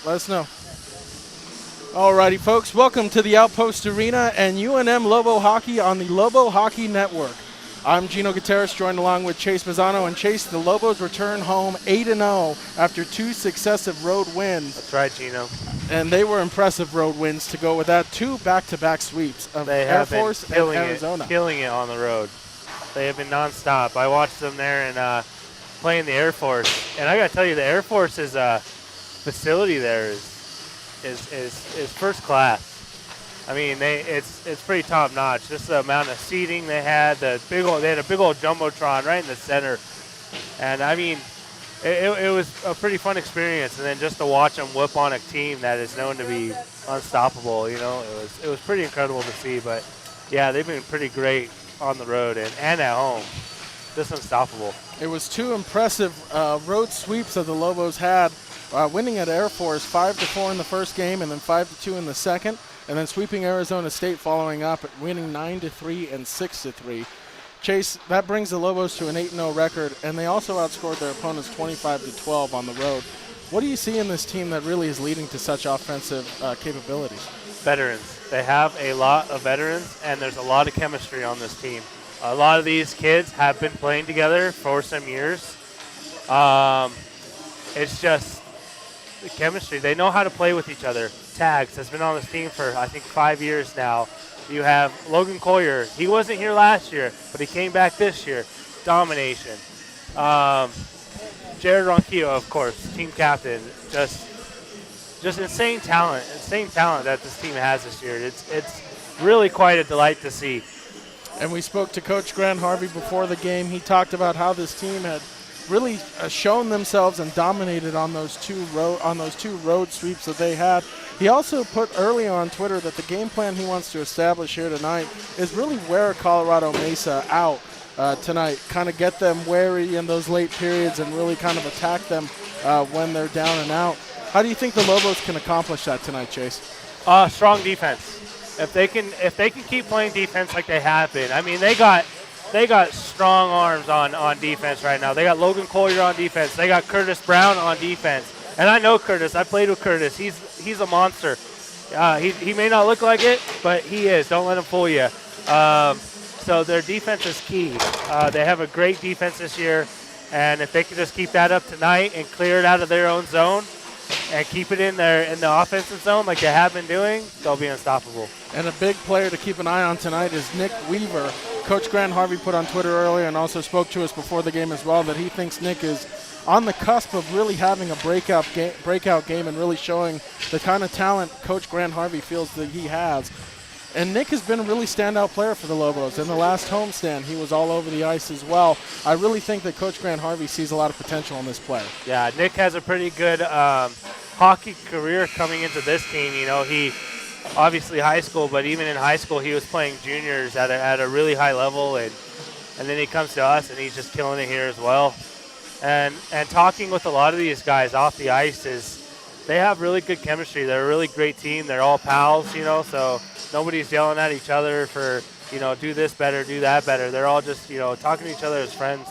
Let us know. Alrighty, folks. Welcome to the Outpost Arena and UNM Lobo Hockey on the Lobo Hockey Network. I'm Gino Gutierrez, joined along with Chase Mazzano. And Chase, the Lobos return home 8-0 after 2 successive road wins. That's right, Gino. And they were impressive road wins to go with that. 2 back-to-back sweeps of Air Force and Arizona. Killing it on the road. They have been nonstop. I watched them there and playing the Air Force. And I got to tell you, the Air Force's facility there is first class. I mean, it's pretty top notch. Just the amount of seating they had, they had a big old jumbotron right in the center, and I mean, it was a pretty fun experience. And then just to watch them whip on a team that is known to be unstoppable, you know, it was pretty incredible to see. But yeah, they've been pretty great on the road and at home, just unstoppable. It was 2 impressive road sweeps that the Lobos had, winning at Air Force 5-4 in the first game and then 5-2 in the second. And then sweeping Arizona State following up, winning 9-3 and 6-3. Chase, that brings the Lobos to an 8-0 record, and they also outscored their opponents 25-12 on the road. What do you see in this team that really is leading to such offensive capabilities? Veterans. They have a lot of veterans, and there's a lot of chemistry on this team. A lot of these kids have been playing together for some years. It's just the chemistry. They know how to play with each other. Tags has been on this team for, I think, 5 years now. You have Logan Collier. He wasn't here last year, but he came back this year. Domination. Jared Ronquillo, of course, team captain. Just insane talent that this team has this year. It's really quite a delight to see. And we spoke to Coach Grant Harvey before the game. He talked about how this team had really shown themselves and dominated on those two road sweeps that they had. He also put early on Twitter that the game plan he wants to establish here tonight is really wear Colorado Mesa out tonight, kind of get them wary in those late periods and really kind of attack them when they're down and out. How do you think the Lobos can accomplish that tonight, Chase? Strong defense. If they can keep playing defense like they have been, I mean, they got strong arms on defense right now. They got Logan Collier on defense. They got Curtis Brown on defense. And I know Curtis. I played with Curtis. He's a monster. He may not look like it, but he is. Don't let him fool you. So their defense is key. They have a great defense this year, and if they can just keep that up tonight and clear it out of their own zone and keep it in the offensive zone like they have been doing, they'll be unstoppable. And a big player to keep an eye on tonight is Nick Weaver. Coach Grant Harvey put on Twitter earlier and also spoke to us before the game as well that he thinks Nick is on the cusp of really having a breakout game and really showing the kind of talent Coach Grant Harvey feels that he has. And Nick has been a really standout player for the Lobos. In the last homestand, he was all over the ice as well. I really think that Coach Grant Harvey sees a lot of potential in this player. Yeah, Nick has a pretty good hockey career coming into this team. You know, he obviously high school, but even in high school, he was playing juniors at a really high level, and then he comes to us, and he's just killing it here as well. And talking with a lot of these guys off the ice they have really good chemistry. They're a really great team. They're all pals, you know, so nobody's yelling at each other for, you know, do this better, do that better. They're all just, you know, talking to each other as friends,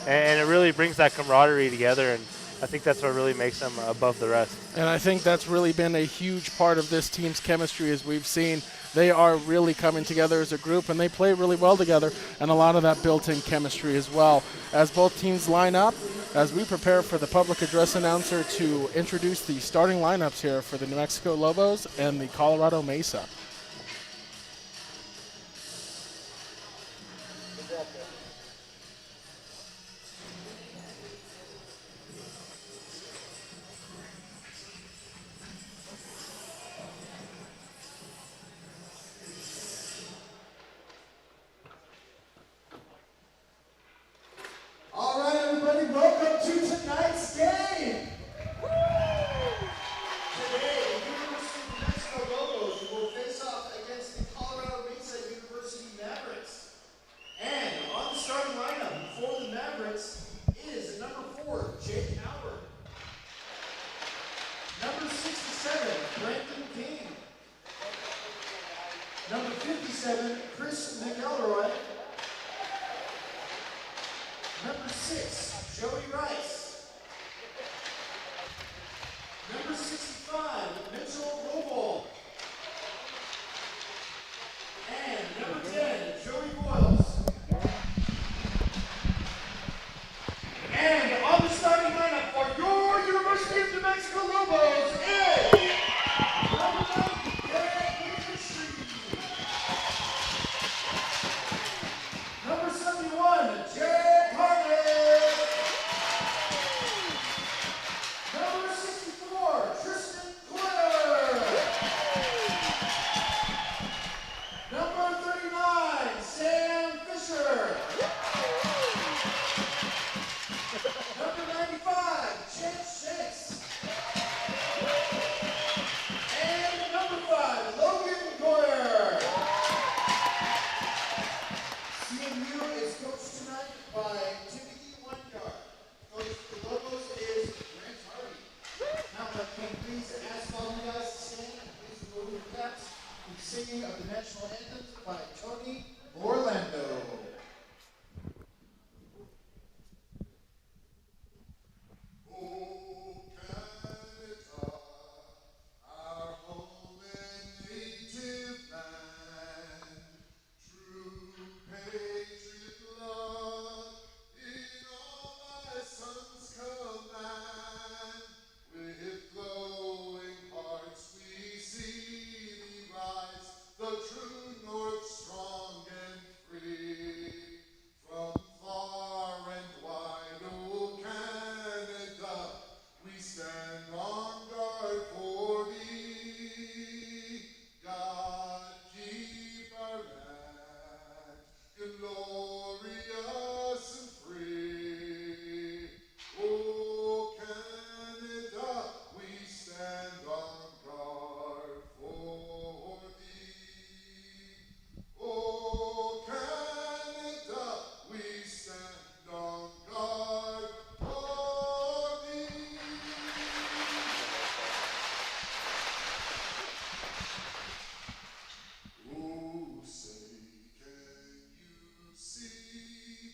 and it really brings that camaraderie together, and I think that's what really makes them above the rest. And I think that's really been a huge part of this team's chemistry, as we've seen. They are really coming together as a group, and they play really well together, and a lot of that built-in chemistry as well. As both teams line up, as we prepare for the public address announcer to introduce the starting lineups here for the New Mexico Lobos and the Colorado Mesa. All right, everybody, welcome to tonight's game. Today, the University of New Mexico Lobos will face off against the Colorado Mesa University Mavericks. And on the starting lineup for the Mavericks is number 4, Jake Albert. Number 67, Brandon King. Number 57, Chris McElroy. Number 6, Joey Rice. Number 65, Lobo. And number 10, Joey Boyles. And on the starting lineup for your University of New Mexico Lobos is number 9, Gail Richert. Number 71, Jared Carter. Number 64, Tristan Twitter. Number 39, Sam Fisher. Number 95, Chance Shanks. And number 5, Logan Goyer. CMU is coached tonight by Timothy Weingart. Coach for the Lobos is Grant Harvey. Now, can you please ask all you guys to stand and please remove your caps for the singing of the national anthem by Tony Orlando. Oh, Canada, our home and native land, true patriot love in all thy sons command. With glowing hearts we see thee rise, the true north strong and free. From far and wide, O Canada, we stand on guard for thee. God keep our land glorious and free. O Canada, we stand on guard for thee. O Canada, we stand on guard for thee. Oh, say, can you see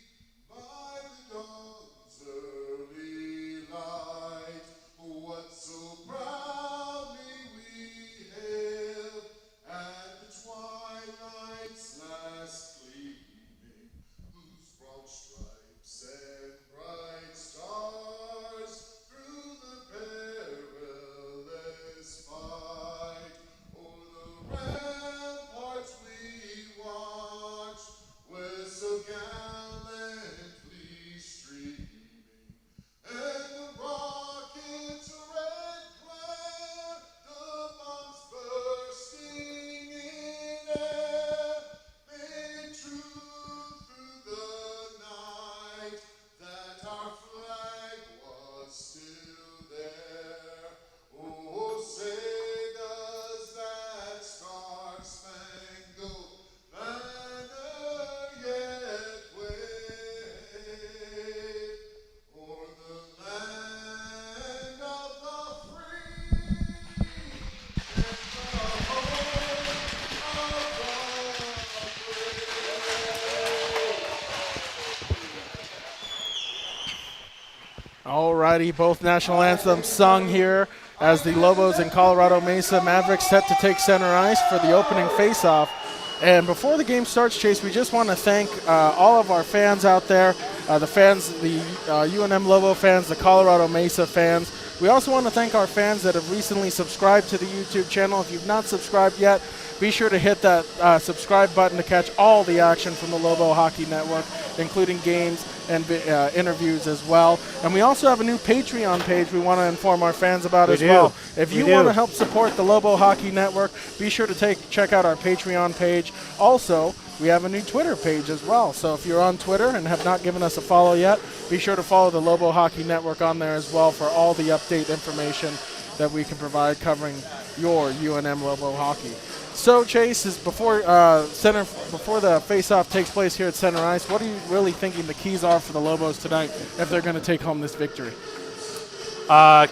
by the dawn's early light what so proudly we hailed at the twilight's last gleaming, whose broad stripes and bright stars through the perilous fight o'er the ramparts we watched were so gallantly streaming, and the rocket's red glare, the bombs bursting in air, made true through the night that our flag was still there. Oh, say does that star-spangled banner yet wave o'er the land of the free and the home of the brave? Alrighty, both national anthems sung here as the Lobos and Colorado Mesa Mavericks set to take center ice for the opening faceoff. And before the game starts, Chase, we just want to thank all of our fans out there, the fans, the UNM Lobo fans, the Colorado Mesa fans. We also want to thank our fans that have recently subscribed to the YouTube channel. If you've not subscribed yet, be sure to hit that subscribe button to catch all the action from the Lobo Hockey Network, including games and interviews as well. And we also have a new Patreon page we want to inform our fans about as well. If you want to help support the Lobo Hockey Network, be sure to check out our Patreon page. Also, we have a new Twitter page as well. So if you're on Twitter and have not given us a follow yet, be sure to follow the Lobo Hockey Network on there as well for all the update information that we can provide covering your UNM Lobo hockey. So, Chase, is before the face-off takes place here at center ice, what are you really thinking the keys are for the Lobos tonight if they're going to take home this victory?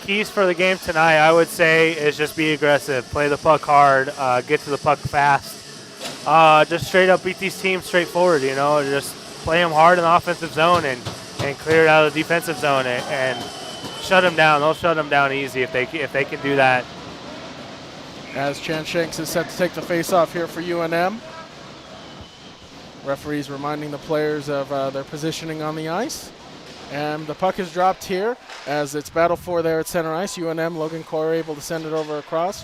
Keys for the game tonight, I would say, is just be aggressive, play the puck hard, get to the puck fast, just straight up beat these teams straight forward. You know, just play them hard in the offensive zone and clear it out of the defensive zone and shut them down. They'll shut them down easy if they can do that. as Chance Shanks is set to take the face-off here for UNM. Referees reminding the players of their positioning on the ice. And the puck is dropped here as it's battled for there at center ice. UNM, Logan Coyer able to send it over across.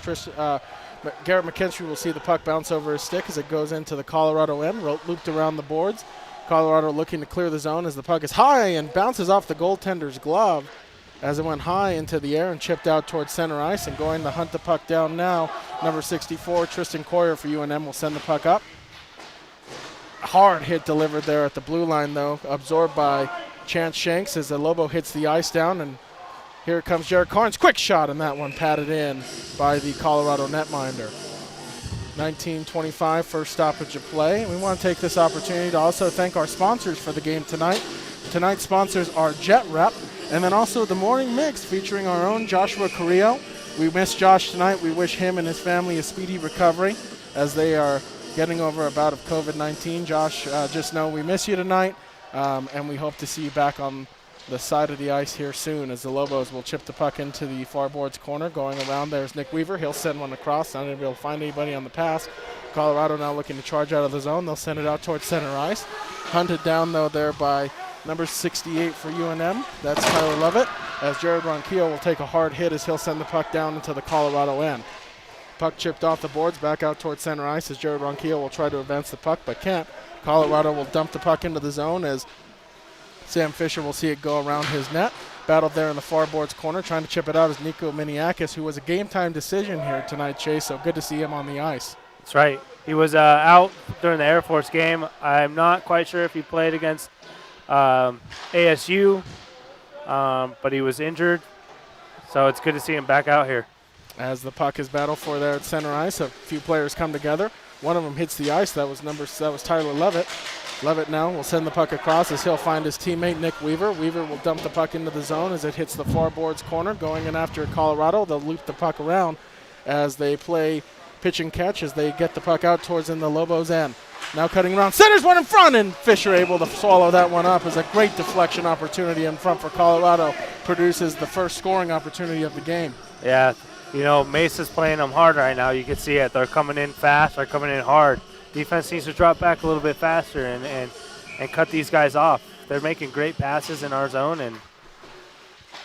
Garrett McKinstry will see the puck bounce over his stick as it goes into the Colorado end, looped around the boards. Colorado looking to clear the zone as the puck is high and bounces off the goaltender's glove as it went high into the air and chipped out towards center ice. And going to hunt the puck down now, number 64, Tristan Coyer for UNM will send the puck up. Hard hit delivered there at the blue line, though, absorbed by Chance Shanks as the Lobo hits the ice down. And here comes Jared Carnes. Quick shot, and that one patted in by the Colorado netminder. 19:25, first stoppage of play. We want to take this opportunity to also thank our sponsors for the game tonight. Tonight's sponsors are Jet Rep, and then also the Morning Mix featuring our own Joshua Carrillo. We miss Josh tonight. We wish him and his family a speedy recovery as they are getting over a bout of COVID-19. Josh, just know we miss you tonight, and we hope to see you back on the side of the ice here soon as the Lobos will chip the puck into the far boards corner. Going around, there's Nick Weaver. He'll send one across. Not going to be able to find anybody on the pass. Colorado now looking to charge out of the zone. They'll send it out towards center ice. Hunted down, though, there by number 68 for UNM. That's Tyler Lovett, as Jared Ronquillo will take a hard hit as he'll send the puck down into the Colorado end. Puck chipped off the boards, back out towards center ice as Jared Ronquillo will try to advance the puck, but can't. Colorado will dump the puck into the zone as Sam Fisher will see it go around his net. Battled there in the far boards corner, trying to chip it out is Nico Miniakis, who was a game-time decision here tonight, Chase, so good to see him on the ice. That's right. He was out during the Air Force game. I'm not quite sure if he played against ASU, but he was injured, so it's good to see him back out here. As the puck is battled for there at center ice, a few players come together. One of them hits the ice. That was Tyler Levitt. Levitt now will send the puck across as he'll find his teammate Nick Weaver. Weaver will dump the puck into the zone as it hits the far boards corner. Going in after Colorado, they'll loop the puck around as they play pitch and catch as they get the puck out towards in the Lobos end. Now cutting around, centers one in front, and Fisher able to swallow that one up as a great deflection opportunity in front for Colorado produces the first scoring opportunity of the game. Yeah, you know, Mesa's playing them hard right now. You can see it. They're coming in fast. They're coming in hard. Defense needs to drop back a little bit faster and cut these guys off. They're making great passes in our zone and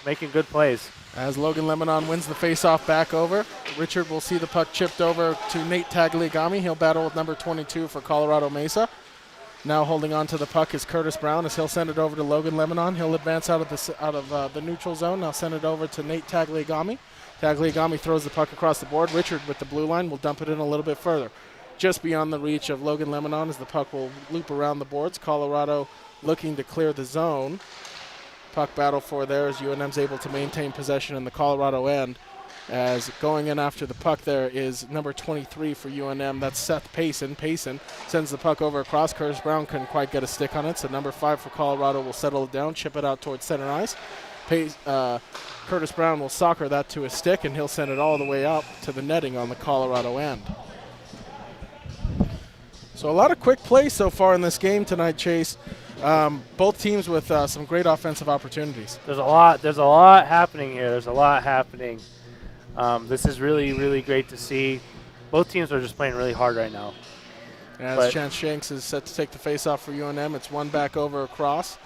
making good plays. As Logan Lebanon wins the faceoff back over, Richard will see the puck chipped over to Nate Tagliagami. He'll battle with number 22 for Colorado Mesa. Now holding on to the puck is Curtis Brown as he'll send it over to Logan Lebanon. He'll advance out of the neutral zone. Now send it over to Nate Tagliagami. Tagliagami throws the puck across the board. Richard with the blue line will dump it in a little bit further. Just beyond the reach of Logan Lebanon as the puck will loop around the boards. Colorado looking to clear the zone. Puck battle for there as UNM's able to maintain possession in the Colorado end. As going in after the puck there is number 23 for UNM. That's Seth Payson. Payson sends the puck over across. Curtis Brown couldn't quite get a stick on it, so number 5 for Colorado will settle it down, chip it out towards center ice. Curtis Brown will soccer that to a stick, and he'll send it all the way out to the netting on the Colorado end. So a lot of quick plays so far in this game tonight, Chase. Both teams with some great offensive opportunities. There's a lot happening here. There's a lot happening. This is really, really great to see. Both teams are just playing really hard right now. As Chance Shanks is set to take the faceoff for UNM, it's one back over across.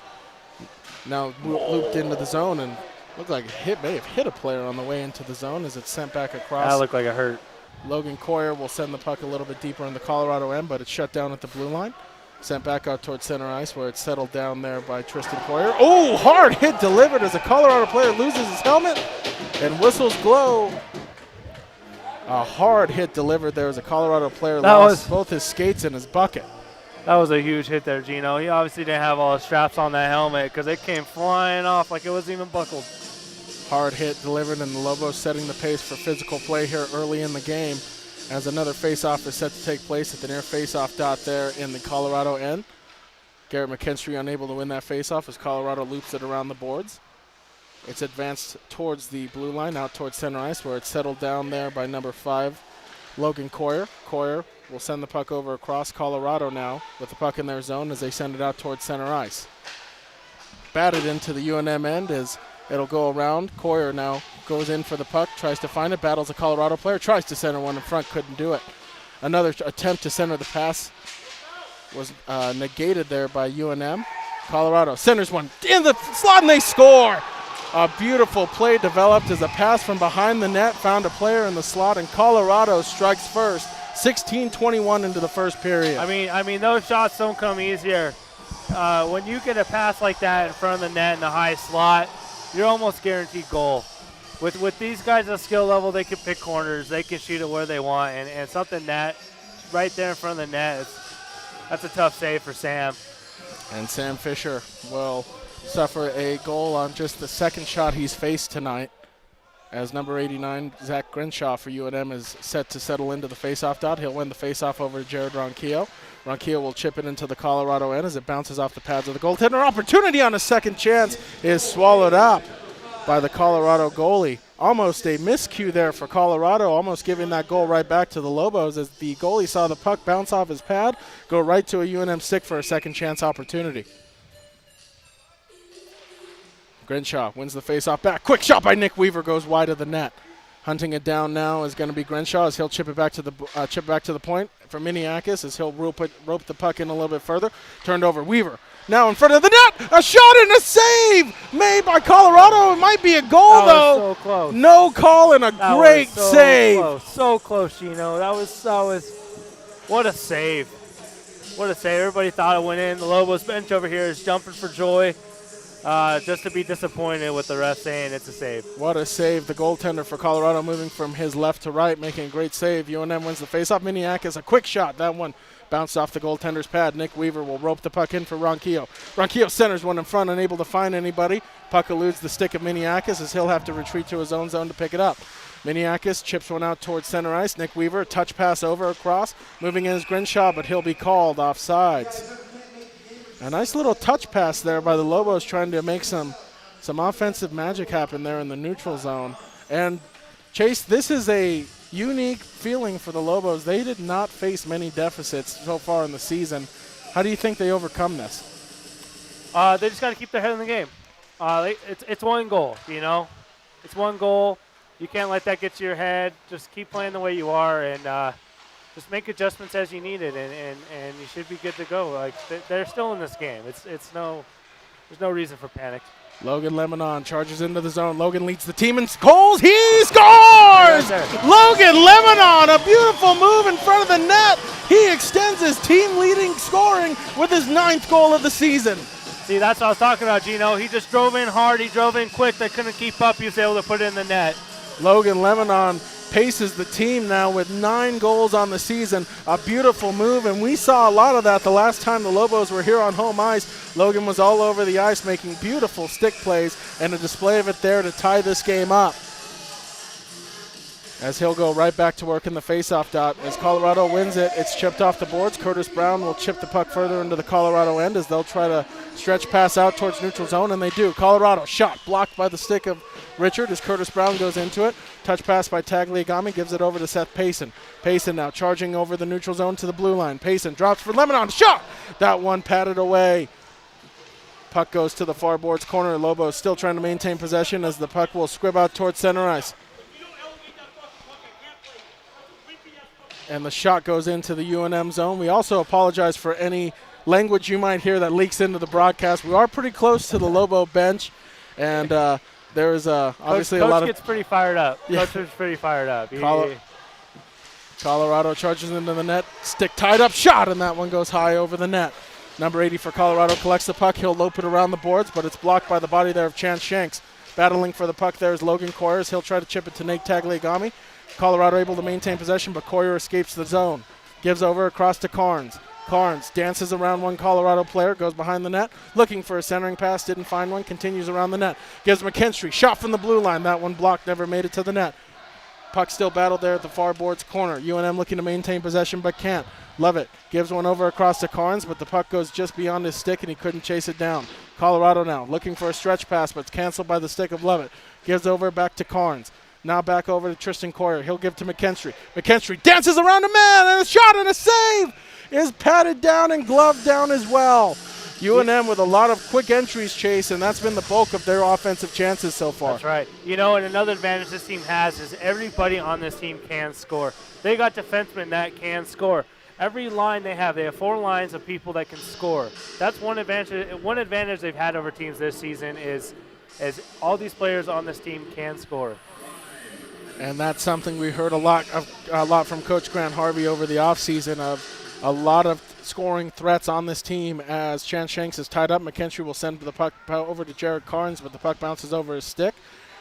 Now looped into the zone and looked like it may have hit a player on the way into the zone as it's sent back across. That looked like it hurt. Logan Coyer will send the puck a little bit deeper in the Colorado end, but it's shut down at the blue line. Sent back out towards center ice where it's settled down there by Tristan Coyer. Oh, hard hit delivered as a Colorado player loses his helmet and whistles glow. A hard hit delivered there as a Colorado player lost both his skates and his bucket. That was a huge hit there, Gino. He obviously didn't have all the straps on that helmet because it came flying off like it wasn't even buckled. Hard hit delivered, and the Lobos setting the pace for physical play here early in the game as another faceoff is set to take place at the near faceoff dot there in the Colorado end. Garrett McKinstry unable to win that faceoff as Colorado loops it around the boards. It's advanced towards the blue line, out towards center ice where it's settled down there by number 5, Logan Coyer. Coyer will send the puck over across Colorado now with the puck in their zone as they send it out towards center ice. Batted into the UNM end as it'll go around. Coyer now goes in for the puck, tries to find it, battles a Colorado player, tries to center one in front, couldn't do it. Another attempt to center the pass was negated there by UNM. Colorado centers one in the slot and they score. A beautiful play developed as a pass from behind the net found a player in the slot, and Colorado strikes first. 16-21 into the first period. I mean, those shots don't come easier. When you get a pass like that in front of the net in the high slot, you're almost guaranteed goal. With these guys at skill level, they can pick corners, they can shoot it where they want, and something that right there in front of the net, that's a tough save for Sam. And Sam Fisher will suffer a goal on just the second shot he's faced tonight, as number 89, Zach Grenshaw for UNM, is set to settle into the faceoff dot. He'll win the faceoff over Jared Ronquillo. Ronquillo will chip it into the Colorado end as it bounces off the pads of the goaltender. Opportunity on a second chance is swallowed up by the Colorado goalie. Almost a miscue there for Colorado, almost giving that goal right back to the Lobos as the goalie saw the puck bounce off his pad, go right to a UNM stick for a second chance opportunity. Grenshaw wins the faceoff back. Quick shot by Nick Weaver, goes wide of the net. Hunting it down now is going to be Grenshaw as he'll chip it back to the point for Miniakis as he'll rope the puck in a little bit further. Turned over Weaver. Now in front of the net, a shot and a save made by Colorado. It might be a goal though. So close. No call and a great save. So close, Gino. That was what a save. What a save. Everybody thought it went in. The Lobos bench over here is jumping for joy. Just to be disappointed with the ref saying it's a save. What a save. The goaltender for Colorado moving from his left to right, making a great save. UNM wins the faceoff. Miniakis, a quick shot. That one bounced off the goaltender's pad. Nick Weaver will rope the puck in for Ronquillo. Ronquillo centers one in front, unable to find anybody. Puck eludes the stick of Miniakis as he'll have to retreat to his own zone to pick it up. Miniakis chips one out towards center ice. Nick Weaver, touch pass over across. Moving in is Grenshaw, but he'll be called offsides. A nice little touch pass there by the Lobos trying to make some offensive magic happen there in the neutral zone. And Chase, this is a unique feeling for the Lobos. They did not face many deficits so far in the season. How do you think they overcome this? They just got to keep their head in the game. It's one goal, you know. It's one goal. You can't let that get to your head. Just keep playing the way you are and just make adjustments as you need it, and you should be good to go. Like they're still in this game. There's no reason for panic. Logan Lemonon charges into the zone. Logan leads the team and goals. He scores! Logan Lemonon, a beautiful move in front of the net. He extends his team-leading scoring with his 9th goal of the season. See, that's what I was talking about, Gino. He just drove in hard. He drove in quick. They couldn't keep up. He was able to put it in the net. Logan Lemonon paces the team now with 9 goals on the season. A beautiful move, and we saw a lot of that the last time the Lobos were here on home ice. Logan was all over the ice making beautiful stick plays and a display of it there to tie this game up. As he'll go right back to work in the faceoff dot. As Colorado wins it, it's chipped off the boards. Curtis Brown will chip the puck further into the Colorado end as they'll try to stretch pass out towards neutral zone, and they do. Colorado shot blocked by the stick of Richert as Curtis Brown goes into it. Touch pass by Tagliagami, gives it over to Seth Payson. Payson now charging over the neutral zone to the blue line. Payson drops for Lemonon. Shot! That one patted away. Puck goes to the far boards corner. Lobo still trying to maintain possession as the puck will squib out towards center ice. And the shot goes into the UNM zone. We also apologize for any language you might hear that leaks into the broadcast. We are pretty close to the Lobo bench, and there is obviously Coach a lot of... Coach gets pretty fired up. Yeah. Coach is pretty fired up. Colorado charges into the net. Stick tied up, shot, and that one goes high over the net. Number 80 for Colorado collects the puck. He'll lope it around the boards, but it's blocked by the body there of Chance Shanks. Battling for the puck there is Logan Coyers. He'll try to chip it to Nate Tagliagami. Colorado able to maintain possession, but Coyer escapes the zone. Gives over across to Carnes. Carnes dances around one Colorado player, goes behind the net, looking for a centering pass, didn't find one, continues around the net. Gives McKinstry, shot from the blue line. That one blocked, never made it to the net. Puck still battled there at the far boards corner. UNM looking to maintain possession, but can't. Lovett gives one over across to Carnes, but the puck goes just beyond his stick, and he couldn't chase it down. Colorado now looking for a stretch pass, but it's canceled by the stick of Lovett. Gives over back to Carnes. Now back over to Tristan Coyer. He'll give to McKinstry. McKinstry dances around a man, and a shot and a save is patted down and gloved down as well. UNM with a lot of quick entries, Chase, and that's been the bulk of their offensive chances so far. That's right. And another advantage this team has is everybody on this team can score. They got defensemen that can score. Every line they have 4 lines of people that can score. That's one advantage. One advantage they've had over teams this season is all these players on this team can score. And that's something we heard a lot from Coach Grant Harvey over the offseason, of a lot of scoring threats on this team. As Chance Shanks is tied up, McKinstry will send the puck over to Jared Carnes, but the puck bounces over his stick.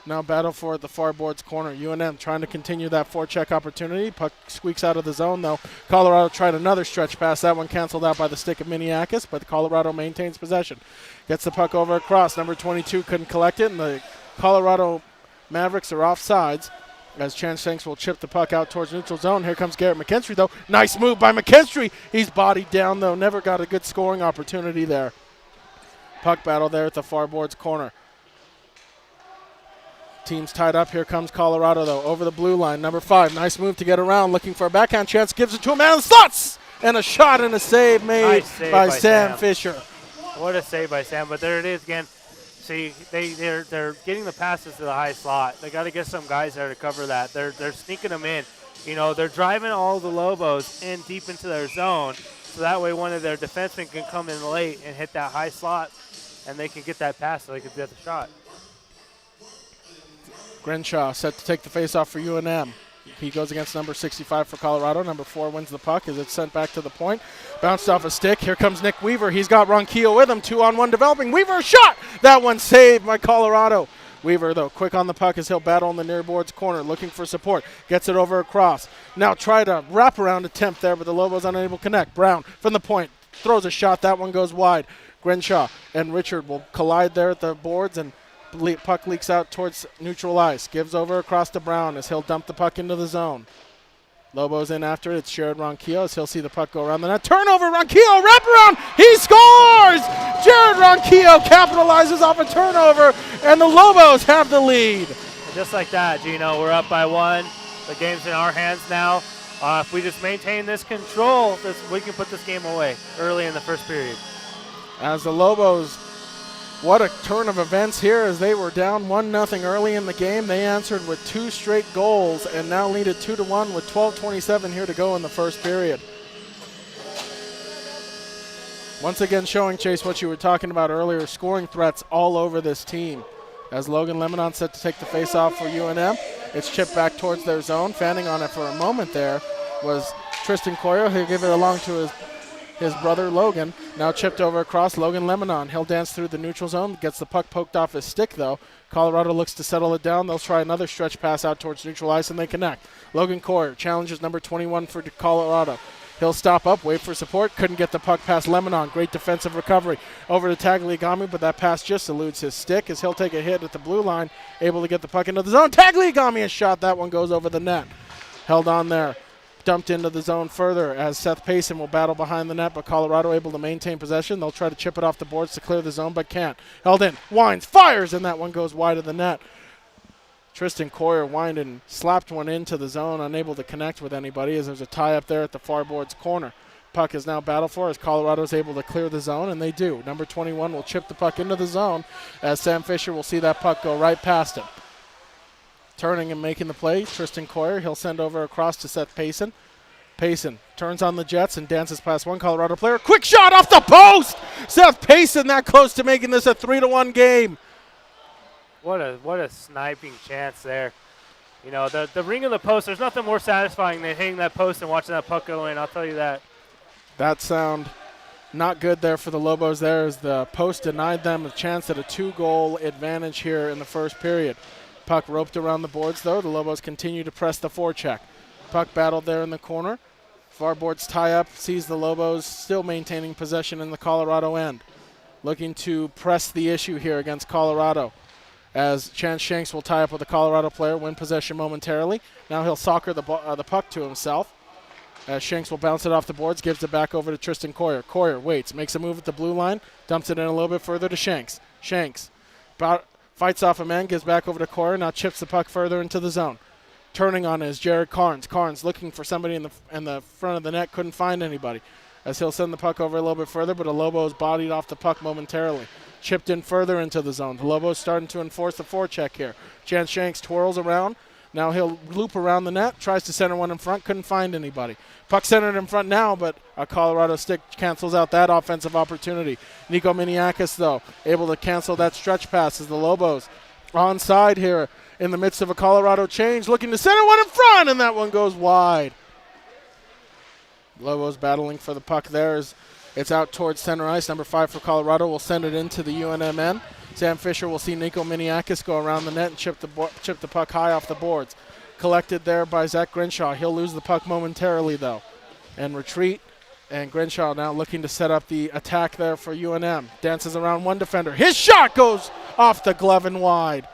Now battle for the far boards corner. UNM trying to continue that forecheck opportunity. Puck squeaks out of the zone, though. Colorado tried another stretch pass. That one canceled out by the stick of Miniakis, but Colorado maintains possession. Gets the puck over across. Number 22 couldn't collect it, and the Colorado Mavericks are offsides, as Chance Shanks will chip the puck out towards neutral zone. Here comes Garrett McKinstry, though. Nice move by McKinstry. He's bodied down, though. Never got a good scoring opportunity there. Puck battle there at the far boards corner. Team's tied up. Here comes Colorado, though, over the blue line. Number 5, nice move to get around, looking for a backhand chance. Gives it to a man in the slots! And a shot and a save made nice save by Sam Fisher. What a save by Sam, but there it is again. See, they're getting the passes to the high slot. They got to get some guys there to cover that. They're sneaking them in. They're driving all the Lobos in deep into their zone, so that way one of their defensemen can come in late and hit that high slot, and they can get that pass so they can get the shot. Grenshaw set to take the faceoff for UNM. He goes against number 65 for Colorado. Number 4 wins the puck as it's sent back to the point. Bounced off a stick. Here comes Nick Weaver. He's got Ronquillo with him. 2-on-1 developing. Weaver, shot! That one saved by Colorado. Weaver, though, quick on the puck as he'll battle in the near boards corner, looking for support. Gets it over across. Now try to wrap around attempt there, but the Lobos unable to connect. Brown from the point throws a shot. That one goes wide. Grenshaw and Richard will collide there at the boards, and puck leaks out towards neutral ice. Gives over across to Brown as he'll dump the puck into the zone. Lobos in after it. It's Jared Ronquillo as he'll see the puck go around the net. Turnover, Ronquillo, wrap around. He scores! Jared Ronquillo capitalizes off a turnover, and the Lobos have the lead. Just like that, Gino, we're up by 1. The game's in our hands now. If we just maintain this control, we can put this game away early in the first period. As the Lobos, what a turn of events here, as they were down 1-0 early in the game. They answered with 2 straight goals and now lead it 2-1 with 12:27 here to go in the first period. Once again showing, Chase, what you were talking about earlier, scoring threats all over this team. As Logan Lemonon set to take the face-off for UNM. It's chipped back towards their zone. Fanning on it for a moment there was Tristan Coyer. He'll give it along to his brother Logan. Now chipped over across. Logan Lemonon. He'll dance through the neutral zone. Gets the puck poked off his stick, though. Colorado looks to settle it down. They'll try another stretch pass out towards neutral ice, and they connect. Logan Coyer challenges number 21 for Colorado. He'll stop up, wait for support. Couldn't get the puck past Lemonon. Great defensive recovery over to Tagliagami, but that pass just eludes his stick as he'll take a hit at the blue line, able to get the puck into the zone. Tagliagami a shot. That one goes over the net. Held on there. Dumped into the zone further as Seth Payson will battle behind the net, but Colorado able to maintain possession. They'll try to chip it off the boards to clear the zone, but can't. Held in. Wines. Fires, and that one goes wide of the net. Tristan Coyer whined and slapped one into the zone, unable to connect with anybody as there's a tie up there at the far boards corner. Puck is now battled for as Colorado's able to clear the zone, and they do. Number 21 will chip the puck into the zone as Sam Fisher will see that puck go right past him. Turning and making the play, Tristan Coyer. He'll send over across to Seth Payson. Payson turns on the Jets and dances past one Colorado player. Quick shot off the post! Seth Payson that close to making this a 3-1 game. What a sniping chance there. You know, the ring of the post, there's nothing more satisfying than hitting that post and watching that puck go in, I'll tell you that. That sound not good there for the Lobos there as the post denied them a chance at a 2-goal advantage here in the first period. Puck roped around the boards, though. The Lobos continue to press the forecheck. Puck battled there in the corner. Far boards tie up, sees the Lobos still maintaining possession in the Colorado end. Looking to press the issue here against Colorado, as Chance Shanks will tie up with a Colorado player, win possession momentarily. Now he'll soccer the puck to himself, as Shanks will bounce it off the boards, gives it back over to Tristan Coyer. Coyer waits, makes a move at the blue line, dumps it in a little bit further to Shanks. Shanks fights off a man, gives back over to Coyer, now chips the puck further into the zone. Turning on is Jared Carnes. Carnes looking for somebody in the front of the net, couldn't find anybody. as he'll send the puck over a little bit further, but a Lobo's bodied off the puck momentarily. Chipped in further into the zone. The Lobo's starting to enforce the forecheck here. Jan Shanks twirls around. Now he'll loop around the net, tries to center one in front, couldn't find anybody. Puck centered in front now, but a Colorado stick cancels out that offensive opportunity. Nico Miniakis, though, able to cancel that stretch pass as the Lobos onside here in the midst of a Colorado change, looking to center one in front, and that one goes wide. Lobos battling for the puck there as it's out towards center ice. Number 5 for Colorado will send it into the UNM end. Sam Fisher will see Nico Miniakis go around the net and chip the puck high off the boards. Collected there by Zach Grinshaw. He'll lose the puck momentarily, though, and retreat. And Grinshaw now looking to set up the attack there for UNM. Dances around one defender. His shot goes off the glove and wide.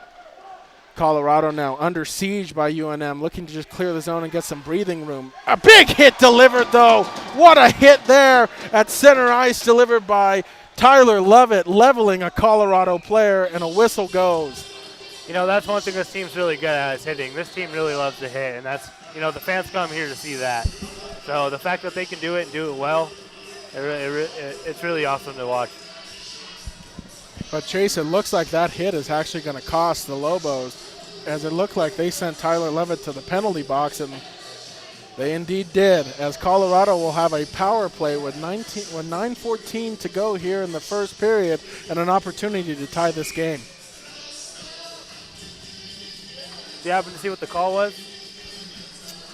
Colorado now under siege by UNM, looking to just clear the zone and get some breathing room. A big hit delivered, though. What a hit there at center ice, delivered by Tyler Lovett, leveling a Colorado player, and a whistle goes. You know, that's one thing this team's really good at is hitting. This team really loves to hit, and that's, you know, the fans come here to see that. So the fact that they can do it and do it well, it's really awesome to watch. But Chase, it looks like that hit is actually going to cost the Lobos, as it looked like they sent Tyler Levitt to the penalty box, and they indeed did, as Colorado will have a power play with 9:14 to go here in the first period and an opportunity to tie this game. Do you happen to see what the call was?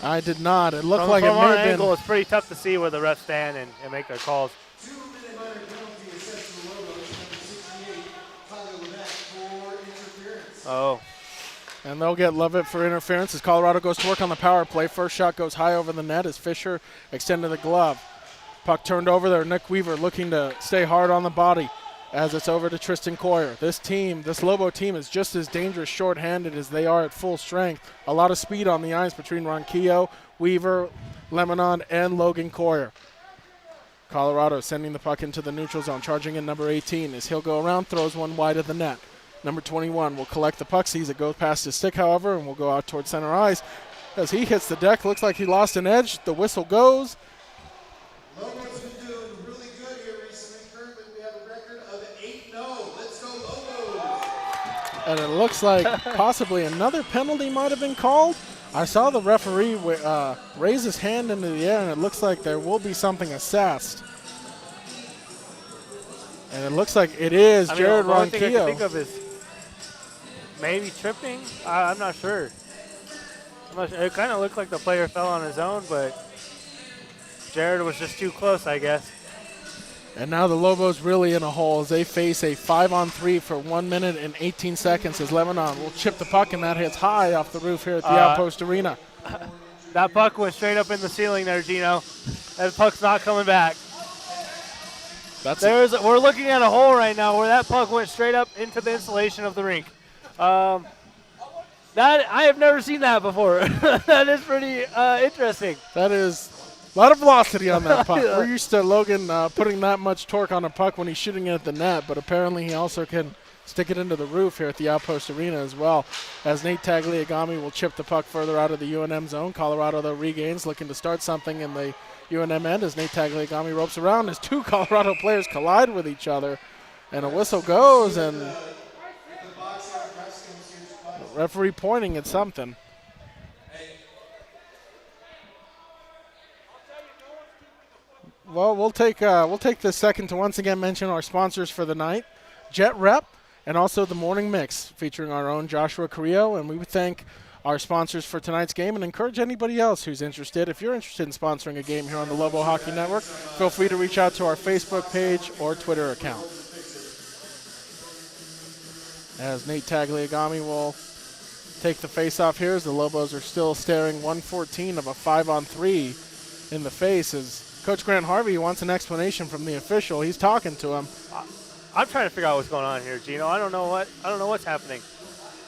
I did not. It looked From like it may our have angle, been. it's pretty tough to see where the refs stand and make their calls. 2-minute minor penalty assessed to the Lobos, number 68, Tyler Levesque for interference. Oh. And they'll get Levitt for interference as Colorado goes to work on the power play. First shot goes high over the net as Fisher extended the glove. Puck turned over there. Nick Weaver looking to stay hard on the body as it's over to Tristan Coyer. This Lobo team is just as dangerous shorthanded as they are at full strength. A lot of speed on the ice between Ronquillo, Weaver, Lemonon, and Logan Coyer. Colorado sending the puck into the neutral zone, charging in number 18 as he'll go around, throws one wide of the net. Number 21 will collect the puck, sees it go past his stick, however, and will go out towards center ice. As he hits the deck, looks like he lost an edge. The whistle goes. Lobo's been doing really good here recently. Currently, we have a record of 8-0. Let's go, Lobos! And it looks like possibly another penalty might have been called. I saw the referee raise his hand into the air, and it looks like there will be something assessed. And it looks like it is Jared the only thing I can Ronquillo. think of is maybe tripping. I'm not sure. It kind of looked like the player fell on his own, but Jared was just too close, I guess. And now the Lobos really in a hole as they face a 5-on-3 for 1 minute and 18 seconds as Lemonon will chip the puck, and that hits high off the roof here at the Outpost Arena. That puck went straight up in the ceiling there, Gino. That puck's not coming back. We're looking at a hole right now where that puck went straight up into the insulation of the rink. That I have never seen that before. That is pretty interesting. That is a lot of velocity on that puck. We're used to Logan putting that much torque on a puck when he's shooting it at the net, but apparently he also can stick it into the roof here at the Outpost Arena as well, as Nate Tagliagami will chip the puck further out of the UNM zone. Colorado, though, regains, looking to start something in the UNM end as Nate Tagliagami ropes around as two Colorado players collide with each other, and a whistle goes, and the referee pointing at something. Well, we'll take this second to once again mention our sponsors for the night, Jet Rep, and also the Morning Mix, featuring our own Joshua Carrillo. And we would thank our sponsors for tonight's game and encourage anybody else who's interested. If you're interested in sponsoring a game here on the Lobo Hockey Network, feel free to reach out to our Facebook page or Twitter account. As Nate Tagliagami will take the face-off here, as the Lobos are still staring 114 of a 5-on-3 in the face, as Coach Grant Harvey wants an explanation from the official. He's talking to him. I'm trying to figure out what's going on here, Gino. I don't know what's happening.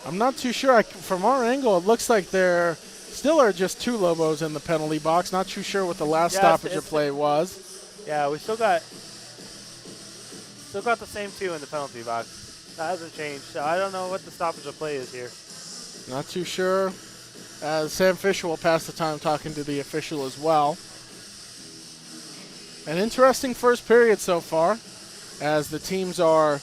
I'm not too sure. From our angle, it looks like there still are just two Lobos in the penalty box. Not too sure what the last stoppage of play was. Yeah, we still got the same two in the penalty box. That hasn't changed. So I don't know what the stoppage of play is here. Not too sure. As Sam Fisher will pass the time talking to the official as well. An interesting first period so far, as the teams are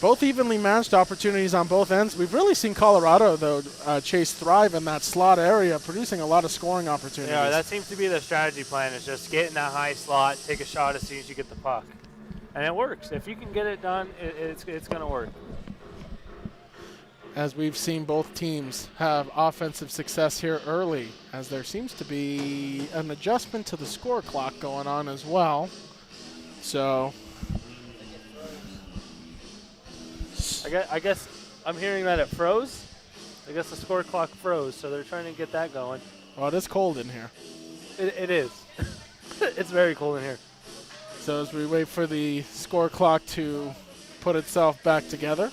both evenly matched, opportunities on both ends. We've really seen Colorado, though, Chase thrive in that slot area, producing a lot of scoring opportunities. Yeah, that seems to be the strategy plan, is just get in that high slot, take a shot as soon as you get the puck. And it works. If you can get it done, it's going to work. As we've seen both teams have offensive success here early, as there seems to be an adjustment to the score clock going on as well. So I guess I'm hearing that it froze. I guess the score clock froze, so they're trying to get that going. Well, it is cold in here. It is. It's very cold in here. So as we wait for the score clock to put itself back together.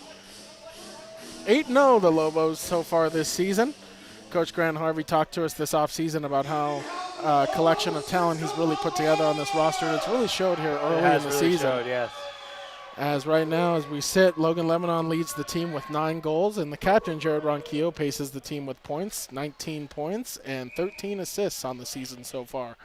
8-0 the Lobos so far this season. Coach Grant Harvey talked to us this offseason about how collection of talent he's really put together on this roster, and it's really showed here early in the season. Showed, yes. As right now, as we sit, Logan Lebanon leads the team with 9 goals, and the captain, Jared Ronquillo, paces the team with points, 19 points, and 13 assists on the season so far.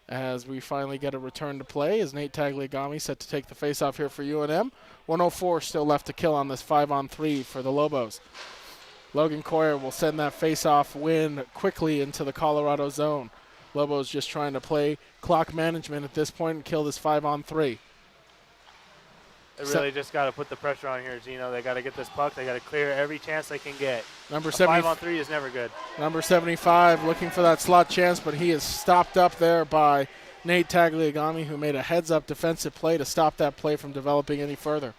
As we finally get a return to play, as Nate Tagliagami set to take the faceoff here for UNM. 1:04 still left to kill on this 5-on-3 for the Lobos. Logan Coyer will send that faceoff win quickly into the Colorado zone. Lobos just trying to play clock management at this point and kill this 5-on-3. They really just got to put the pressure on here, Gino. They got to get this puck. They got to clear every chance they can get. Number 5-on-3 is never good. Number 75 looking for that slot chance, but he is stopped up there by Nate Tagliagami, who made a heads-up defensive play to stop that play from developing any further.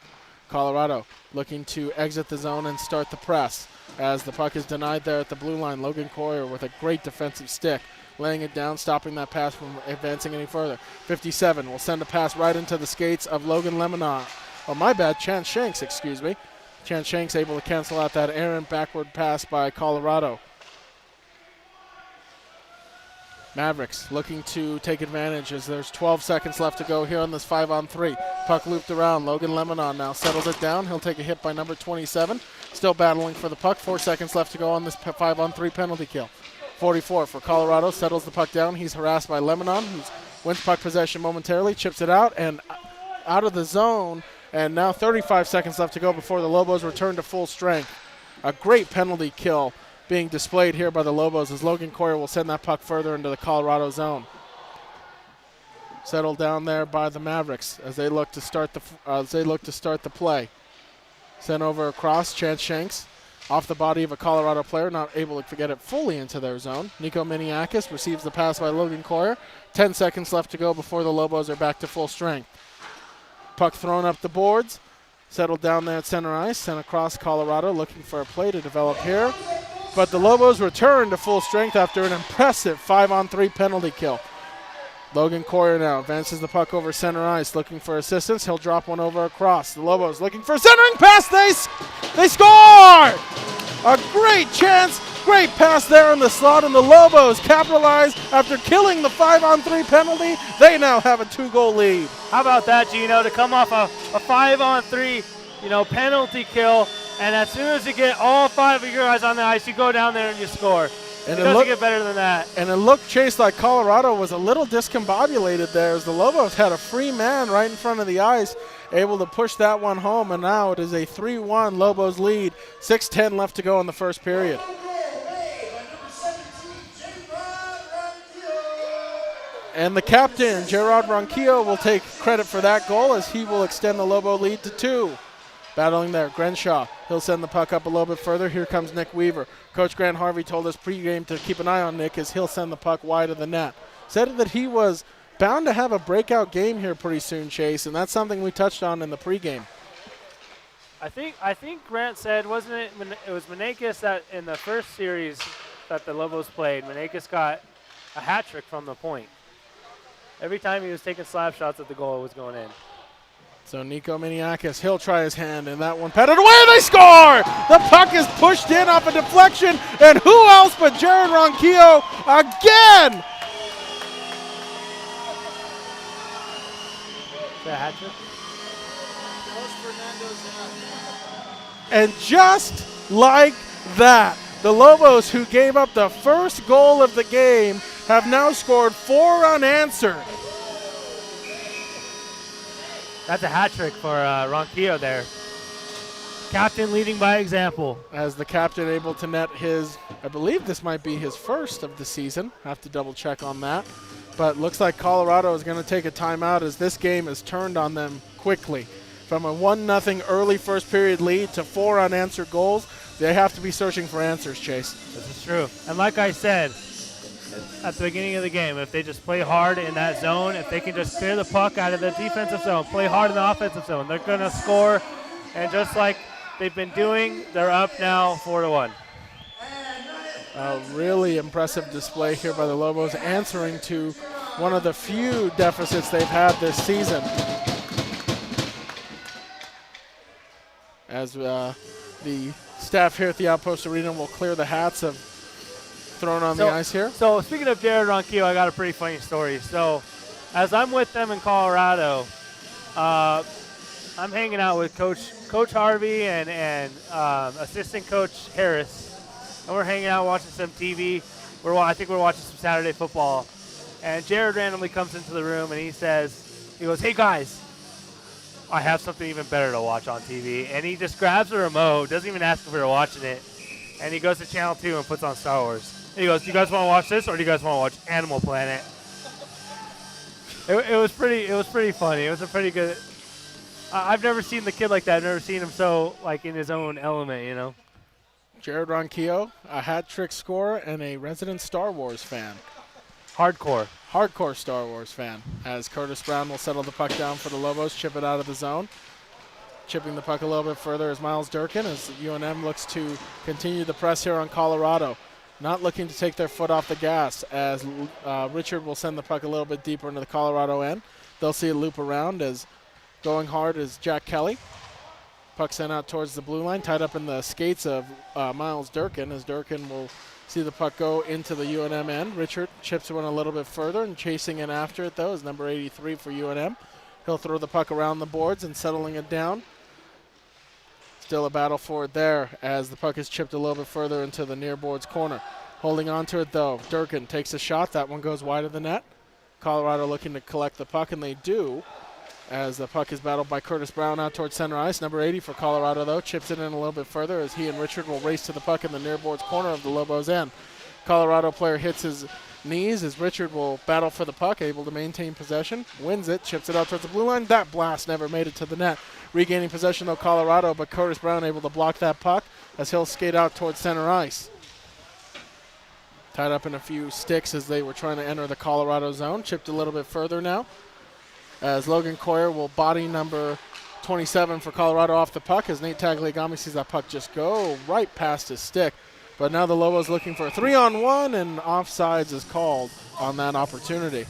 Colorado looking to exit the zone and start the press. As the puck is denied there at the blue line, Logan Coyer with a great defensive stick, laying it down, stopping that pass from advancing any further. 57 will send a pass right into the skates of Logan Lebanon. Oh, my bad, Chance Shanks, excuse me. Chance Shanks able to cancel out that errant backward pass by Colorado. Mavericks looking to take advantage as there's 12 seconds left to go here on this 5-on-3. Puck looped around. Logan Lebanon now settles it down. He'll take a hit by number 27. Still battling for the puck. 4 seconds left to go on this 5-on-3 penalty kill. 44 for Colorado. Settles the puck down. He's harassed by Lebanon, who wins puck possession momentarily. Chips it out and out of the zone. And now 35 seconds left to go before the Lobos return to full strength. A great penalty kill being displayed here by the Lobos as Logan Coyer will send that puck further into the Colorado zone. Settled down there by the Mavericks as they look to start the play. Sent over across, Chance Shanks off the body of a Colorado player, not able to get it fully into their zone. Nico Miniakis receives the pass by Logan Coyer. 10 seconds left to go before the Lobos are back to full strength. Puck thrown up the boards, settled down there at center ice, sent across Colorado, looking for a play to develop here. But the Lobos return to full strength after an impressive 5-on-3 penalty kill. Logan Coyer now advances the puck over center ice, looking for assistance. He'll drop one over across. The Lobos looking for a centering pass. They score! A great chance. Great pass there in the slot, and the Lobos capitalize after killing the 5-on-3 penalty. They now have a 2-goal lead. How about that, Gino, to come off a 5-on-3, penalty kill, and as soon as you get all 5 of your guys on the ice, you go down there and you score. And it doesn't get better than that. And it looked, Chase, like Colorado was a little discombobulated there as the Lobos had a free man right in front of the ice, able to push that one home, and now it is a 3-1 Lobos lead. 6:10 left to go in the first period. And the captain, Gerard Ronquillo, will take credit for that goal as he will extend the Lobo lead to 2. Battling there, Grenshaw. He'll send the puck up a little bit further. Here comes Nick Weaver. Coach Grant Harvey told us pregame to keep an eye on Nick as he'll send the puck wide of the net. Said that he was bound to have a breakout game here pretty soon, Chase, and that's something we touched on in the pregame. I think Grant said, wasn't it? It was Menakis that in the first series that the Lobos played, Menakis got a hat trick from the point. Every time he was taking slap shots at the goal, it was going in. So Nico Miniakis, he'll try his hand, and that one patted away. They score! The puck is pushed in off a deflection, and who else but Jared Ronquillo again? Is that a hat trick? And just like that, the Lobos, who gave up the first goal of the game, have now scored 4 unanswered. That's a hat trick for Ronquillo there. Captain leading by example. As the captain able to net his, I believe this might be his first of the season. Have to double check on that. But looks like Colorado is going to take a timeout as this game is turned on them quickly. From a 1-0 early first period lead to 4 unanswered goals, they have to be searching for answers, Chase. This is true. And like I said at the beginning of the game, if they just play hard in that zone, if they can just clear the puck out of the defensive zone, play hard in the offensive zone, they're going to score. And just like they've been doing, they're up now 4-1. A really impressive display here by the Lobos, answering to one of the few deficits they've had this season. As the staff here at the Outpost Arena will clear the hats of thrown on the ice here. So speaking of Jared Ronquillo, I got a pretty funny story. So as I'm with them in Colorado, I'm hanging out with Coach Harvey and assistant Coach Harris, and we're hanging out watching some TV. I think we're watching some Saturday football, and Jared randomly comes into the room and he goes, "Hey guys, I have something even better to watch on TV." And he just grabs a remote, doesn't even ask if we were watching it, and he goes to Channel 2 and puts on Star Wars. And he goes, "Do you guys want to watch this, or do you guys want to watch Animal Planet?" It was pretty funny. It was a pretty good. I've never seen the kid like that. I've never seen him so like in his own element, you know. Jared Ronquillo, a hat trick scorer and a resident Star Wars fan. Hardcore Star Wars fan, as Curtis Brown will settle the puck down for the Lobos, chip it out of the zone. Chipping the puck a little bit further is Miles Durkin, as UNM looks to continue the press here on Colorado. Not looking to take their foot off the gas, as Richard will send the puck a little bit deeper into the Colorado end. They'll see it loop around, as going hard is Jack Kelly. Puck sent out towards the blue line, tied up in the skates of Miles Durkin, as Durkin will see the puck go into the UNM end. Richard chips one a little bit further, and chasing in after it, though, is number 83 for UNM. He'll throw the puck around the boards and settling it down. Still a battle for it there, as the puck is chipped a little bit further into the near boards corner. Holding on to it, though, Durkin takes a shot. That one goes wide of the net. Colorado looking to collect the puck, and they do, as the puck is battled by Curtis Brown out towards center ice. Number 80 for Colorado, though, chips it in a little bit further as he and Richard will race to the puck in the near boards corner of the Lobos end. Colorado player hits his knees as Richard will battle for the puck, able to maintain possession, wins it, chips it out towards the blue line. That blast never made it to the net. Regaining possession, though, Colorado, but Curtis Brown able to block that puck as he'll skate out towards center ice. Tied up in a few sticks as they were trying to enter the Colorado zone. Chipped a little bit further now, as Logan Coyer will body number 27 for Colorado off the puck, as Nate Tagliagami sees that puck just go right past his stick. But now the Lobos looking for a 3-on-1, and offsides is called on that opportunity.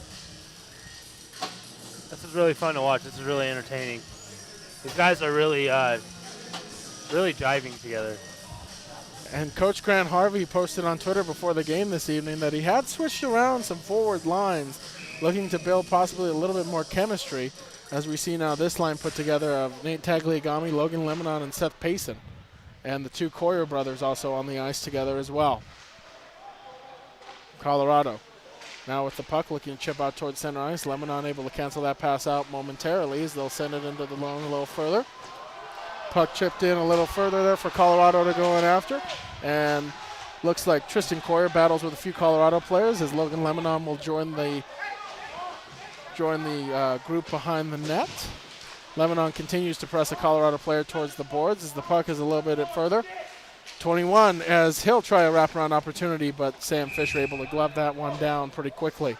This is really fun to watch. This is really entertaining. These guys are really jiving together. And Coach Grant Harvey posted on Twitter before the game this evening that he had switched around some forward lines, looking to build possibly a little bit more chemistry, as we see now this line put together of Nate Tagliagami, Logan Lemonon, and Seth Payson. And the two Coyer brothers also on the ice together as well. Colorado now with the puck, looking to chip out towards center ice. Lemonon able to cancel that pass out momentarily as they'll send it into the zone a little further. Puck chipped in a little further there for Colorado to go in after. And looks like Tristan Coyer battles with a few Colorado players, as Logan Lemonon will join the group behind the net. Lemonon continues to press a Colorado player towards the boards as the puck is a little bit further. 21 as he'll try a wraparound opportunity, but Sam Fisher able to glove that one down pretty quickly.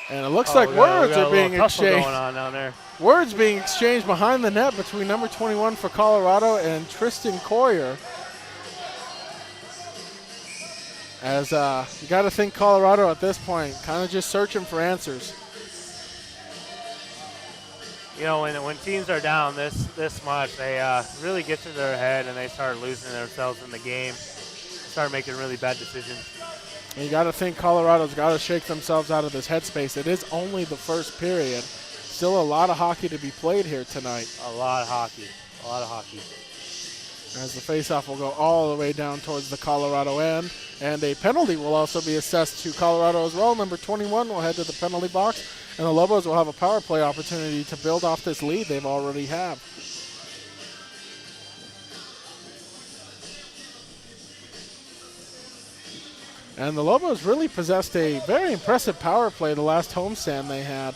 And it looks like words are being exchanged. Going on down there. Words being exchanged behind the net between number 21 for Colorado and Tristan Coyer. As you got to think Colorado at this point, kind of just searching for answers. You know, when teams are down this much, they really get to their head and they start losing themselves in the game, start making really bad decisions. And you got to think Colorado's got to shake themselves out of this headspace. It is only the first period. Still a lot of hockey to be played here tonight. A lot of hockey. as the faceoff will go all the way down towards the Colorado end. And a penalty will also be assessed to Colorado as well. Number 21 will head to the penalty box, and the Lobos will have a power play opportunity to build off this lead they've already have. And the Lobos really possessed a very impressive power play the last homestand they had.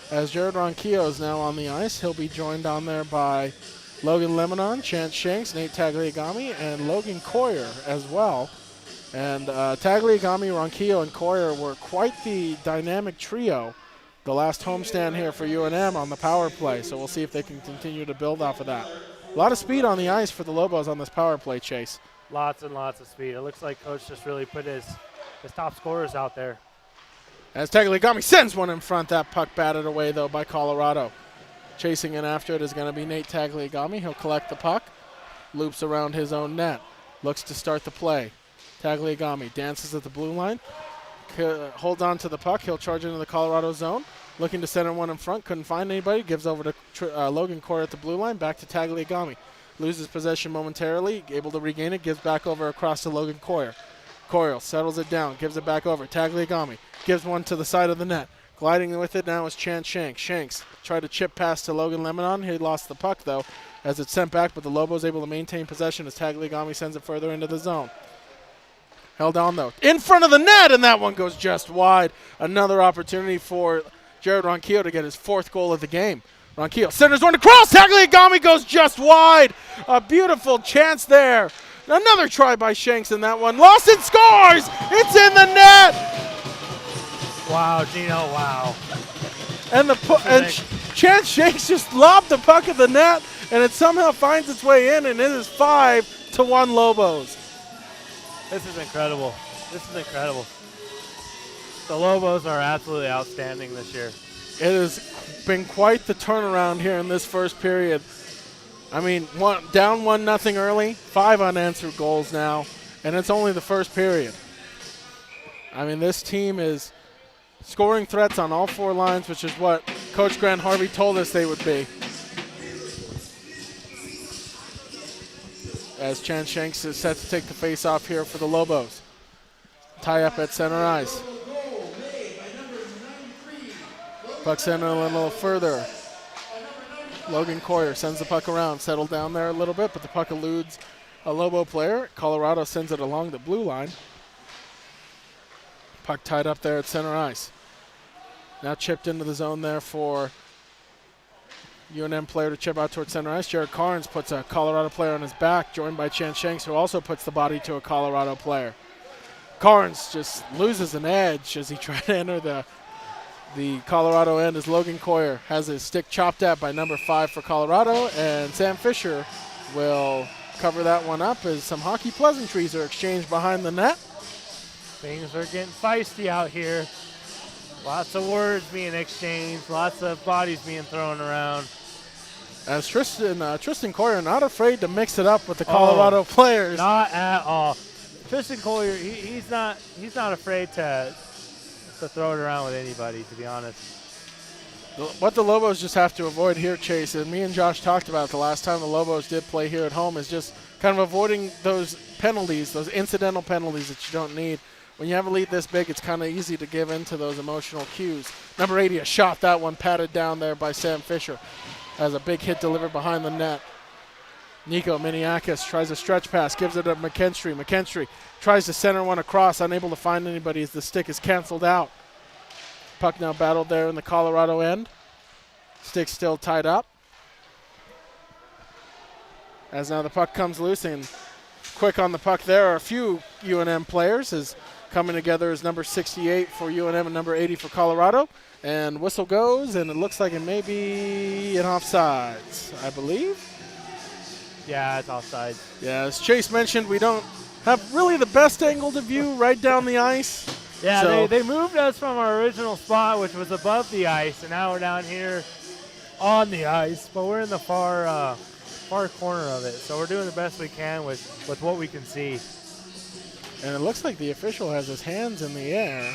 As Jared Ronquillo is now on the ice, he'll be joined on there by Logan Lemonon, Chance Shanks, Nate Tagliagami, and Logan Coyer as well. And Tagliagami, Ronquillo, and Coyer were quite the dynamic trio the last homestand here for UNM on the power play. So we'll see if they can continue to build off of that. A lot of speed on the ice for the Lobos on this power play, Chase. Lots and lots of speed. It looks like Coach just really put his top scorers out there. As Tagliagami sends one in front, that puck batted away, though, by Colorado. Chasing in after it is going to be Nate Tagliagami. He'll collect the puck, loops around his own net, looks to start the play. Tagliagami dances at the blue line, holds on to the puck. He'll charge into the Colorado zone, looking to center one in front. Couldn't find anybody. Gives over to Logan Coyer at the blue line, back to Tagliagami. Loses possession momentarily, able to regain it, gives back over across to Logan Coyer. Coyle settles it down, gives it back over. Tagliagami gives one to the side of the net. Gliding with it now is Chance Shanks. Shanks tried to chip pass to Logan Lemonon. He lost the puck, though, as it's sent back, but the Lobos able to maintain possession as Tagliagami sends it further into the zone. Held on, though, in front of the net, and that one goes just wide. Another opportunity for Jared Ronquillo to get his 4th goal of the game. Ronquillo centers one across. Tagliagami goes just wide. A beautiful chance there. Another try by Shanks in that one. Lawson scores. It's in the net. Wow, Gino, wow. And Chance Shanks just lobbed the puck at the net, and it somehow finds its way in, and it is 5-1 Lobos. This is incredible. This is incredible. The Lobos are absolutely outstanding this year. It has been quite the turnaround here in this first period. I mean, down 1-0 early, 5 unanswered goals now, and it's only the first period. I mean, this team is scoring threats on all 4 lines, which is what Coach Grant Harvey told us they would be. As Chance Shanks is set to take the face-off here for the Lobos. Tie up at center ice. Puck sent a little further. Logan Coyer sends the puck around, settled down there a little bit, but the puck eludes a Lobo player. Colorado sends it along the blue line. Puck tied up there at center ice. Now chipped into the zone there for UNM player to chip out towards center ice. Jared Carnes puts a Colorado player on his back, joined by Chance Shanks, who also puts the body to a Colorado player. Carnes just loses an edge as he tried to enter the Colorado end as Logan Coyer has his stick chopped at by number 5 for Colorado, and Sam Fisher will cover that one up as some hockey pleasantries are exchanged behind the net. Things are getting feisty out here. Lots of words being exchanged, lots of bodies being thrown around. As Tristan Coyer not afraid to mix it up with the Colorado players. Not at all. Tristan Coyer, he's not afraid to throw it around with anybody, to be honest. What the Lobos just have to avoid here, Chase, and me and Josh talked about the last time the Lobos did play here at home, is just kind of avoiding those penalties, those incidental penalties that you don't need. When you have a lead this big, it's kind of easy to give in to those emotional cues. Number 80, a shot, that one patted down there by Sam Fisher. Has a big hit delivered behind the net. Nico Miniakis tries a stretch pass, gives it to McKinstry. McKinstry tries to center one across, unable to find anybody as the stick is canceled out. Puck now battled there in the Colorado end. Stick still tied up. As now the puck comes loose, and quick on the puck there are a few UNM players as coming together as number 68 for UNM and number 80 for Colorado. And whistle goes, and it looks like it may be an offsides, I believe. Yeah, it's offsides. Yeah, as Chase mentioned, we don't have really the best angle to view right down the ice. Yeah, so they moved us from our original spot, which was above the ice, and now we're down here on the ice, but we're in the far corner of it. So we're doing the best we can with what we can see. And it looks like the official has his hands in the air.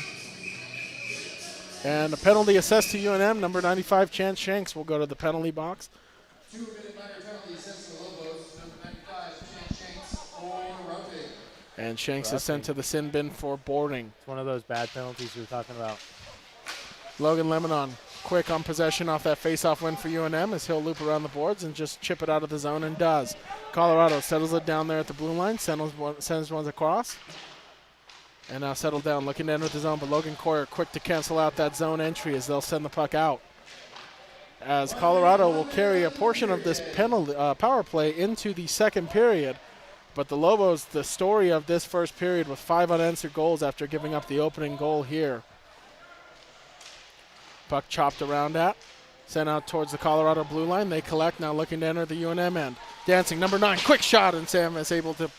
And a penalty assessed to UNM. Number 95, Chance Shanks, will go to the penalty box. 2-minute minor penalty assessed to the Lobos. Number 95, Chance And Shanks is sent to the sin bin for boarding. It's one of those bad penalties you were talking about. Logan Lebanon quick on possession off that face-off win for UNM as he'll loop around the boards and just chip it out of the zone, and does. Colorado settles it down there at the blue line, sends ones across. And now settled down, looking to enter the zone, but Logan Coyer quick to cancel out that zone entry as they'll send the puck out. As Colorado will carry a portion of this penalty power play into the second period. But the Lobos, the story of this first period with 5 unanswered goals after giving up the opening goal here. Puck chopped around at, sent out towards the Colorado blue line. They collect, now looking to enter the UNM end. Dancing, number 9, quick shot, and Sam is able to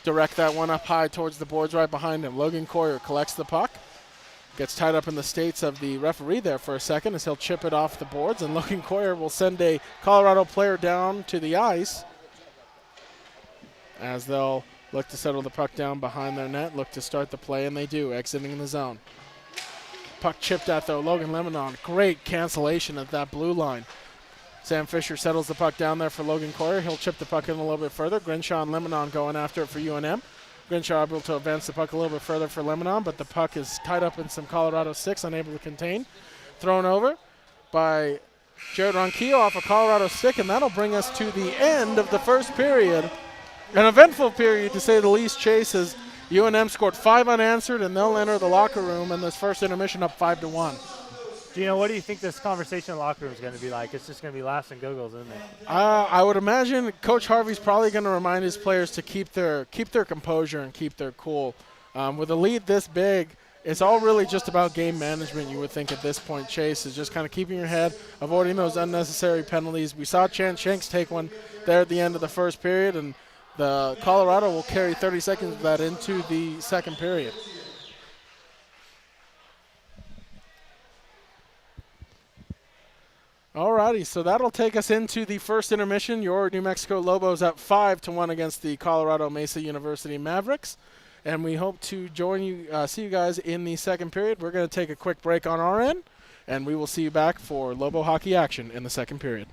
direct that one up high towards the boards right behind him. Logan Coyer collects the puck. Gets tied up in the states of the referee there for a second as he'll chip it off the boards, and Logan Coyer will send a Colorado player down to the ice as they'll look to settle the puck down behind their net, look to start the play, and they do, exiting the zone. Puck chipped at, though, Logan Lebanon. Great cancellation at that blue line. Sam Fisher settles the puck down there for Logan Coyer. He'll chip the puck in a little bit further. Grinshaw and Lebanon going after it for UNM. Grinshaw able to advance the puck a little bit further for Lebanon, but the puck is tied up in some Colorado sticks, unable to contain. Thrown over by Jared Ronquillo off a Colorado stick, and that'll bring us to the end of the first period. An eventful period, to say the least, Chase, as UNM scored 5 unanswered, and they'll enter the locker room in this first intermission up 5-1. Gino, what do you think this conversation in the locker room is going to be like? It's just going to be laughs and googles, isn't it? I would imagine Coach Harvey's probably going to remind his players to keep their composure and keep their cool. With a lead this big, it's all really just about game management, you would think at this point, Chase, is just kind of keeping your head, avoiding those unnecessary penalties. We saw Chance Shanks take one there at the end of the first period, and the Colorado will carry 30 seconds of that into the second period. Alrighty, so that'll take us into the first intermission. Your New Mexico Lobos up 5-1 against the Colorado Mesa University Mavericks. And we hope to see you guys in the second period. We're going to take a quick break on our end, and we will see you back for Lobo hockey action in the second period.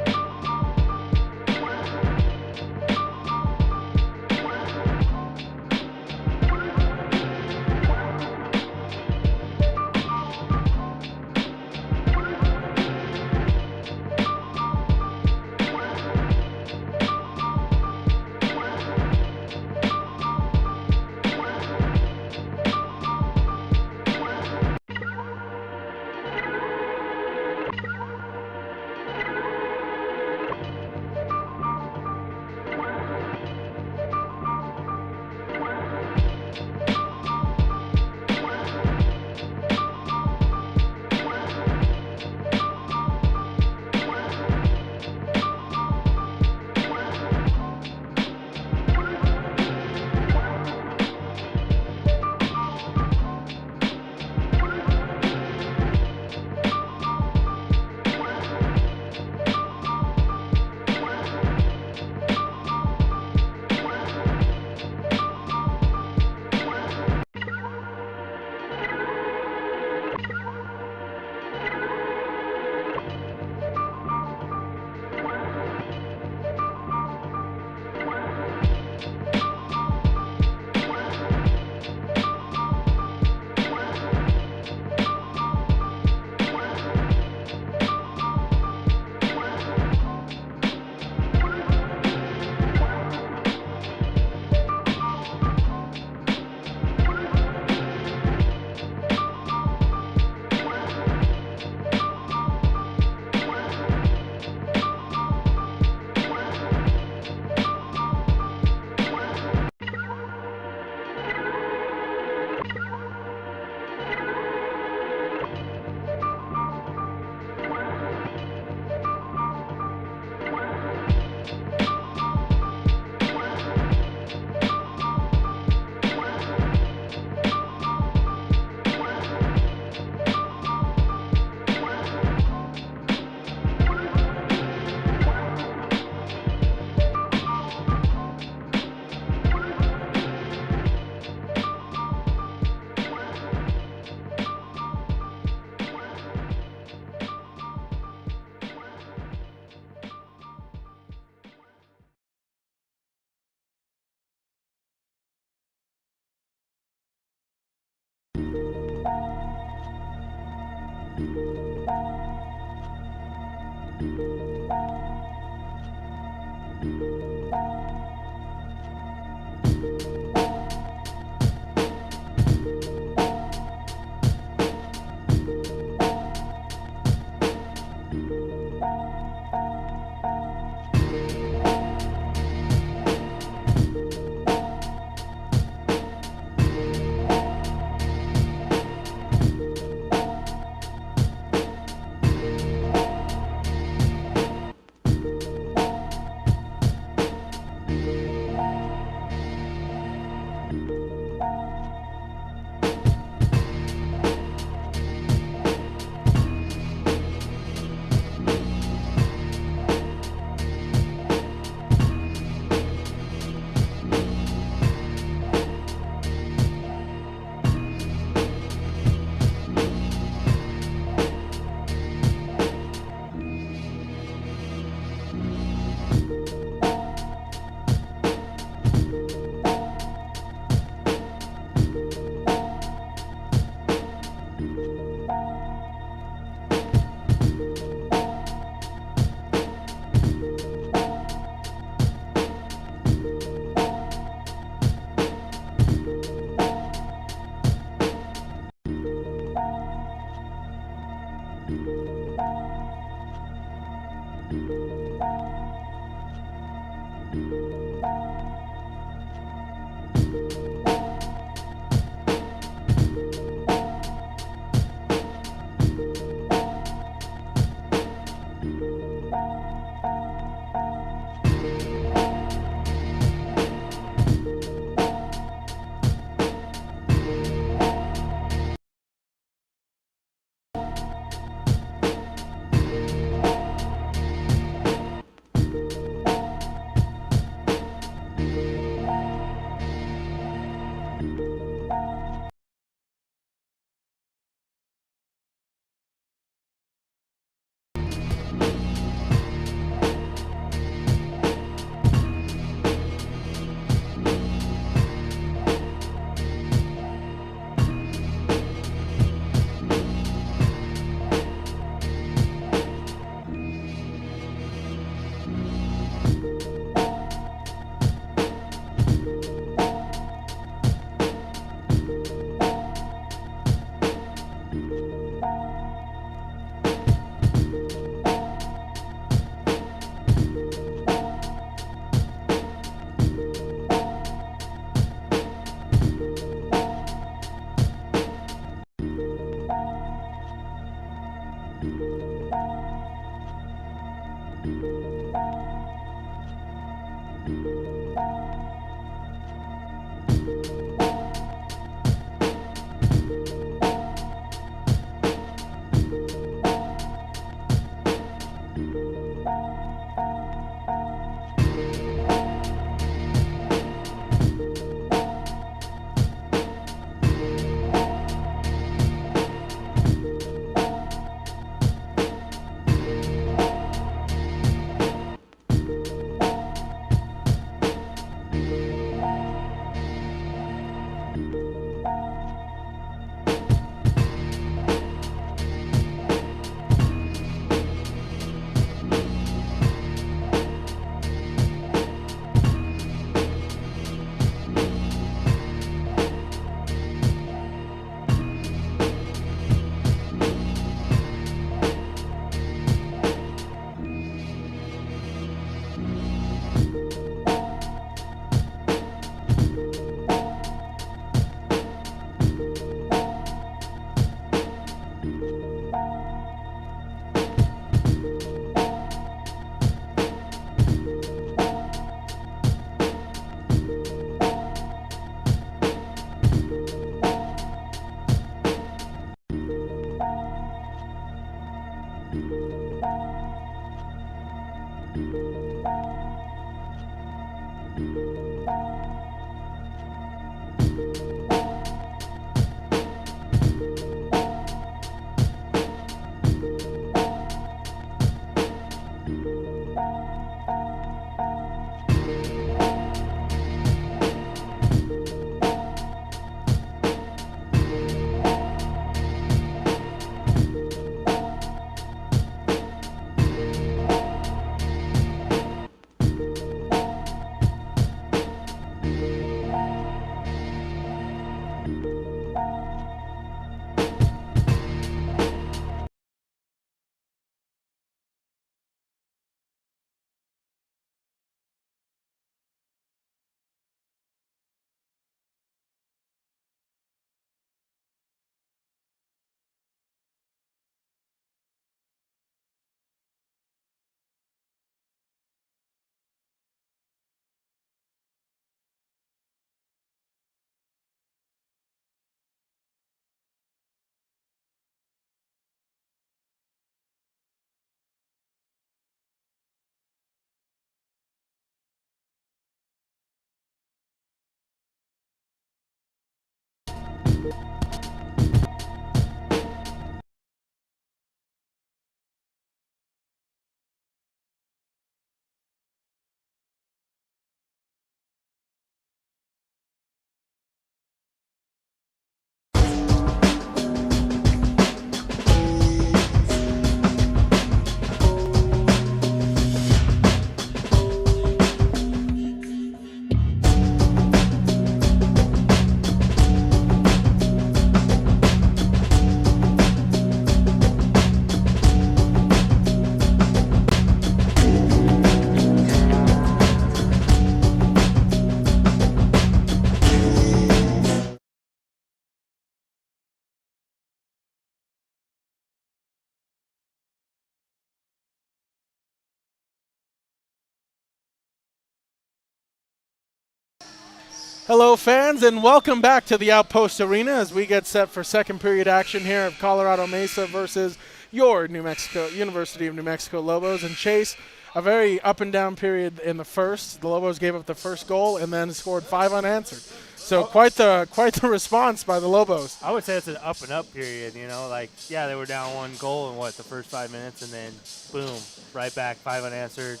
Hello, fans, and welcome back to the Outpost Arena as we get set for second period action here of Colorado Mesa versus your University of New Mexico Lobos. And Chase, a very up and down period in the first. The Lobos gave up the first goal and then scored 5 unanswered. So quite the response by the Lobos. I would say it's an up and up period, you know, like, yeah, they were down 1 goal in the first 5 minutes, and then boom, right back, 5 unanswered.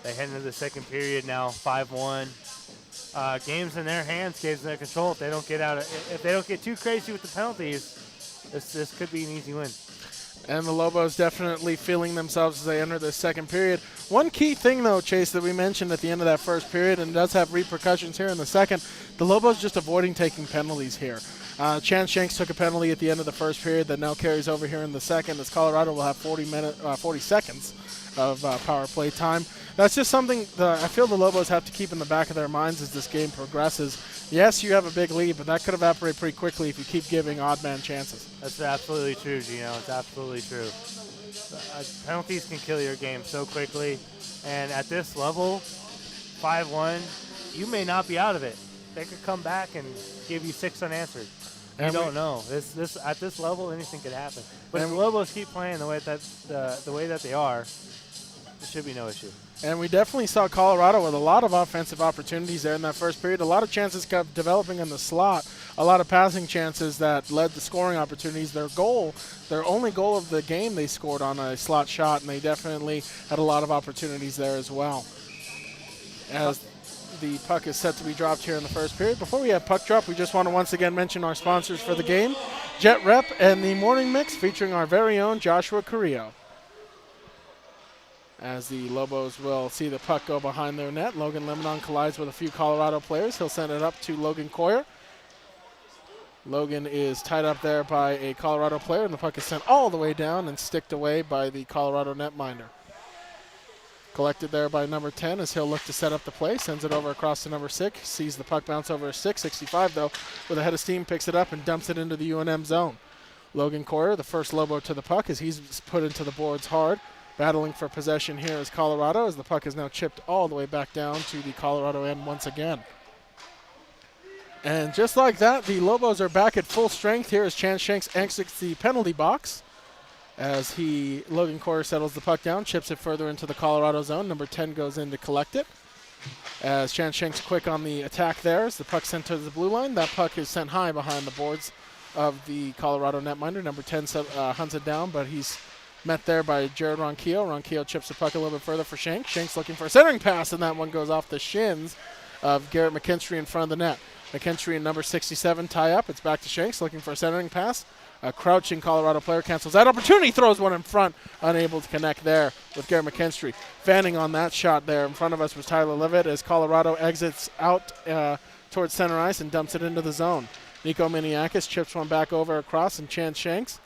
They head into the second period now, 5-1. Games in their hands, games in their control. If they don't get too crazy with the penalties, this could be an easy win. And the Lobos definitely feeling themselves as they enter the second period. One key thing, though, Chase, that we mentioned at the end of that first period, and does have repercussions here in the second, the Lobos just avoiding taking penalties here. Chance Shanks took a penalty at the end of the first period that now carries over here in the second, as Colorado will have 40 seconds of power play time. That's just something that I feel the Lobos have to keep in the back of their minds as this game progresses. Yes, you have a big lead, but that could evaporate pretty quickly if you keep giving odd man chances. That's absolutely true, Gino. It's absolutely true. Penalties can kill your game so quickly, and at this level, 5-1, you may not be out of it. They could come back and give you 6 unanswered. You don't know. This at this level, anything could happen. But if the Lobos keep playing the way that they are, there should be no issue. And we definitely saw Colorado with a lot of offensive opportunities there in that first period. A lot of chances kept developing in the slot. A lot of passing chances that led to scoring opportunities. Their only goal of the game, they scored on a slot shot, and they definitely had a lot of opportunities there as well. As the puck is set to be dropped here in the first period. Before we have puck drop, we just want to once again mention our sponsors for the game, Jet Rep and the Morning Mix, featuring our very own Joshua Carrillo. As the Lobos will see the puck go behind their net, Logan Lebanon collides with a few Colorado players. He'll send it up to Logan Coyer. Logan is tied up there by a Colorado player, and the puck is sent all the way down and sticked away by the Colorado netminder. Collected there by number 10 as he'll look to set up the play. Sends it over across to number 6. Sees the puck bounce over a 6. 65, though, with a head of steam, picks it up and dumps it into the UNM zone. Logan Coyer, the first Lobo to the puck, as he's put into the boards hard. Battling for possession here is Colorado, as the puck is now chipped all the way back down to the Colorado end once again. And just like that, the Lobos are back at full strength here as Chance Shanks exits the penalty box. As Logan Coyer settles the puck down, chips it further into the Colorado zone. Number 10 goes in to collect it. As Chance Shanks quick on the attack there, as the puck sent to the blue line, that puck is sent high behind the boards of the Colorado netminder. Number 10 hunts it down, but he's met there by Jared Ronquillo. Ronquillo chips the puck a little bit further for Shanks. Shanks looking for a centering pass, and that one goes off the shins of Garrett McKinstry in front of the net. McKinstry and number 67 tie up. It's back to Shanks looking for a centering pass. A crouching Colorado player cancels that opportunity, throws one in front, unable to connect there with Garrett McKinstry. Fanning on that shot there in front of us was Tyler Levitt as Colorado exits out towards center ice and dumps it into the zone. Nico Miniakis chips one back over across, and Chance Shanks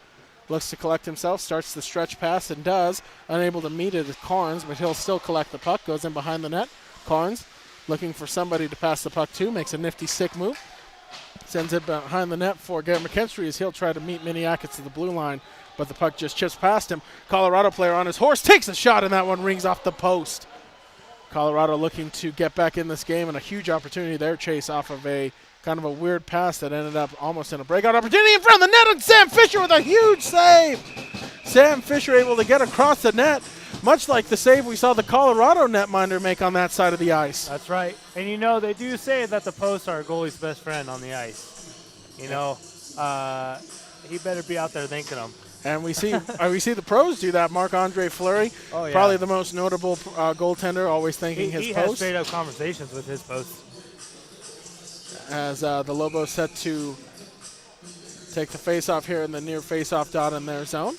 looks to collect himself, starts the stretch pass and does. Unable to meet it is Carnes, but he'll still collect the puck, goes in behind the net. Carnes looking for somebody to pass the puck to, makes a nifty stick move. Sends it behind the net for Garrett McKinstry as he'll try to meet Miniakis to the blue line, but the puck just chips past him. Colorado player on his horse takes a shot, and that one rings off the post. Colorado looking to get back in this game, and a huge opportunity there, Chase, off of a kind of a weird pass that ended up almost in a breakout opportunity in front of the net, and Sam Fisher with a huge save. Sam Fisher able to get across the net, much like the save we saw the Colorado netminder make on that side of the ice. That's right. And you know, they do say that the posts are a goalie's best friend on the ice. You know, he better be out there thinking them. And we see the pros do that. Marc-Andre Fleury, probably the most notable goaltender, always thinking his post. He has straight-up conversations with his post. As the Lobos set to take the face-off here in the near face-off dot in their zone.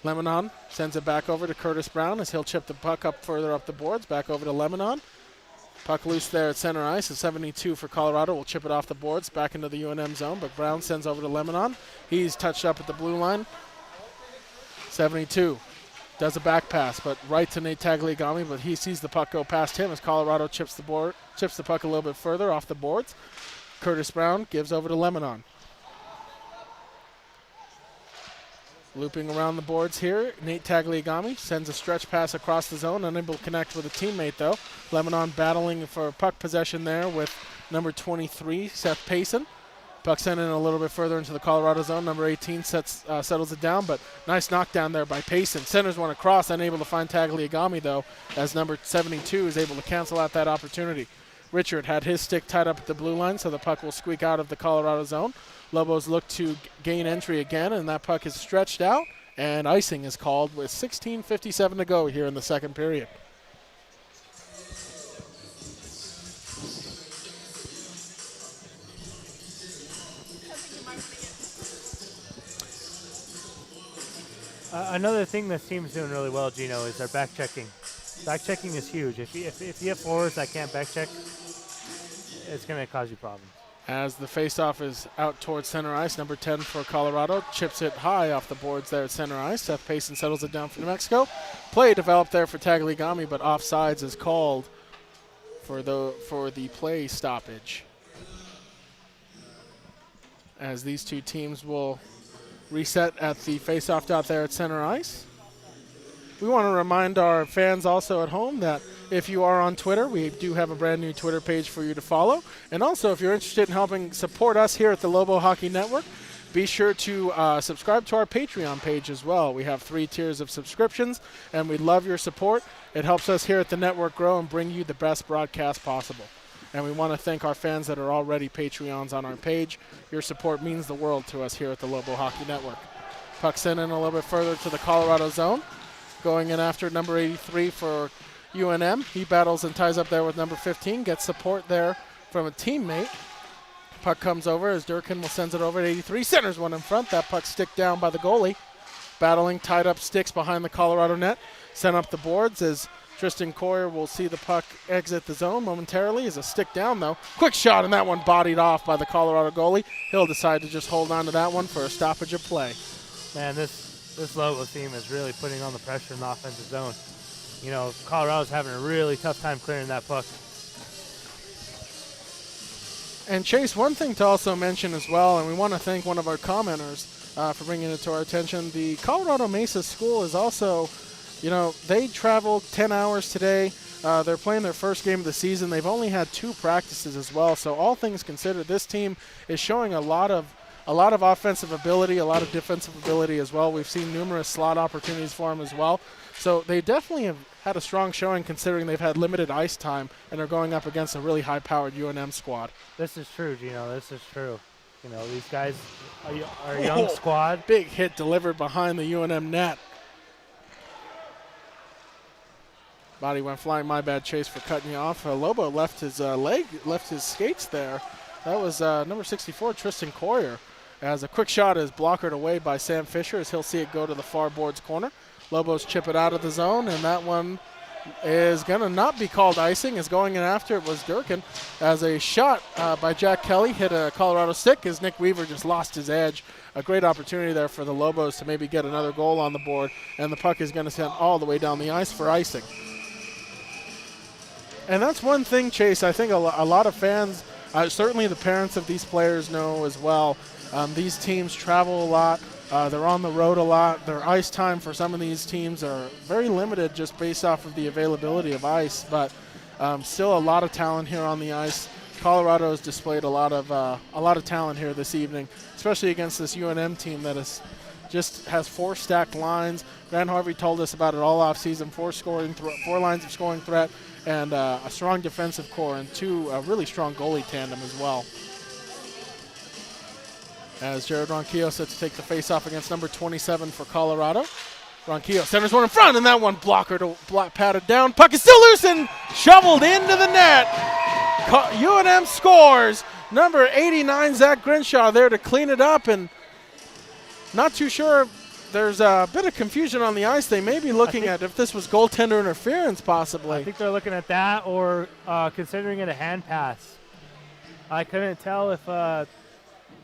Lebanon sends it back over to Curtis Brown as he'll chip the puck up further up the boards. Back over to Lebanon. Puck loose there at center ice. A 72 for Colorado will chip it off the boards back into the UNM zone, but Brown sends over to Lebanon. He's touched up at the blue line. 72 does a back pass, but right to Nate Tagliagami, but he sees the puck go past him as Colorado chips the puck a little bit further off the boards. Curtis Brown gives over to Lebanon. Looping around the boards here, Nate Tagliagami sends a stretch pass across the zone, unable to connect with a teammate though. Lebanon battling for puck possession there with number 23, Seth Payson. Puck sent in a little bit further into the Colorado zone. Number 18 settles it down, but nice knockdown there by Payson. Centers one across, unable to find Tagliagami though, as number 72 is able to cancel out that opportunity. Richert had his stick tied up at the blue line, so the puck will squeak out of the Colorado zone. Lobos look to gain entry again, and that puck is stretched out, and icing is called with 16:57 to go here in the second period. Another thing this team's doing really well, Gino, is their back checking. Back checking is huge. If you have forwards that can't back check, it's going to cause you problems. As the faceoff is out towards center ice, number 10 for Colorado chips it high off the boards there at center ice. Seth Payson settles it down for New Mexico. Play developed there for Tagliagami, but offsides is called for the play stoppage. As these two teams will reset at the faceoff dot there at center ice. We want to remind our fans also at home that if you are on Twitter, we do have a brand new Twitter page for you to follow. And also, if you're interested in helping support us here at the Lobo Hockey Network, be sure to subscribe to our Patreon page as well. We have 3 tiers of subscriptions, and we love your support. It helps us here at the network grow and bring you the best broadcast possible. And we want to thank our fans that are already Patreons on our page. Your support means the world to us here at the Lobo Hockey Network. Puck sent in a little bit further to the Colorado zone. Going in after number 83 for UNM. He battles and ties up there with number 15. Gets support there from a teammate. Puck comes over as Durkin will send it over at 83. Centers one in front. That puck stick down by the goalie. Battling, tied up sticks behind the Colorado net. Sent up the boards as Tristan Coyer will see the puck exit the zone momentarily. As a stick down, though. Quick shot, and that one bodied off by the Colorado goalie. He'll decide to just hold on to that one for a stoppage of play. Man, this Lobo team is really putting on the pressure in the offensive zone. You know, Colorado's having a really tough time clearing that puck. And Chase, one thing to also mention as well, and we want to thank one of our commenters for bringing it to our attention. The Colorado Mesa School is also, you know, they traveled 10 hours today. They're playing their first game of the season. They've only had 2 practices as well. So all things considered, this team is showing a lot of offensive ability, a lot of defensive ability as well. We've seen numerous slot opportunities for them as well. So they definitely have had a strong showing considering they've had limited ice time and are going up against a really high-powered UNM squad. This is true, Gino. This is true. You know, these guys are a young squad. Big hit delivered behind the UNM net. Body went flying. My bad, Chase, for cutting you off. Lobo left his left his skates there. That was number 64, Tristan Coyer. As a quick shot is blockered away by Sam Fisher as he'll see it go to the far boards corner. Lobos chip it out of the zone, and that one is going to not be called icing. Is going in after it was Durkin. As a shot by Jack Kelly hit a Colorado stick as Nick Weaver just lost his edge. A great opportunity there for the Lobos to maybe get another goal on the board, and the puck is going to send all the way down the ice for icing. And that's one thing, Chase, I think a lot of fans, certainly the parents of these players know as well. These teams travel a lot. They're on the road a lot. Their ice time for some of these teams are very limited just based off of the availability of ice, but still a lot of talent here on the ice. Colorado has displayed a lot of talent here this evening, especially against this UNM team that just has 4 stacked lines. Grant Harvey told us about it all offseason, 4 lines of scoring threat, and a strong defensive core, and 2 really strong goalie tandem as well. As Jared Ronquillo set to take the face-off against number 27 for Colorado. Ronquillo centers one in front, and that one patted down. Puck is still loose and shoveled into the net. UNM scores. Number 89, Zach Grinshaw, there to clean it up, and not too sure. There's a bit of confusion on the ice. They may be looking at if this was goaltender interference, possibly. I think they're looking at that or considering it a hand pass. I couldn't tell if it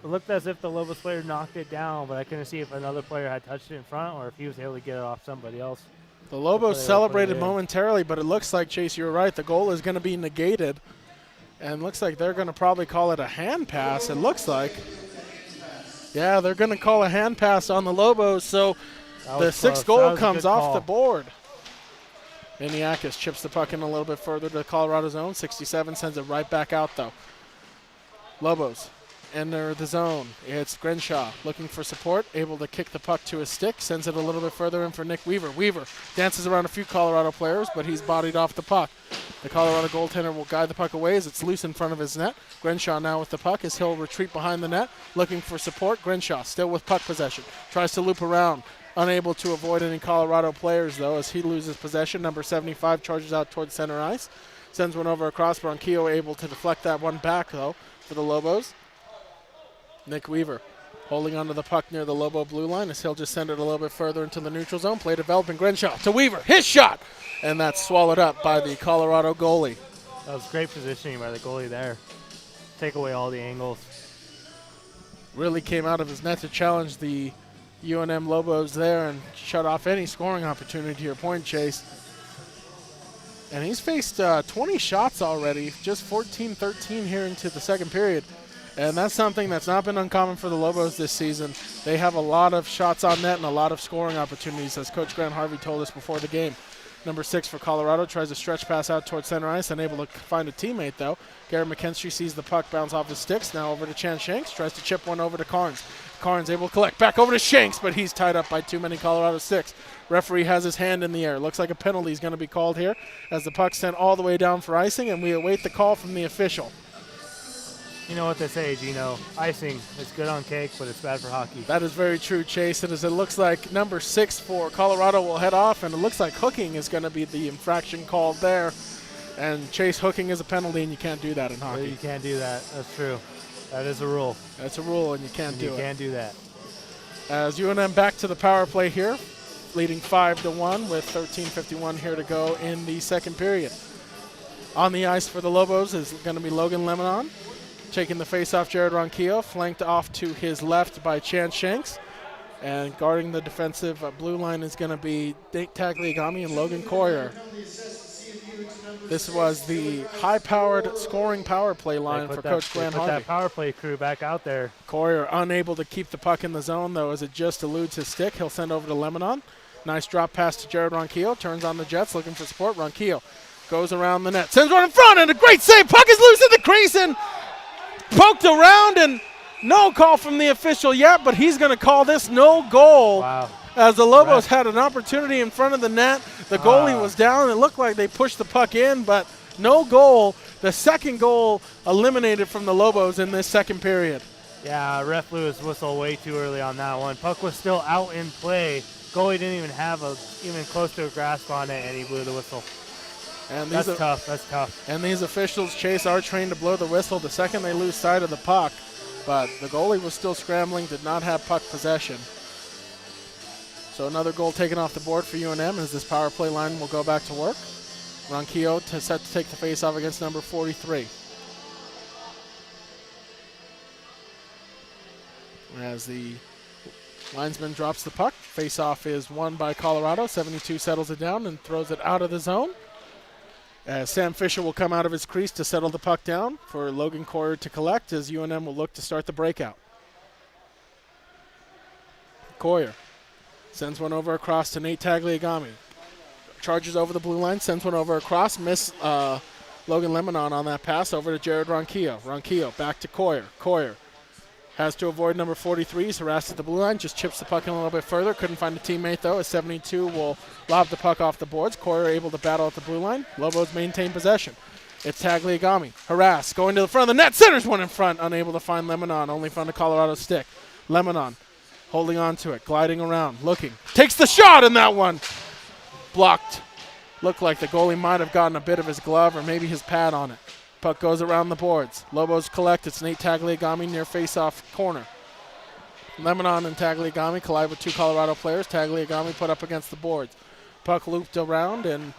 looked as if the Lobos player knocked it down, but I couldn't see if another player had touched it in front or if he was able to get it off somebody else. The Lobos celebrated momentarily, but it looks like, Chase, you're right, the goal is going to be negated. And looks like they're going to probably call it a hand pass, it looks like. Yeah, they're going to call a hand pass on the Lobos, so the 6th goal comes off the board. Iniakis chips the puck in a little bit further to the Colorado zone. 67 sends it right back out, though. Lobos enter the zone. It's Grinshaw looking for support, able to kick the puck to his stick, sends it a little bit further in for Nick Weaver. Weaver dances around a few Colorado players, but he's bodied off the puck. The Colorado goaltender will guide the puck away as it's loose in front of his net. Grinshaw now with the puck as he'll retreat behind the net, looking for support. Grinshaw still with puck possession, tries to loop around. Unable to avoid any Colorado players, though, as he loses possession. Number 75 charges out towards center ice. Sends one over across. Ronquillo able to deflect that one back, though, for the Lobos. Nick Weaver holding onto the puck near the Lobo blue line as he'll just send it a little bit further into the neutral zone. Play developing. Grinshaw to Weaver. His shot! And that's swallowed up by the Colorado goalie. That was great positioning by the goalie there. Take away all the angles. Really came out of his net to challenge the UNM Lobos there and shut off any scoring opportunity, to your point, Chase. And he's faced 20 shots already, just 14-13 here into the second period. And that's something that's not been uncommon for the Lobos this season. They have a lot of shots on net and a lot of scoring opportunities, as Coach Grant Harvey told us before the game. Number 6 for Colorado tries a stretch pass out towards center ice, unable to find a teammate, though. Garrett McKinstry sees the puck bounce off his sticks. Now over to Chan Shanks, tries to chip one over to Carnes. Carnes able to collect. Back over to Shanks, but he's tied up by too many Colorado sticks. Referee has his hand in the air. Looks like a penalty is going to be called here as the puck's sent all the way down for icing, and we await the call from the official. You know what they say, Gino. Icing is good on cake, but it's bad for hockey. That is very true, Chase. It looks like number 6 for Colorado will head off, and it looks like hooking is going to be the infraction called there. And Chase, hooking is a penalty, and you can't do that in hockey. You can't do that. That's true. That is a rule. That's a rule, and you can't do it. You can't do that. As UNM back to the power play here, leading 5-1 with 13:51 here to go in the second period. On the ice for the Lobos is going to be Logan Lemonon. Taking the face-off, Jared Ronquillo, flanked off to his left by Chan Shanks. And guarding the defensive blue line is going to be Nate Tagliagami and Logan Coyer. This was the high-powered scoring power play line for Coach Grant Harvey. Put that power play crew back out there. Coyer unable to keep the puck in the zone, though, as it just eludes his stick. He'll send over to Lemonon. Nice drop pass to Jared Ronquillo. Turns on the Jets, looking for support. Ronquillo goes around the net. Sends one in front, and a great save. Puck is loose in the crease, and poked around, and no call from the official yet, but he's going to call this no goal. Wow. As the Lobos had an opportunity in front of the net. The goalie was down. It looked like they pushed the puck in, but no goal. The second goal eliminated from the Lobos in this second period. Yeah, ref blew his whistle way too early on that one. Puck was still out in play. Goalie didn't even have even close to a grasp on it, and he blew the whistle. And that's tough. That's tough. And these officials, Chase, are trained to blow the whistle the second they lose sight of the puck. But the goalie was still scrambling, did not have puck possession. So another goal taken off the board for UNM as this power play line will go back to work. Ronquillo set to take the face-off against number 43. As the linesman drops the puck, face-off is won by Colorado. 72 settles it down and throws it out of the zone. As Sam Fisher will come out of his crease to settle the puck down for Logan Coyer to collect as UNM will look to start the breakout. Coyer sends one over across to Nate Tagliagami. Charges over the blue line, sends one over across. Logan Lemonon on that pass over to Jared Ronquillo. Ronquillo back to Coyer. Coyer has to avoid number 43. He's harassed at the blue line, just chips the puck in a little bit further. Couldn't find a teammate, though, as 72 will lob the puck off the boards. Coyer able to battle at the blue line. Lobos maintain possession. It's Tagliagami. Harass, going to the front of the net. Centers one in front, unable to find Lemonon, only found a Colorado stick. Lemonon holding on to it, gliding around, looking. Takes the shot, and that one blocked. Looked like the goalie might have gotten a bit of his glove or maybe his pad on it. Puck goes around the boards. Lobos collect. It's Nate Tagliagami near face-off corner. Lemonon and Tagliagami collide with two Colorado players. Tagliagami put up against the boards. Puck looped around, and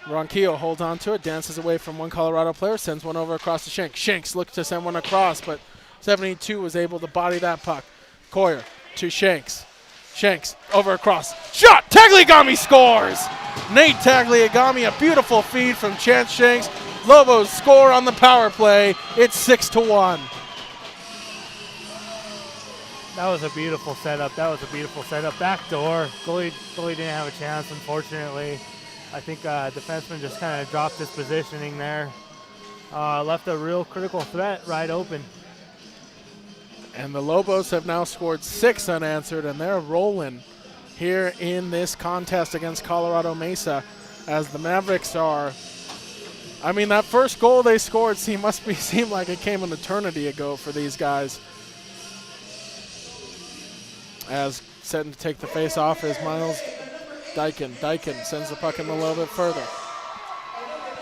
Ronquillo holds on to it, dances away from one Colorado player, sends one over across to Shanks. Shanks looked to send one across, but 72 was able to body that puck. Coyer to Shanks. Shanks over across. Shot! Tagliagami scores! Nate Tagliagami, a beautiful feed from Chance Shanks. Lobos score on the power play. It's 6-1. That was a beautiful setup. Back door. Goalie didn't have a chance, unfortunately. I think defenseman just kind of dropped his positioning there. Left a real critical threat right open. And the Lobos have now scored 6 unanswered, and they're rolling here in this contest against Colorado Mesa as the Mavericks are. I mean, that first goal they scored seemed like it came an eternity ago for these guys. As setting to take the face off is Miles Dyken. Dyken sends the puck in a little bit further.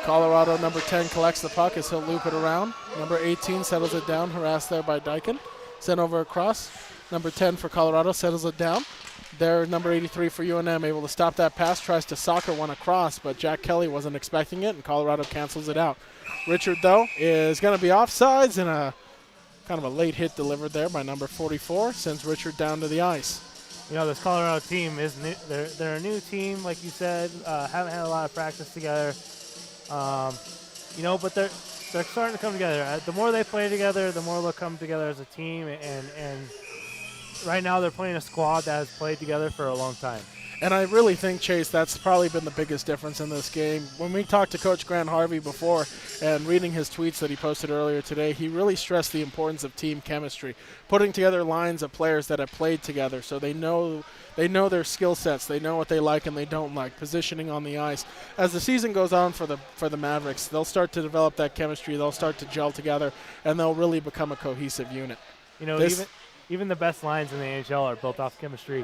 Colorado number 10 collects the puck as he'll loop it around. Number 18 settles it down, harassed there by Dyken. Sent over across. Number 10 for Colorado settles it down. There, number 83 for UNM, able to stop that pass, tries to soccer one across, but Jack Kelly wasn't expecting it, and Colorado cancels it out. Richard, though, is going to be offsides, and a kind of a late hit delivered there by number 44, sends Richard down to the ice. You know, this Colorado team is new. They're a new team, like you said, haven't had a lot of practice together. You know, but they're they're starting to come together. The more they play together, the more they'll come together as a team. And right now they're playing a squad that has played together for a long time. And I really think, Chase, that's probably been the biggest difference in this game. When we talked to Coach Grant Harvey before and reading his tweets that he posted earlier today, he really stressed the importance of team chemistry, putting together lines of players that have played together so they know their skill sets, they know what they like and they don't like, positioning on the ice. As the season goes on for the Mavericks, they'll start to develop that chemistry, they'll start to gel together, and they'll really become a cohesive unit. You know, even the best lines in the NHL are built off chemistry.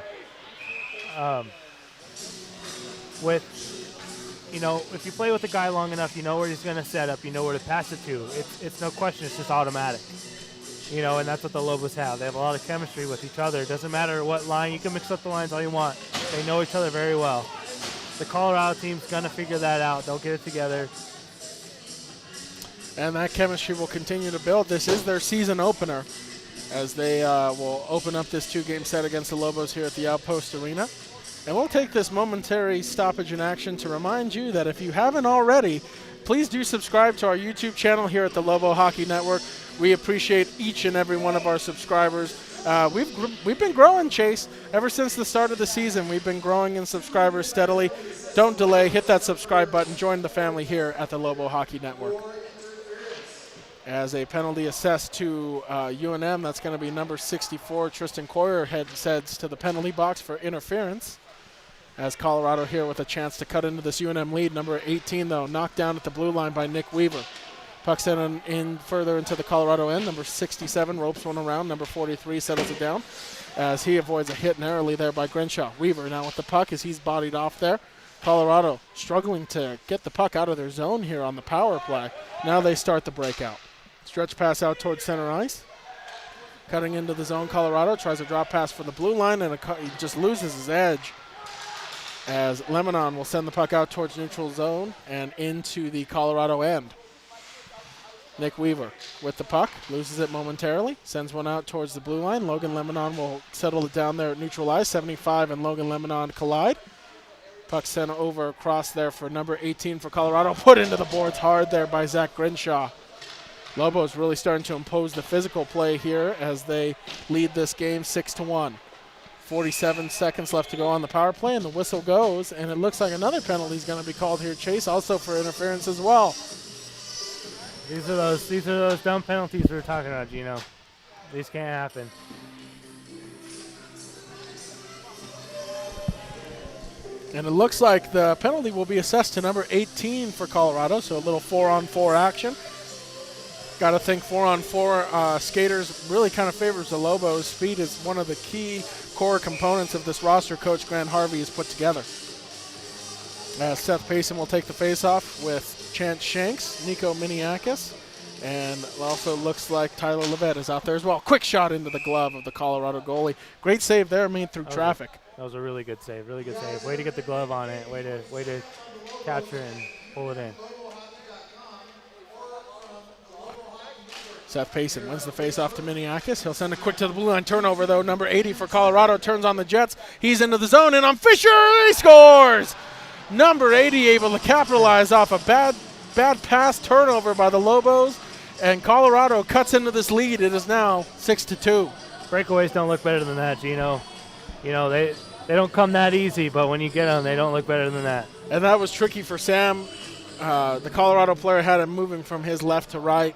If you play with a guy long enough, you know where he's going to set up, you know where to pass it to. It's no question, it's just automatic. And that's what the Lobos have. They have a lot of chemistry with each other. It doesn't matter what line. You can mix up the lines all you want. They know each other very well. The Colorado team's going to figure that out. They'll get it together. And that chemistry will continue to build. This is their season opener as they will open up this 2-game set against the Lobos here at the Outpost Arena. And we'll take this momentary stoppage in action to remind you that if you haven't already, please do subscribe to our YouTube channel here at the Lobo Hockey Network. We appreciate each and every one of our subscribers. We've been growing, Chase. Ever since the start of the season, we've been growing in subscribers steadily. Don't delay. Hit that subscribe button. Join the family here at the Lobo Hockey Network. As a penalty assessed to UNM, that's going to be number 64, Tristan Coyer, heads to the penalty box for interference. As Colorado here with a chance to cut into this UNM lead. Number 18, though, knocked down at the blue line by Nick Weaver. Puck's in further into the Colorado end. Number 67 ropes one around. Number 43 settles it down as he avoids a hit narrowly there by Crenshaw. Weaver now with the puck as he's bodied off there. Colorado struggling to get the puck out of their zone here on the power play. Now they start the breakout. Stretch pass out towards center ice. Cutting into the zone, Colorado tries a drop pass for the blue line, and he just loses his edge as Lemonon will send the puck out towards neutral zone and into the Colorado end. Nick Weaver with the puck, loses it momentarily, sends one out towards the blue line. Logan Lemonon will settle it down there at neutral ice. 75 and Logan Lemonon collide. Puck sent over across there for number 18 for Colorado. Put into the boards hard there by Zach Grinshaw. Lobos really starting to impose the physical play here as they lead this game 6-1. 47 seconds left to go on the power play, and the whistle goes, and it looks like another penalty is going to be called here, Chase, also for interference as well. These are those dumb penalties we were talking about, Gino. These can't happen. And it looks like the penalty will be assessed to number 18 for Colorado, so a little 4-on-4 action. Got to think 4-on-4 skaters really kind of favors the Lobos. Speed is one of the key core components of this roster Coach Grant Harvey has put together. Seth Payson will take the faceoff with Chance Shanks, Nico Miniakis, and also looks like Tyler Levette is out there as well. Quick shot into the glove of the Colorado goalie. Great save there made through traffic. That was a really good save, Way to get the glove on it. Way to capture and pull it in. Seth Payson wins the faceoff to Miniakis. He'll send it quick to the blue line. Turnover, though. Number 80 for Colorado turns on the Jets. He's into the zone, and on Fisher, he scores! Number 80 able to capitalize off a bad pass turnover by the Lobos, and Colorado cuts into this lead. It is now 6-2. Breakaways don't look better than that, Gino. They don't come that easy, but when you get them, they don't look better than that. And that was tricky for Sam. The Colorado player had him moving from his left to right.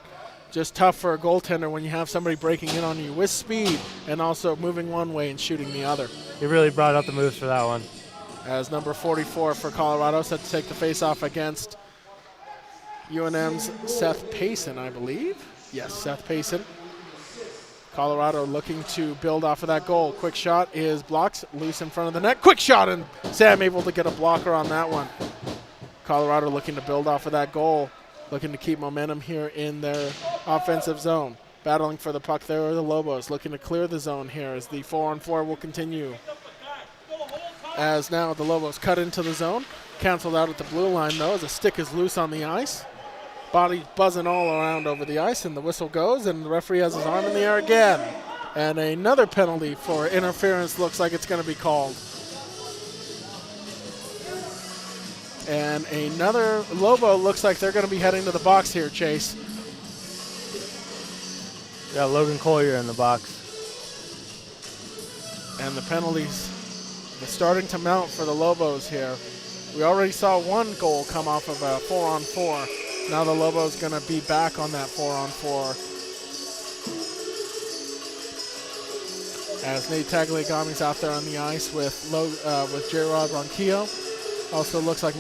Just tough for a goaltender when you have somebody breaking in on you with speed and also moving one way and shooting the other. He really brought out the moves for that one. As number 44 for Colorado set to take the faceoff against UNM's Seth Payson, I believe. Yes, Seth Payson. Colorado looking to build off of that goal. Quick shot is blocked, loose in front of the net. Quick shot, and Sam able to get a blocker on that one. Colorado looking to build off of that goal. Looking to keep momentum here in their offensive zone. Battling for the puck there are the Lobos. Looking to clear the zone here as the 4-on-4 will continue. As now the Lobos cut into the zone. Canceled out at the blue line, though, as a stick is loose on the ice. Body buzzing all around over the ice, and the whistle goes, and the referee has his arm in the air again. And another penalty for interference looks like it's going to be called. And another Lobo looks like they're going to be heading to the box here, Chase. Got Logan Collier in the box. And the penalties are starting to mount for the Lobos here. We already saw one goal come off of a 4-on-4. Now the Lobos going to be back on that 4-on-4. As Nate Tagliagami's out there on the ice with J-Rod Ronquillo. Also looks like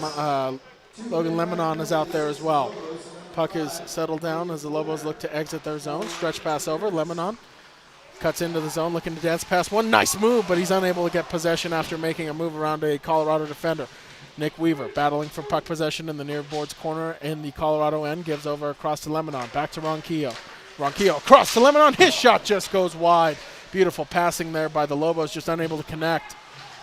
Logan Lemonon is out there as well. Puck is settled down as the Lobos look to exit their zone. Stretch pass over. Lemonon cuts into the zone, looking to dance past one. Nice move, but he's unable to get possession after making a move around a Colorado defender. Nick Weaver battling for puck possession in the near boards corner in the Colorado end. Gives over across to Lemonon. Back to Ronquillo. Ronquillo across to Lemonon. His shot just goes wide. Beautiful passing there by the Lobos, just unable to connect.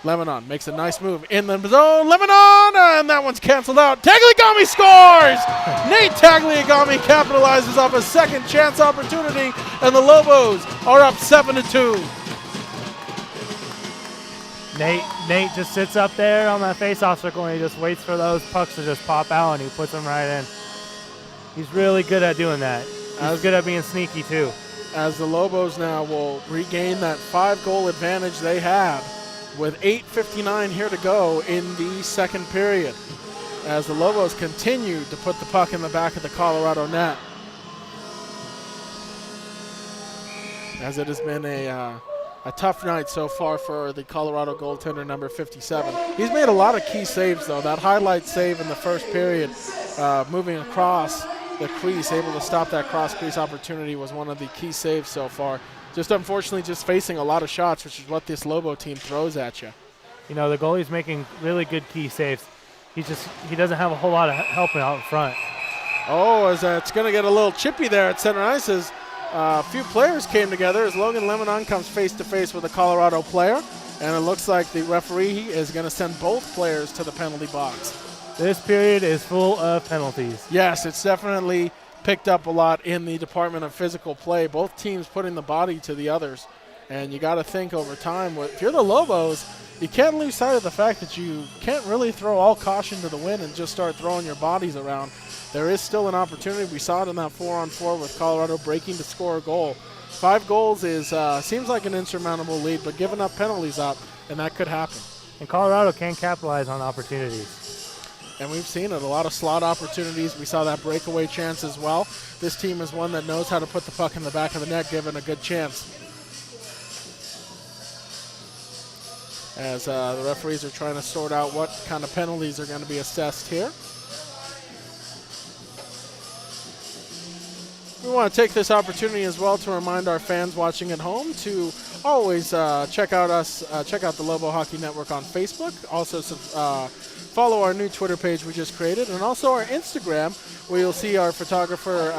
Lemonon makes a nice move in the zone. Lemonon, and that one's canceled out. Tagliagami scores! Nate Tagliagami capitalizes off a second chance opportunity, and the Lobos are up 7-2. Nate just sits up there on that face-off circle, and he just waits for those pucks to just pop out, and he puts them right in. He's really good at doing that. He's good at being sneaky, too. As the Lobos now will regain that 5-goal advantage they had with 8:59 here to go in the second period, as the Lobos continue to put the puck in the back of the Colorado net. As it has been a tough night so far for the Colorado goaltender, number 57. He's made a lot of key saves, though. That highlight save in the first period, moving across the crease, able to stop that cross-crease opportunity, was one of the key saves so far. Just unfortunately just facing a lot of shots, which is what this Lobo team throws at you. You know, the goalie's making really good key saves. He doesn't have a whole lot of help out in front. Oh, as it's going to get a little chippy there at center ice as a few players came together as Logan Lemonon comes face-to-face with a Colorado player, and it looks like the referee is going to send both players to the penalty box. This period is full of penalties. Yes, it's definitely picked up a lot in the department of physical play. Both teams putting the body to the others. And you got to think over time, if you're the Lobos, you can't lose sight of the fact that you can't really throw all caution to the wind and just start throwing your bodies around. There is still an opportunity. We saw it in that 4-on-4 with Colorado breaking to score a goal. 5 goals seems like an insurmountable lead, but giving up penalties up, and that could happen. And Colorado can capitalize on opportunities. And we've seen it, a lot of slot opportunities. We saw that breakaway chance as well. This team is one that knows how to put the puck in the back of the net, given a good chance. As the referees are trying to sort out what kind of penalties are going to be assessed here. We want to take this opportunity as well to remind our fans watching at home to always check out the Lobo Hockey Network on Facebook. Also, follow our new Twitter page we just created, and also our Instagram, where you'll see our photographer,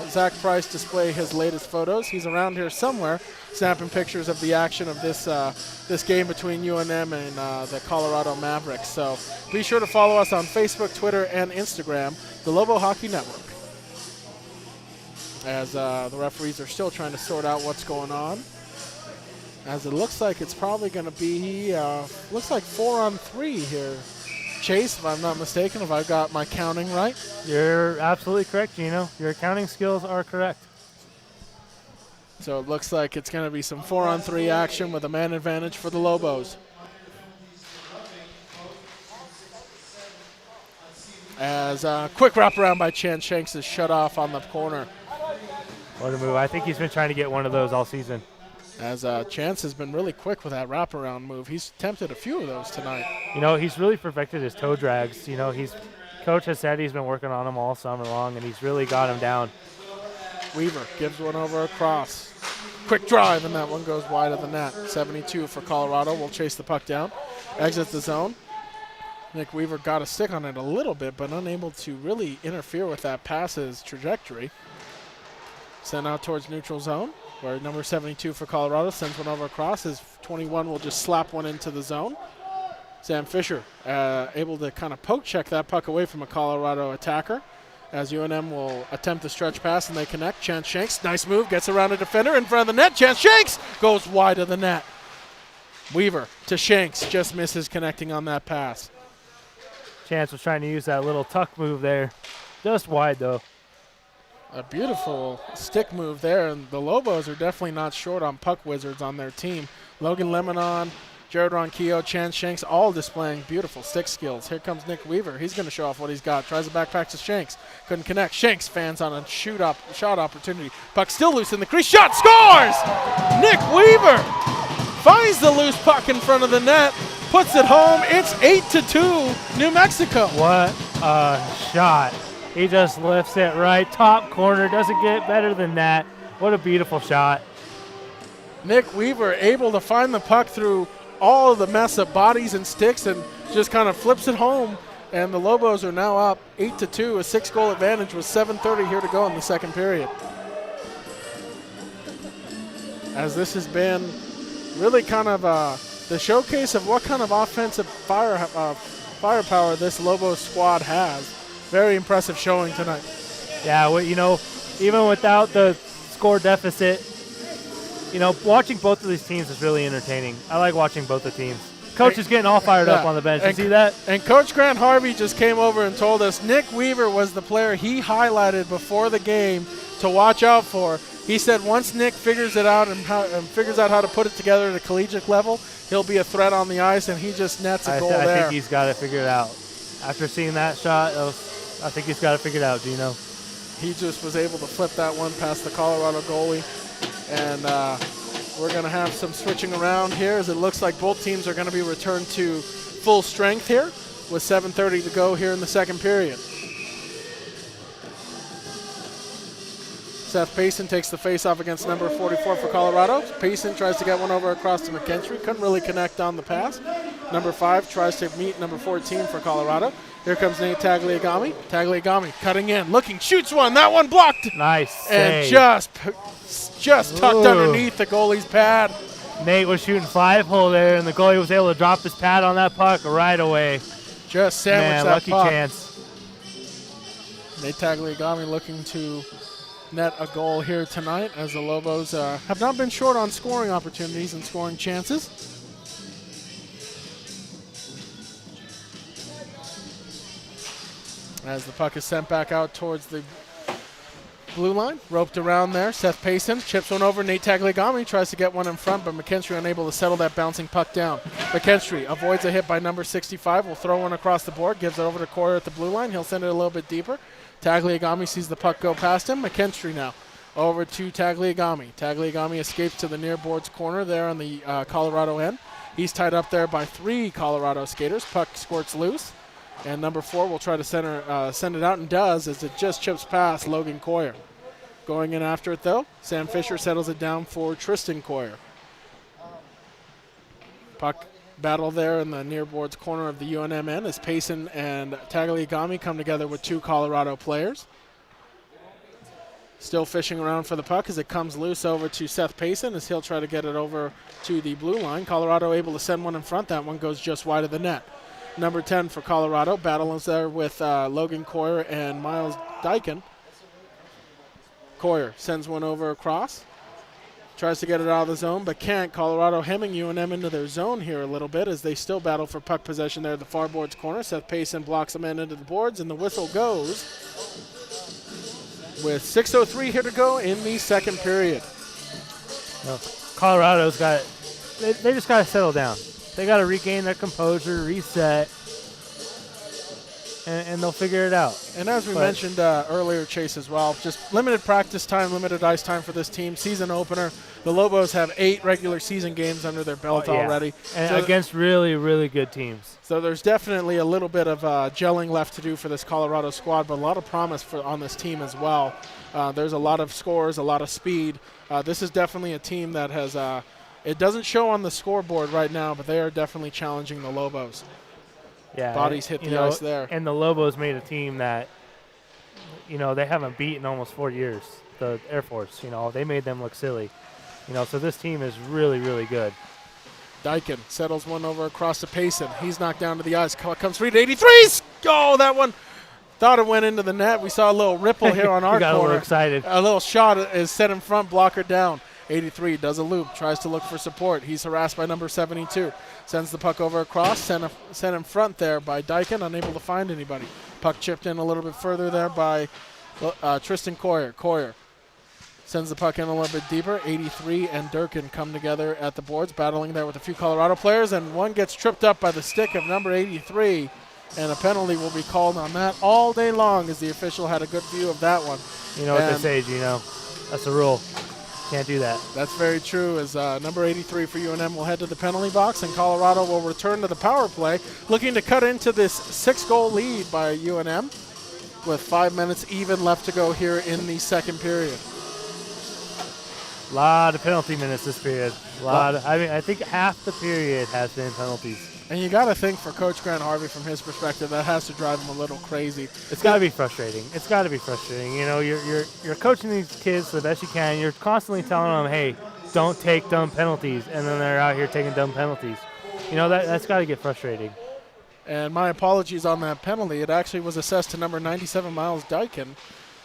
Zach Price, display his latest photos. He's around here somewhere, snapping pictures of the action of this game between UNM and the Colorado Mavericks. So be sure to follow us on Facebook, Twitter, and Instagram, the Lobo Hockey Network. As the referees are still trying to sort out what's going on. As it looks like it's probably going to be, looks like 4-on-3 here. Chase, if I'm not mistaken, if I've got my counting right. You're absolutely correct, Gino. Your counting skills are correct. So it looks like it's going to be some 4-on-3 action with a man advantage for the Lobos. As a quick wraparound by Chan Shanks is shut off on the corner. What a move. I think he's been trying to get one of those all season. As Chance has been really quick with that wraparound move. He's attempted a few of those tonight. You know, he's really perfected his toe drags. You know, coach has said he's been working on them all summer long, and he's really got him down. Weaver gives one over across. Quick drive, and that one goes wide of the net. 72 for Colorado. Will chase the puck down. Exits the zone. Nick Weaver got a stick on it a little bit, but unable to really interfere with that pass's trajectory. Sent out towards neutral zone, where number 72 for Colorado sends one over across. His 21 will just slap one into the zone. Sam Fisher able to kind of poke check that puck away from a Colorado attacker, as UNM will attempt the stretch pass and they connect. Chance Shanks, nice move, gets around a defender in front of the net. Chance Shanks goes wide of the net. Weaver to Shanks, just misses connecting on that pass. Chance was trying to use that little tuck move there. Just wide, though. A beautiful stick move there, and the Lobos are definitely not short on puck wizards on their team. Logan Lemonon, Jared Ronquillo, Chance Shanks, all displaying beautiful stick skills. Here comes Nick Weaver. He's going to show off what he's got. Tries a backpack to Shanks. Couldn't connect. Shanks fans on a shot opportunity. Puck still loose in the crease. Shot scores! Nick Weaver finds the loose puck in front of the net, puts it home. It's 8-2, New Mexico. What a shot. He just lifts it right top corner. Doesn't get better than that. What a beautiful shot. Nick Weaver able to find the puck through all of the mess of bodies and sticks and just kind of flips it home. And the Lobos are now up 8-2, a 6-goal advantage with 7:30 here to go in the second period. As this has been really kind of the showcase of what kind of offensive firepower this Lobos squad has. Very impressive showing tonight. Yeah, well, you know, even without the score deficit, you know, watching both of these teams is really entertaining. I like watching both the teams. Coach is getting all fired up on the bench. You see that? And Coach Grant Harvey just came over and told us Nick Weaver was the player he highlighted before the game to watch out for. He said once Nick figures it out and figures out how to put it together at a collegiate level, he'll be a threat on the ice, and he just nets a goal there. I think he's got it figured out. After seeing that shot, I think he's got it figured out, Gino. He just was able to flip that one past the Colorado goalie. And we're going to have some switching around here as it looks like both teams are going to be returned to full strength here with 7:30 to go here in the second period. Seth Payson takes the face-off against number 44 for Colorado. Payson tries to get one over across to McKentry. Couldn't really connect on the pass. Number 5 tries to meet number 14 for Colorado. Here comes Nate Tagliagami. Tagliagami cutting in, looking, shoots one. That one blocked. Nice And save. just tucked underneath the goalie's pad. Nate was shooting 5-hole there, and the goalie was able to drop his pad on that puck right away. Just sandwiched that lucky puck. chance. Nate Tagliagami looking to net a goal here tonight as the Lobos have not been short on scoring opportunities and scoring chances. As the puck is sent back out towards the blue line, roped around there. Seth Payson chips one over. Nate Tagliagami tries to get one in front, but McKentry unable to settle that bouncing puck down. McKentry avoids a hit by number 65. Will throw one across the board. Gives it over to Coyer at the blue line. He'll send it a little bit deeper. Tagliagami sees the puck go past him. McKentry now over to Tagliagami. Tagliagami escapes to the near boards corner there on the Colorado end. He's tied up there by 3 Colorado skaters. Puck squirts loose. And number 4 will try to send it out and does as it just chips past Logan Coyer. Going in after it, though, Sam Fisher settles it down for Tristan Coyer. Puck battle there in the near boards corner of the UNM end as Payson and Tagliagami come together with 2 Colorado players. Still fishing around for the puck as it comes loose over to Seth Payson as he'll try to get it over to the blue line. Colorado able to send one in front. That one goes just wide of the net. Number 10 for Colorado, battles there with Logan Coyer and Miles Dyken. Coyer sends one over across. Tries to get it out of the zone, but can't. Colorado hemming UNM into their zone here a little bit as they still battle for puck possession there at the far boards corner. Seth Payson blocks them into the boards, and the whistle goes with 6:03 here to go in the second period. Well, Colorado's got they just got to settle down. They got to regain their composure, reset, and they'll figure it out. And as we mentioned earlier, Chase, as well, just limited practice time, limited ice time for this team. Season opener. The Lobos have 8 regular season games under their belt already. And so against really, really good teams. So there's definitely a little bit of gelling left to do for this Colorado squad, but a lot of promise on this team as well. There's a lot of scores, a lot of speed. This is definitely a team that has it doesn't show on the scoreboard right now, but they are definitely challenging the Lobos. Yeah, Bodies hit the ice there. And the Lobos made a team that, they haven't beat in almost 4 years. The Air Force, they made them look silly. So this team is really, really good. Dyken settles one over across to Payson. He's knocked down to the ice. Comes free to 83s. Oh, that one thought it went into the net. We saw a little ripple here on our got corner. A little excited. A little shot is set in front, blocker down. 83 does a loop, tries to look for support. He's harassed by number 72. Sends the puck over across, sent in front there by Dyken, unable to find anybody. Puck chipped in a little bit further there by Tristan Coyer. Coyer sends the puck in a little bit deeper. 83 and Durkin come together at the boards, battling there with a few Colorado players, and one gets tripped up by the stick of number 83, and a penalty will be called on that all day long, as the official had a good view of that one. You know what they say, Gino. That's a rule. Can't do that. That's very true, as number 83 for UNM will head to the penalty box, and Colorado will return to the power play, looking to cut into this 6-goal lead by UNM with 5 minutes even left to go here in the second period. A lot of penalty minutes this period. I think half the period has been penalties. And you got to think for Coach Grant Harvey, from his perspective, that has to drive him a little crazy. It's got to be frustrating. It's got to be frustrating. You know, you're coaching these kids the best you can. You're constantly telling them, hey, don't take dumb penalties, and then they're out here taking dumb penalties. You know, that's got to get frustrating. And my apologies on that penalty. It actually was assessed to number 97, Miles Dykin.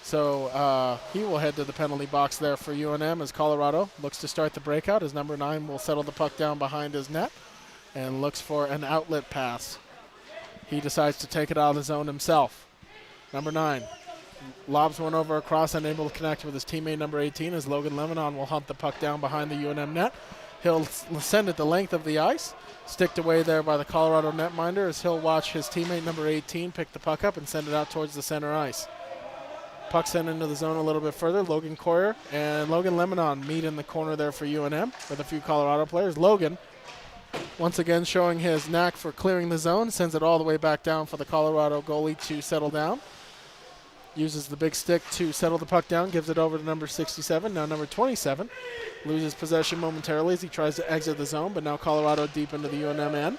So he will head to the penalty box there for UNM as Colorado looks to start the breakout, as number 9 will settle the puck down behind his net and looks for an outlet pass. He decides to take it out of the zone himself. Number 9 lobs one over across, unable to connect with his teammate number 18, as Logan Lemonon will hunt the puck down behind the UNM net. He'll send it the length of the ice, sticked away there by the Colorado netminder, as he'll watch his teammate number 18 pick the puck up and send it out towards the center ice. Puck sent into the zone a little bit further. Logan Coyer and Logan Lemonon meet in the corner there for UNM with a few Colorado players. Logan, once again showing his knack for clearing the zone, sends it all the way back down for the Colorado goalie to settle down. Uses the big stick to settle the puck down, gives it over to number 67. Now number 27 loses possession momentarily as he tries to exit the zone, but now Colorado deep into the UNM end.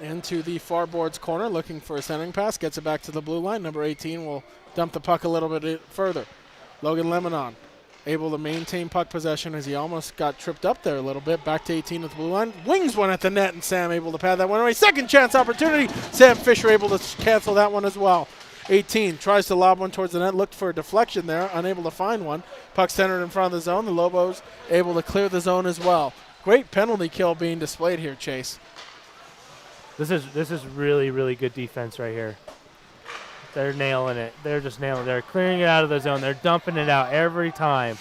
Into the far boards corner, looking for a centering pass, gets it back to the blue line. Number 18 will dump the puck a little bit further. Logan Lemonon able to maintain puck possession as he almost got tripped up there a little bit. Back to 18 at the blue line. Wings one at the net, and Sam able to pad that one away. Second chance opportunity. Sam Fisher able to cancel that one as well. 18 tries to lob one towards the net, looked for a deflection there, unable to find one. Puck centered in front of the zone. The Lobos able to clear the zone as well. Great penalty kill being displayed here, Chase. This is really, really good defense right here. They're nailing it. They're just nailing it. They're clearing it out of the zone. They're dumping it out every time.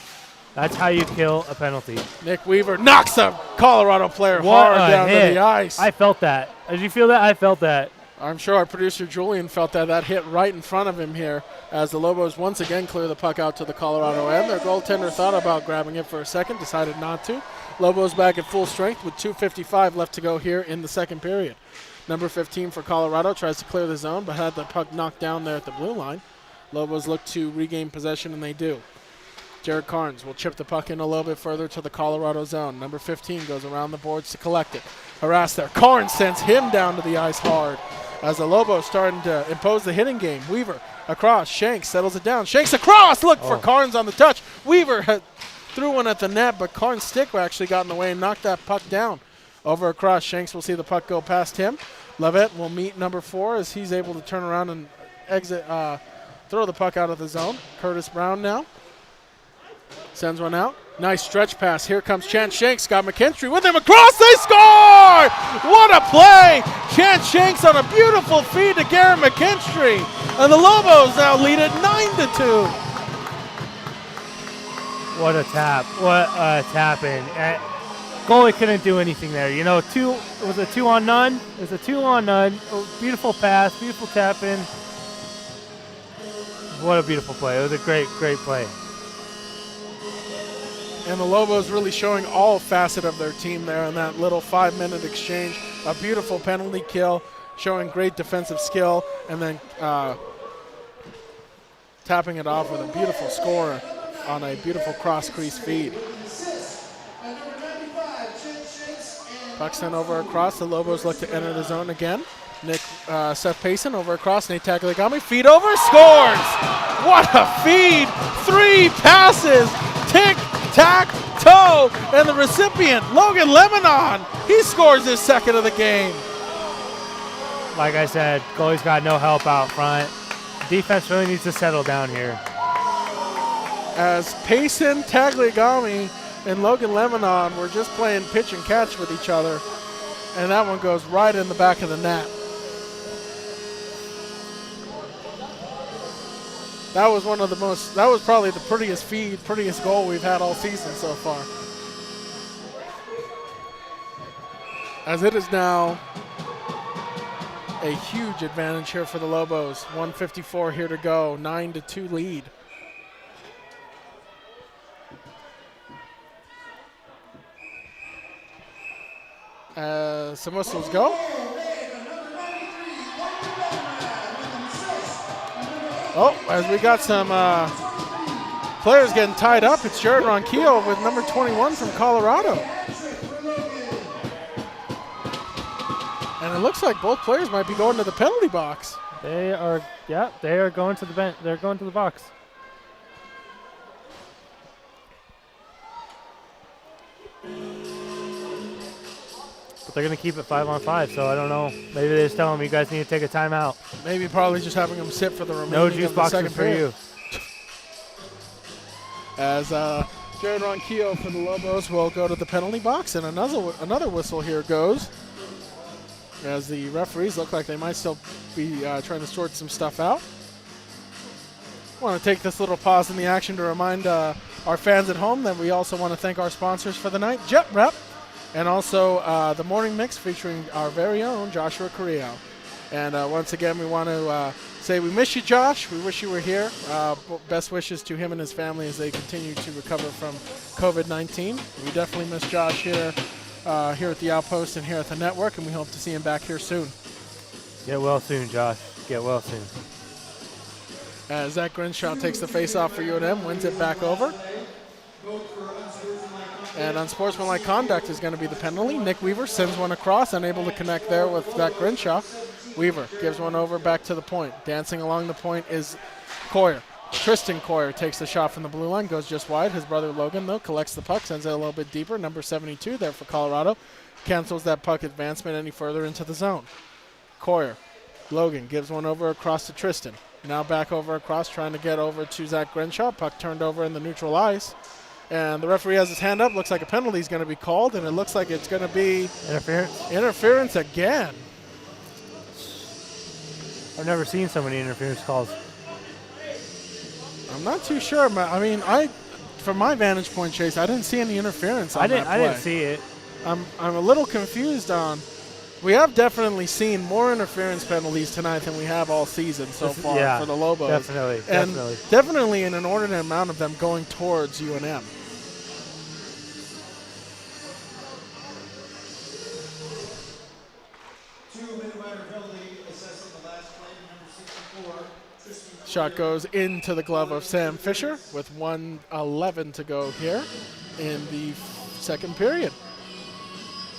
That's how you kill a penalty. Nick Weaver knocks a Colorado player hard down to the ice. I felt that. Did you feel that? I felt that. I'm sure our producer Julian felt that. That hit right in front of him here as the Lobos once again clear the puck out to the Colorado end. Their goaltender thought about grabbing it for a second, decided not to. Lobos back at full strength with 2:55 left to go here in the second period. Number 15 for Colorado tries to clear the zone, but had the puck knocked down there at the blue line. Lobos look to regain possession, and they do. Jared Carnes will chip the puck in a little bit further to the Colorado zone. Number 15 goes around the boards to collect it. Harassed there. Carnes sends him down to the ice hard as the Lobos starting to impose the hitting game. Weaver across. Shanks settles it down. Shanks across. Look for Carnes on the touch. Weaver threw one at the net, but Carnes' stick actually got in the way and knocked that puck down. Over across, Shanks will see the puck go past him. Levitt will meet number 4 as he's able to turn around and exit, throw the puck out of the zone. Curtis Brown now sends one out. Nice stretch pass. Here comes Chance Shanks. Got McKinstry with him across. They score! What a play! Chance Shanks on a beautiful feed to Garrett McKinstry. And the Lobos now lead it 9-2. What a tap. What a tap in. Goalie couldn't do anything there. You know, it was a 2-on-none. It was a 2-on-none. Beautiful pass, beautiful tap in. What a beautiful play. It was a great, great play. And the Lobos really showing all facet of their team there in that little 5-minute exchange. A beautiful penalty kill, showing great defensive skill, and then tapping it off with a beautiful score on a beautiful cross-crease feed. Puck sent over across. The Lobos look to enter the zone again. Seth Payson over across. Nate Tagliagami. Feed over. Scores! What a feed! 3 passes. Tic-tac-toe. And the recipient, Logan Lemonon. He scores his second of the game. Like I said, goalie's got no help out front. Defense really needs to settle down here. As Payson, Tagliagami, and Logan Lemonon were just playing pitch and catch with each other, and that one goes right in the back of the net. That was probably the prettiest goal we've had all season so far. As it is now a huge advantage here for the Lobos. 1:54 here to go, 9-2 lead. Some whistles go. Oh, as we got some players getting tied up, it's Jared Ronquillo with number 21 from Colorado. And it looks like both players might be going to the penalty box. They are going to the bench. They're going to the box. But they're going to keep it 5-on-5, so I don't know. Maybe they just tell them, you guys need to take a timeout. Maybe probably just having them sit for the remaining No juice of the boxes second for period. you. As Jared Ronquillo for the Lobos will go to the penalty box, and another whistle here goes. As the referees look like they might still be trying to sort some stuff out. I want to take this little pause in the action to remind our fans at home that we also want to thank our sponsors for the night, Jet Rep, and also the Morning Mix featuring our very own Joshua Carrillo. And once again, we want to say we miss you, Josh. We wish you were here. Best wishes to him and his family as they continue to recover from COVID-19. We definitely miss Josh here at the Outpost and here at the network, and we hope to see him back here soon. Get well soon, Josh. Get well soon. As Zach Grinshaw takes the face-off for UNM, wins it back over. And unsportsmanlike conduct is going to be the penalty. Nick Weaver sends one across, unable to connect there with Zach Grinshaw. Weaver gives one over back to the point. Dancing along the point is Coyer. Tristan Coyer takes the shot from the blue line, goes just wide. His brother Logan, though, collects the puck, sends it a little bit deeper. Number 72 there for Colorado. Cancels that puck advancement any further into the zone. Coyer. Logan gives one over across to Tristan. Now back over across, trying to get over to Zach Grinshaw. Puck turned over in the neutral ice. And the referee has his hand up. Looks like a penalty is going to be called, and it looks like it's going to be interference again. I've never seen so many interference calls. I'm not too sure. I mean, from my vantage point, Chase, I didn't see any interference on that play. I didn't see it. I'm a little confused on. We have definitely seen more interference penalties tonight than we have all season so far for the Lobos. Definitely an inordinate amount of them going towards UNM. Shot goes into the glove of Sam Fisher with 1:11 to go here in the second period.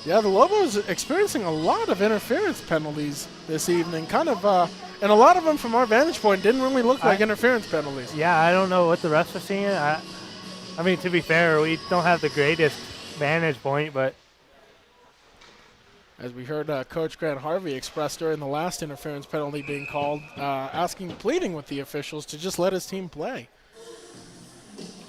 Yeah, the Lobos experiencing a lot of interference penalties this evening. And a lot of them from our vantage point didn't really look like interference penalties. Yeah, I don't know what the refs are seeing. I mean, to be fair, we don't have the greatest vantage point, but as we heard Coach Grant Harvey express during the last interference penalty being called, pleading with the officials to just let his team play.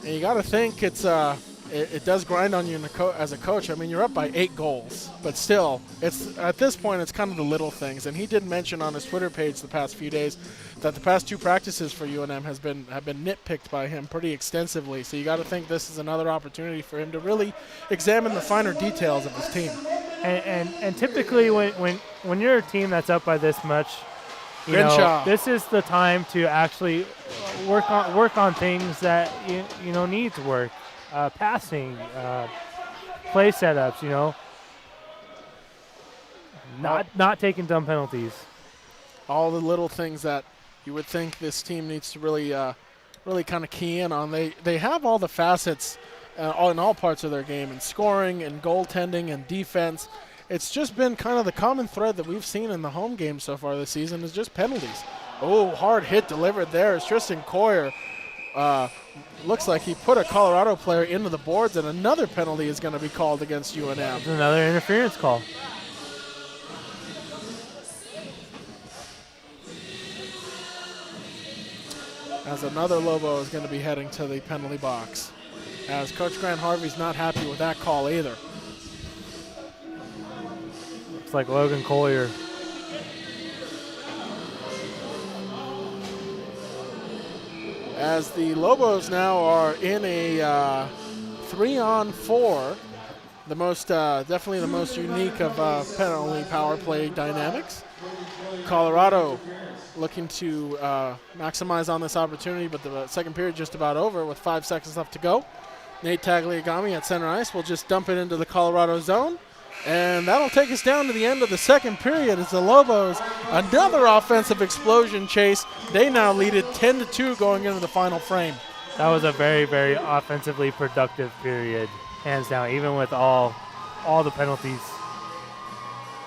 And you got to think it does grind on you as a coach. I mean, you're up by 8 goals, but still, at this point, it's kind of the little things. And he did mention on his Twitter page the past few days that the past 2 practices for UNM have been nitpicked by him pretty extensively. So you got to think this is another opportunity for him to really examine the finer details of his team. And typically, when you're a team that's up by this much, this is the time to actually work on things that needs work. Passing, play setups, not taking dumb penalties. All the little things that you would think this team needs to really kind of key in on. They have all the facets in all parts of their game, and scoring and goaltending and defense. It's just been kind of the common thread that we've seen in the home game so far this season is just penalties. Oh, hard hit delivered there. It's Tristan Coyer. Looks like he put a Colorado player into the boards, and another penalty is going to be called against UNM. It's another interference call. As another Lobo is going to be heading to the penalty box. As Coach Grant Harvey's not happy with that call either. Looks like Logan Collier. as the Lobos now are in a 3-on-4. The most, definitely the most unique of penalty power play dynamics. Colorado looking to maximize on this opportunity, but the second period just about over with 5 seconds left to go. Nate Tagliagami at center ice will just dump it into the Colorado zone. And that'll take us down to the end of the second period as the Lobos, another offensive explosion chase. They now lead it 10-2 going into the final frame. That was a very, very offensively productive period, hands down, even with all the penalties.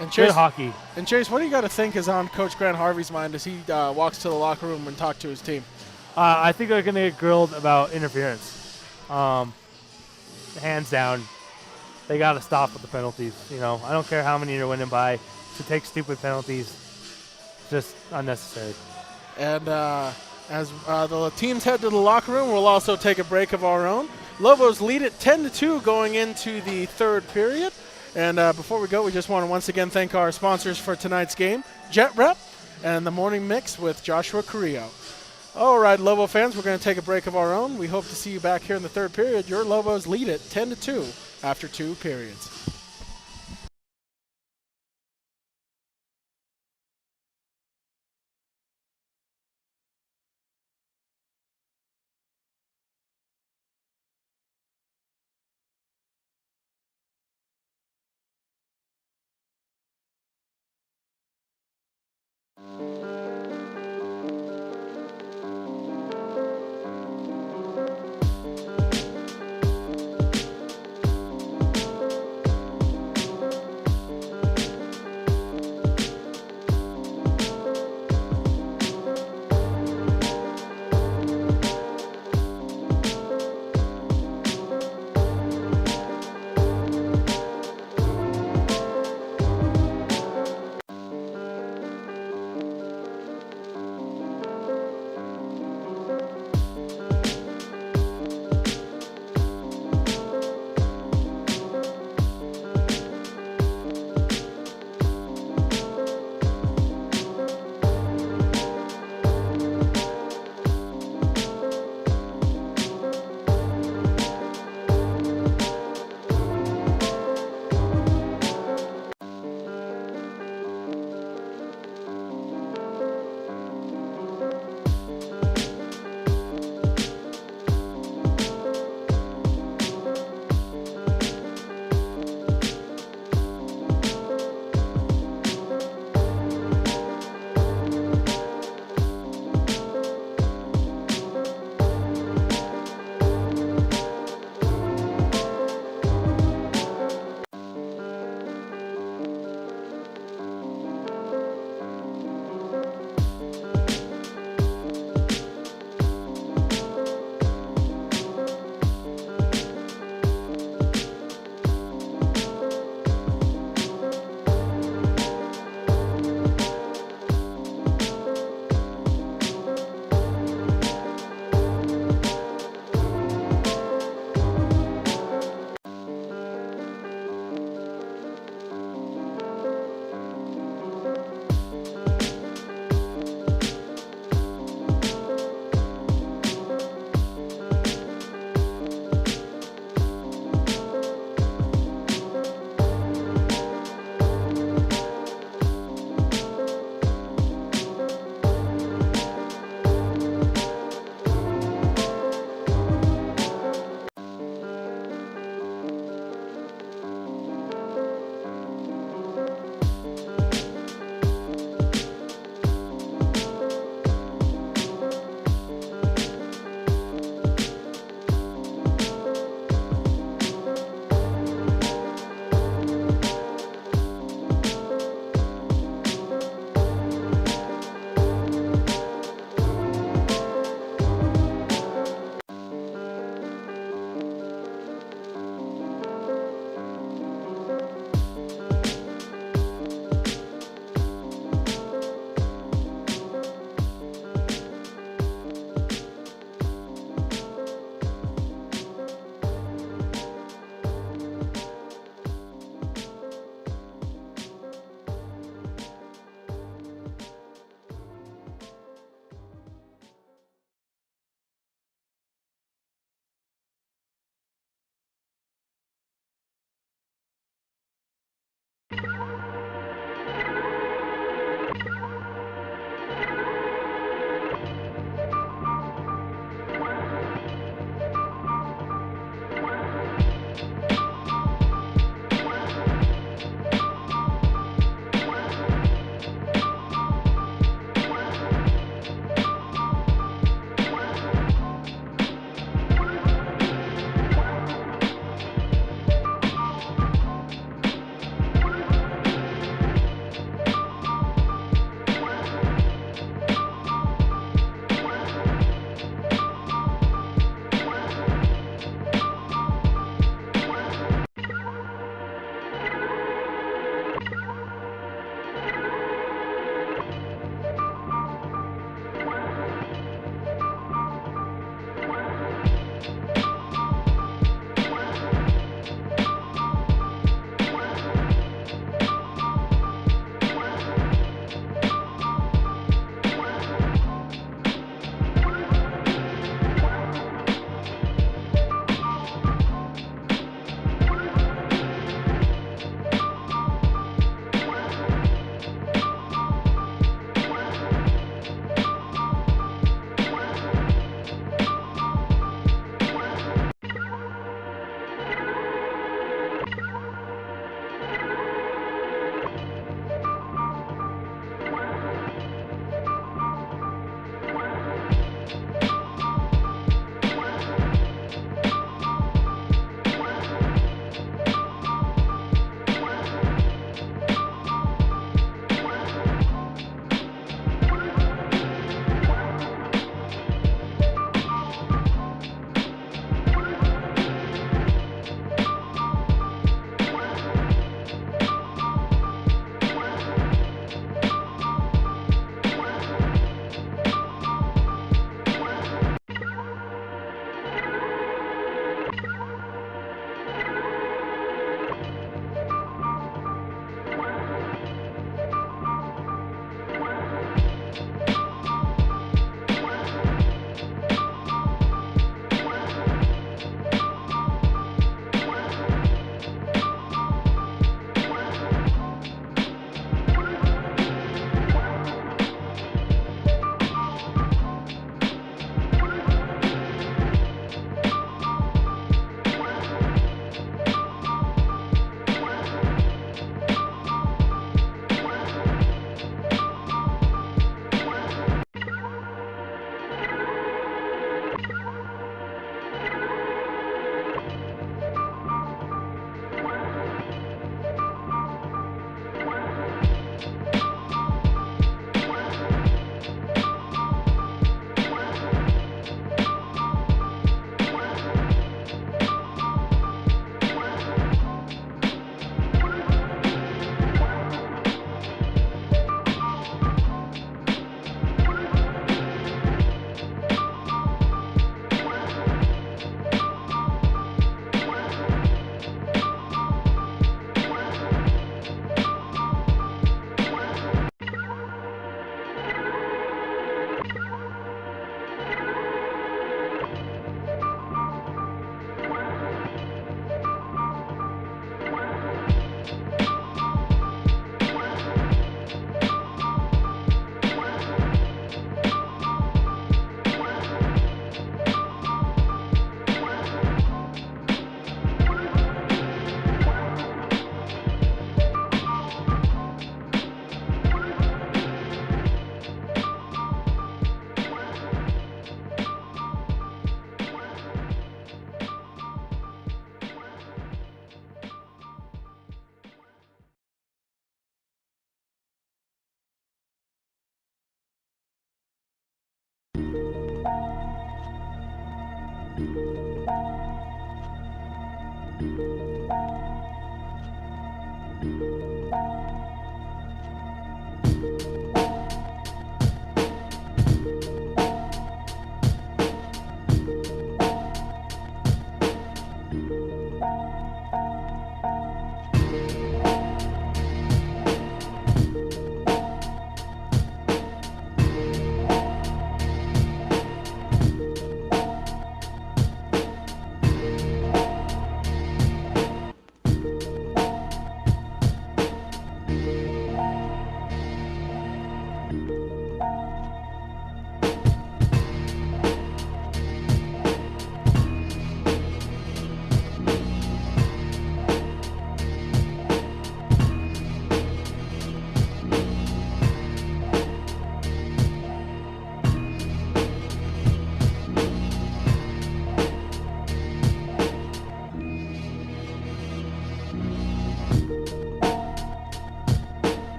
And Chase, good hockey. And Chase, what do you got to think is on Coach Grant Harvey's mind as he walks to the locker room and talks to his team? I think they're going to get grilled about interference. Hands down. They got to stop with the penalties. You know, I don't care how many you're winning by. To take stupid penalties, just unnecessary. And as the teams head to the locker room, we'll also take a break of our own. Lobos lead it 10-2 going into the third period. And before we go, we just want to once again thank our sponsors for tonight's game, Jet Rep and the Morning Mix with Joshua Carrillo. All right, Lobo fans, we're going to take a break of our own. We hope to see you back here in the third period. Your Lobos lead it 10-2 after 2 periods.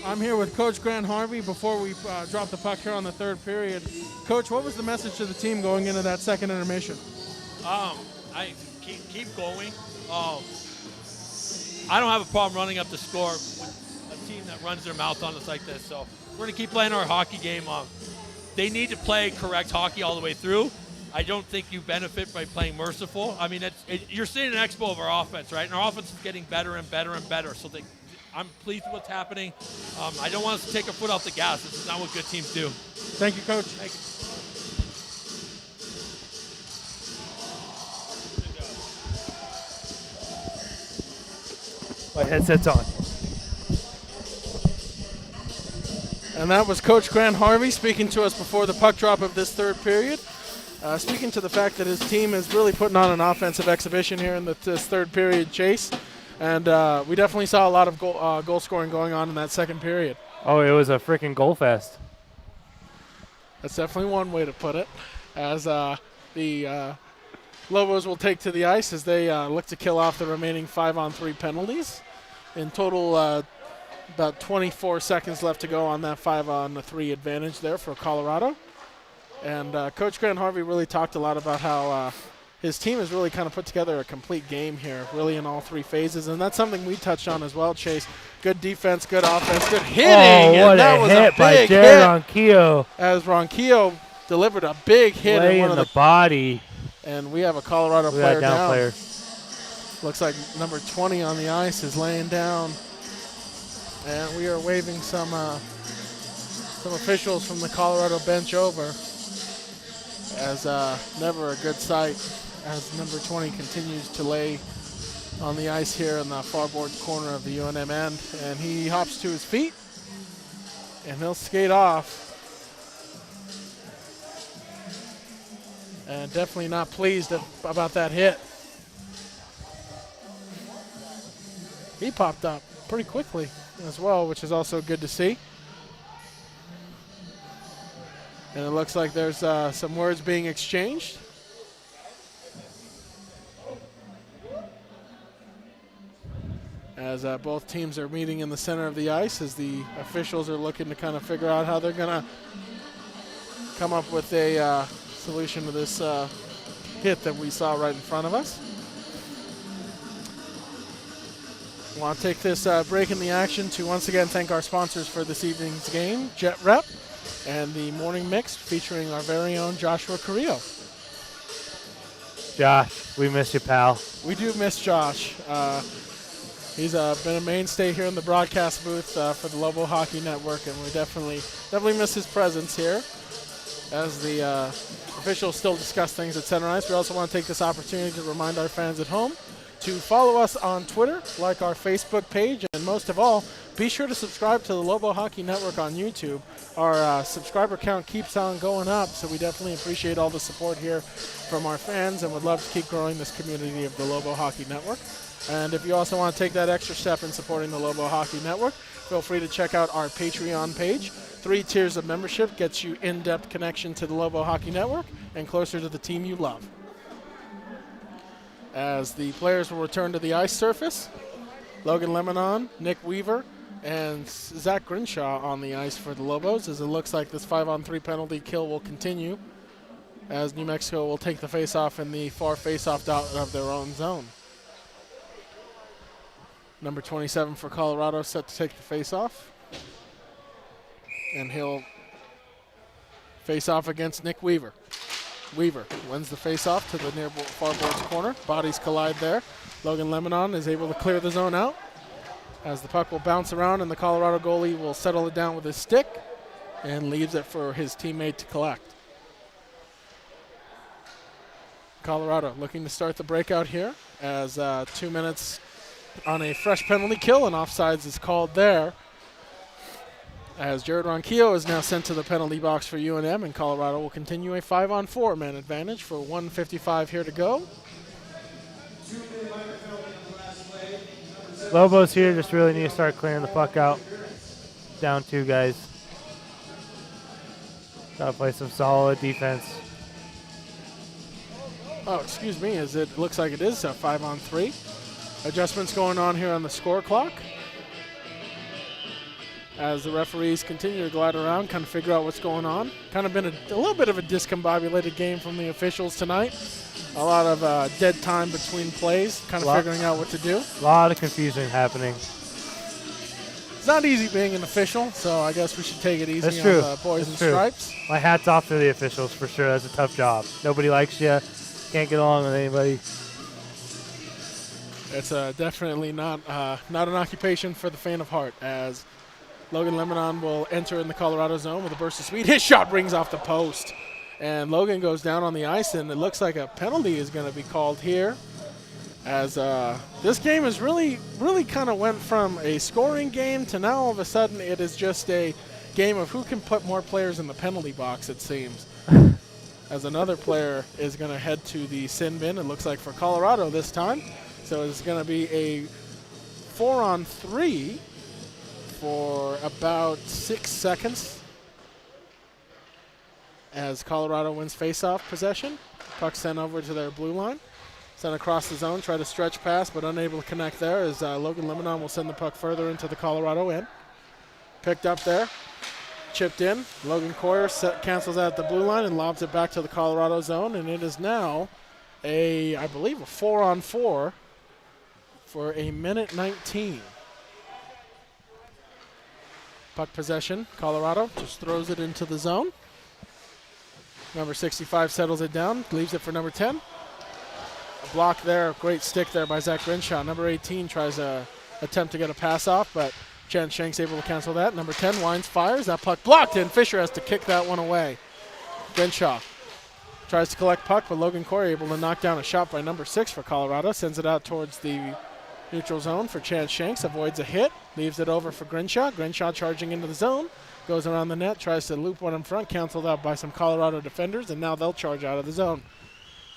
I'm here with Coach Grant Harvey before we drop the puck here on the third period. Coach, what was the message to the team going into that second intermission? I keep going. I don't have a problem running up the score with a team that runs their mouth on us like this. So we're going to keep playing our hockey game. They need to play correct hockey all the way through. I don't think you benefit by playing merciful. I mean, you're seeing an expo of our offense, right? And our offense is getting better and better and better. So I'm pleased with what's happening. I don't want us to take our foot off the gas. This is not what good teams do. Thank you, Coach. Thank you. My headset's on. And that was Coach Grant Harvey speaking to us before the puck drop of this third period. Speaking to the fact that his team is really putting on an offensive exhibition here in this third period chase. And we definitely saw a lot of goal scoring going on in that second period. Oh, it was a freaking goal fest. That's definitely one way to put it. As the Lobos will take to the ice as they look to kill off the remaining 5-on-3 penalties. In total, about 24 seconds left to go on that 5-on-3 advantage there for Colorado. And Coach Grant Harvey really talked a lot about how his team has really kind of put together a complete game here, really in all three phases. And that's something we touched on as well, Chase. Good defense, good offense, good hitting. Oh, what and that a was hit a by big Jared hit. Ronquillo. As Ronquillo delivered a big hit Lay in one in of the the body. And we have a Colorado Look at player that down down. player. Looks like number 20 on the ice is laying down. And we are waving some officials from the Colorado bench over. As never a good sight as number 20 continues to lay on the ice here in the farboard corner of the UNM end. And he hops to his feet and he'll skate off. And definitely not pleased about that hit. He popped up pretty quickly as well, which is also good to see. And it looks like there's some words being exchanged. As both teams are meeting in the center of the ice as the officials are looking to kind of figure out how they're going to come up with a solution to this hit that we saw right in front of us. I want to take this break in the action to once again thank our sponsors for this evening's game, Jet Rep and the Morning Mix featuring our very own Joshua Carrillo. Josh, we miss you, pal. We do miss Josh. He's been a mainstay here in the broadcast booth for the Lobo Hockey Network, and we definitely miss his presence here as the officials still discuss things at center ice. We also want to take this opportunity to remind our fans at home to follow us on Twitter, like our Facebook page, and most of all, be sure to subscribe to the Lobo Hockey Network on YouTube. Our subscriber count keeps on going up, so we definitely appreciate all the support here from our fans and would love to keep growing this community of the Lobo Hockey Network. And if you also want to take that extra step in supporting the Lobo Hockey Network, feel free to check out our Patreon page. 3 tiers of membership gets you in-depth connection to the Lobo Hockey Network and closer to the team you love. As the players will return to the ice surface, Logan Lemonon, Nick Weaver, and Zach Grinshaw on the ice for the Lobos, as it looks like this 5-on-3 penalty kill will continue as New Mexico will take the face-off in the far face-off dot of their own zone. Number 27 for Colorado set to take the face-off. And he'll face off against Nick Weaver. Weaver wins the face-off to the near far boards corner. Bodies collide there. Logan Lemonon is able to clear the zone out as the puck will bounce around and the Colorado goalie will settle it down with his stick and leaves it for his teammate to collect. Colorado looking to start the breakout here as 2 minutes on a fresh penalty kill, and offsides is called there. As Jared Ronquillo is now sent to the penalty box for UNM, and Colorado will continue a 5-on-4 man advantage for 1:55 here to go. Lobos here just really need to start clearing the puck out. Down 2 guys. Gotta play some solid defense. Oh, excuse me, as it looks like it is a 5-on-3. Adjustments going on here on the score clock. as the referees continue to glide around, kind of figure out what's going on. Kind of been a little bit of a discombobulated game from the officials tonight. A lot of dead time between plays, kind of figuring out what to do. A lot of confusion happening. It's not easy being an official, so I guess we should take it easy That's on true. the boys That's in true. stripes. My hat's off to the officials for sure. That's a tough job. Nobody likes you. Can't get along with anybody. It's definitely not an occupation for the faint of heart, as Logan Lebanon will enter in the Colorado zone with a burst of speed. His shot rings off the post, and Logan goes down on the ice, and it looks like a penalty is going to be called here, as this game is really kind of went from a scoring game to now all of a sudden it is just a game of who can put more players in the penalty box, it seems. As another player is going to head to the sin bin, it looks like for Colorado this time. So it's going to be a 4-on-3 for about 6 seconds as Colorado wins faceoff possession. Puck sent over to their blue line. Sent across the zone, try to stretch pass, but unable to connect there as Logan Lebanon will send the puck further into the Colorado end. Picked up there, chipped in. Logan Coyer cancels out the blue line and lobs it back to the Colorado zone, and it is now I believe a 4-on-4 for a minute 19. Puck possession, Colorado just throws it into the zone. Number 65 settles it down, leaves it for number 10. A block there, great stick there by Zach Grinshaw. Number 18 tries to attempt to get a pass off, but Chan Shank's able to cancel that. Number 10 winds, fires, that puck blocked, and Fisher has to kick that one away. Grinshaw tries to collect puck, but Logan Corey able to knock down a shot by number 6 for Colorado, sends it out towards the neutral zone for Chance Shanks, avoids a hit, leaves it over for Grinshaw. Grinshaw charging into the zone, goes around the net, tries to loop one in front, canceled out by some Colorado defenders, and now they'll charge out of the zone.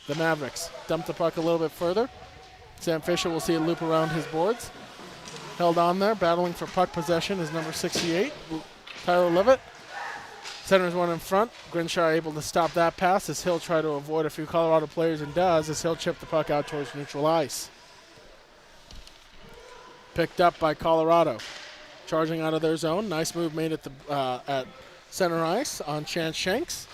The Mavericks dump the puck a little bit further. Sam Fisher will see it loop around his boards. Held on there, battling for puck possession is number 68, Tyler Levitt. Centers one in front. Grinshaw able to stop that pass as he'll try to avoid a few Colorado players and does as he'll chip the puck out towards neutral ice. Picked up by Colorado. Charging out of their zone. Nice move made at center ice on Chance Shanks.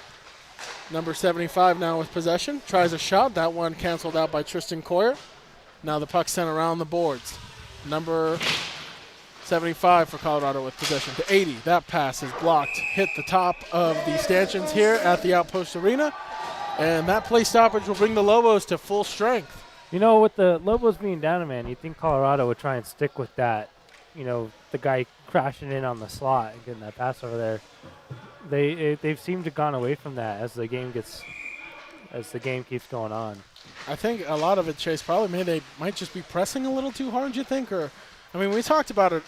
Number 75 now with possession. Tries a shot. That one canceled out by Tristan Coyer. Now the puck sent around the boards. Number 75 for Colorado with possession to 80. That pass is blocked. Hit the top of the stanchions here at the Outpost Arena. And that play stoppage will bring the Lobos to full strength. You know, with the Lobos being down a man, you'd think Colorado would try and stick with that. You know, the guy crashing in on the slot and getting that pass over there. They've seemed to have gone away from that as the game keeps going on. I think a lot of it, Chase, probably they might just be pressing a little too hard, you think? Or, I mean, we talked about it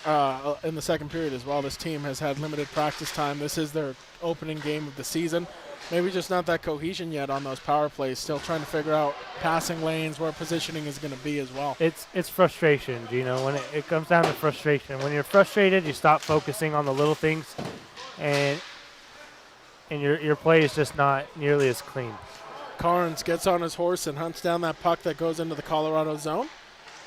in the second period as well. This team has had limited practice time. This is their opening game of the season. Maybe just not that cohesion yet on those power plays. Still trying to figure out passing lanes, where positioning is going to be as well. It's frustration, you know, when it comes down to frustration. When you're frustrated, you stop focusing on the little things, and your play is just not nearly as clean. Carnes gets on his horse and hunts down that puck that goes into the Colorado zone.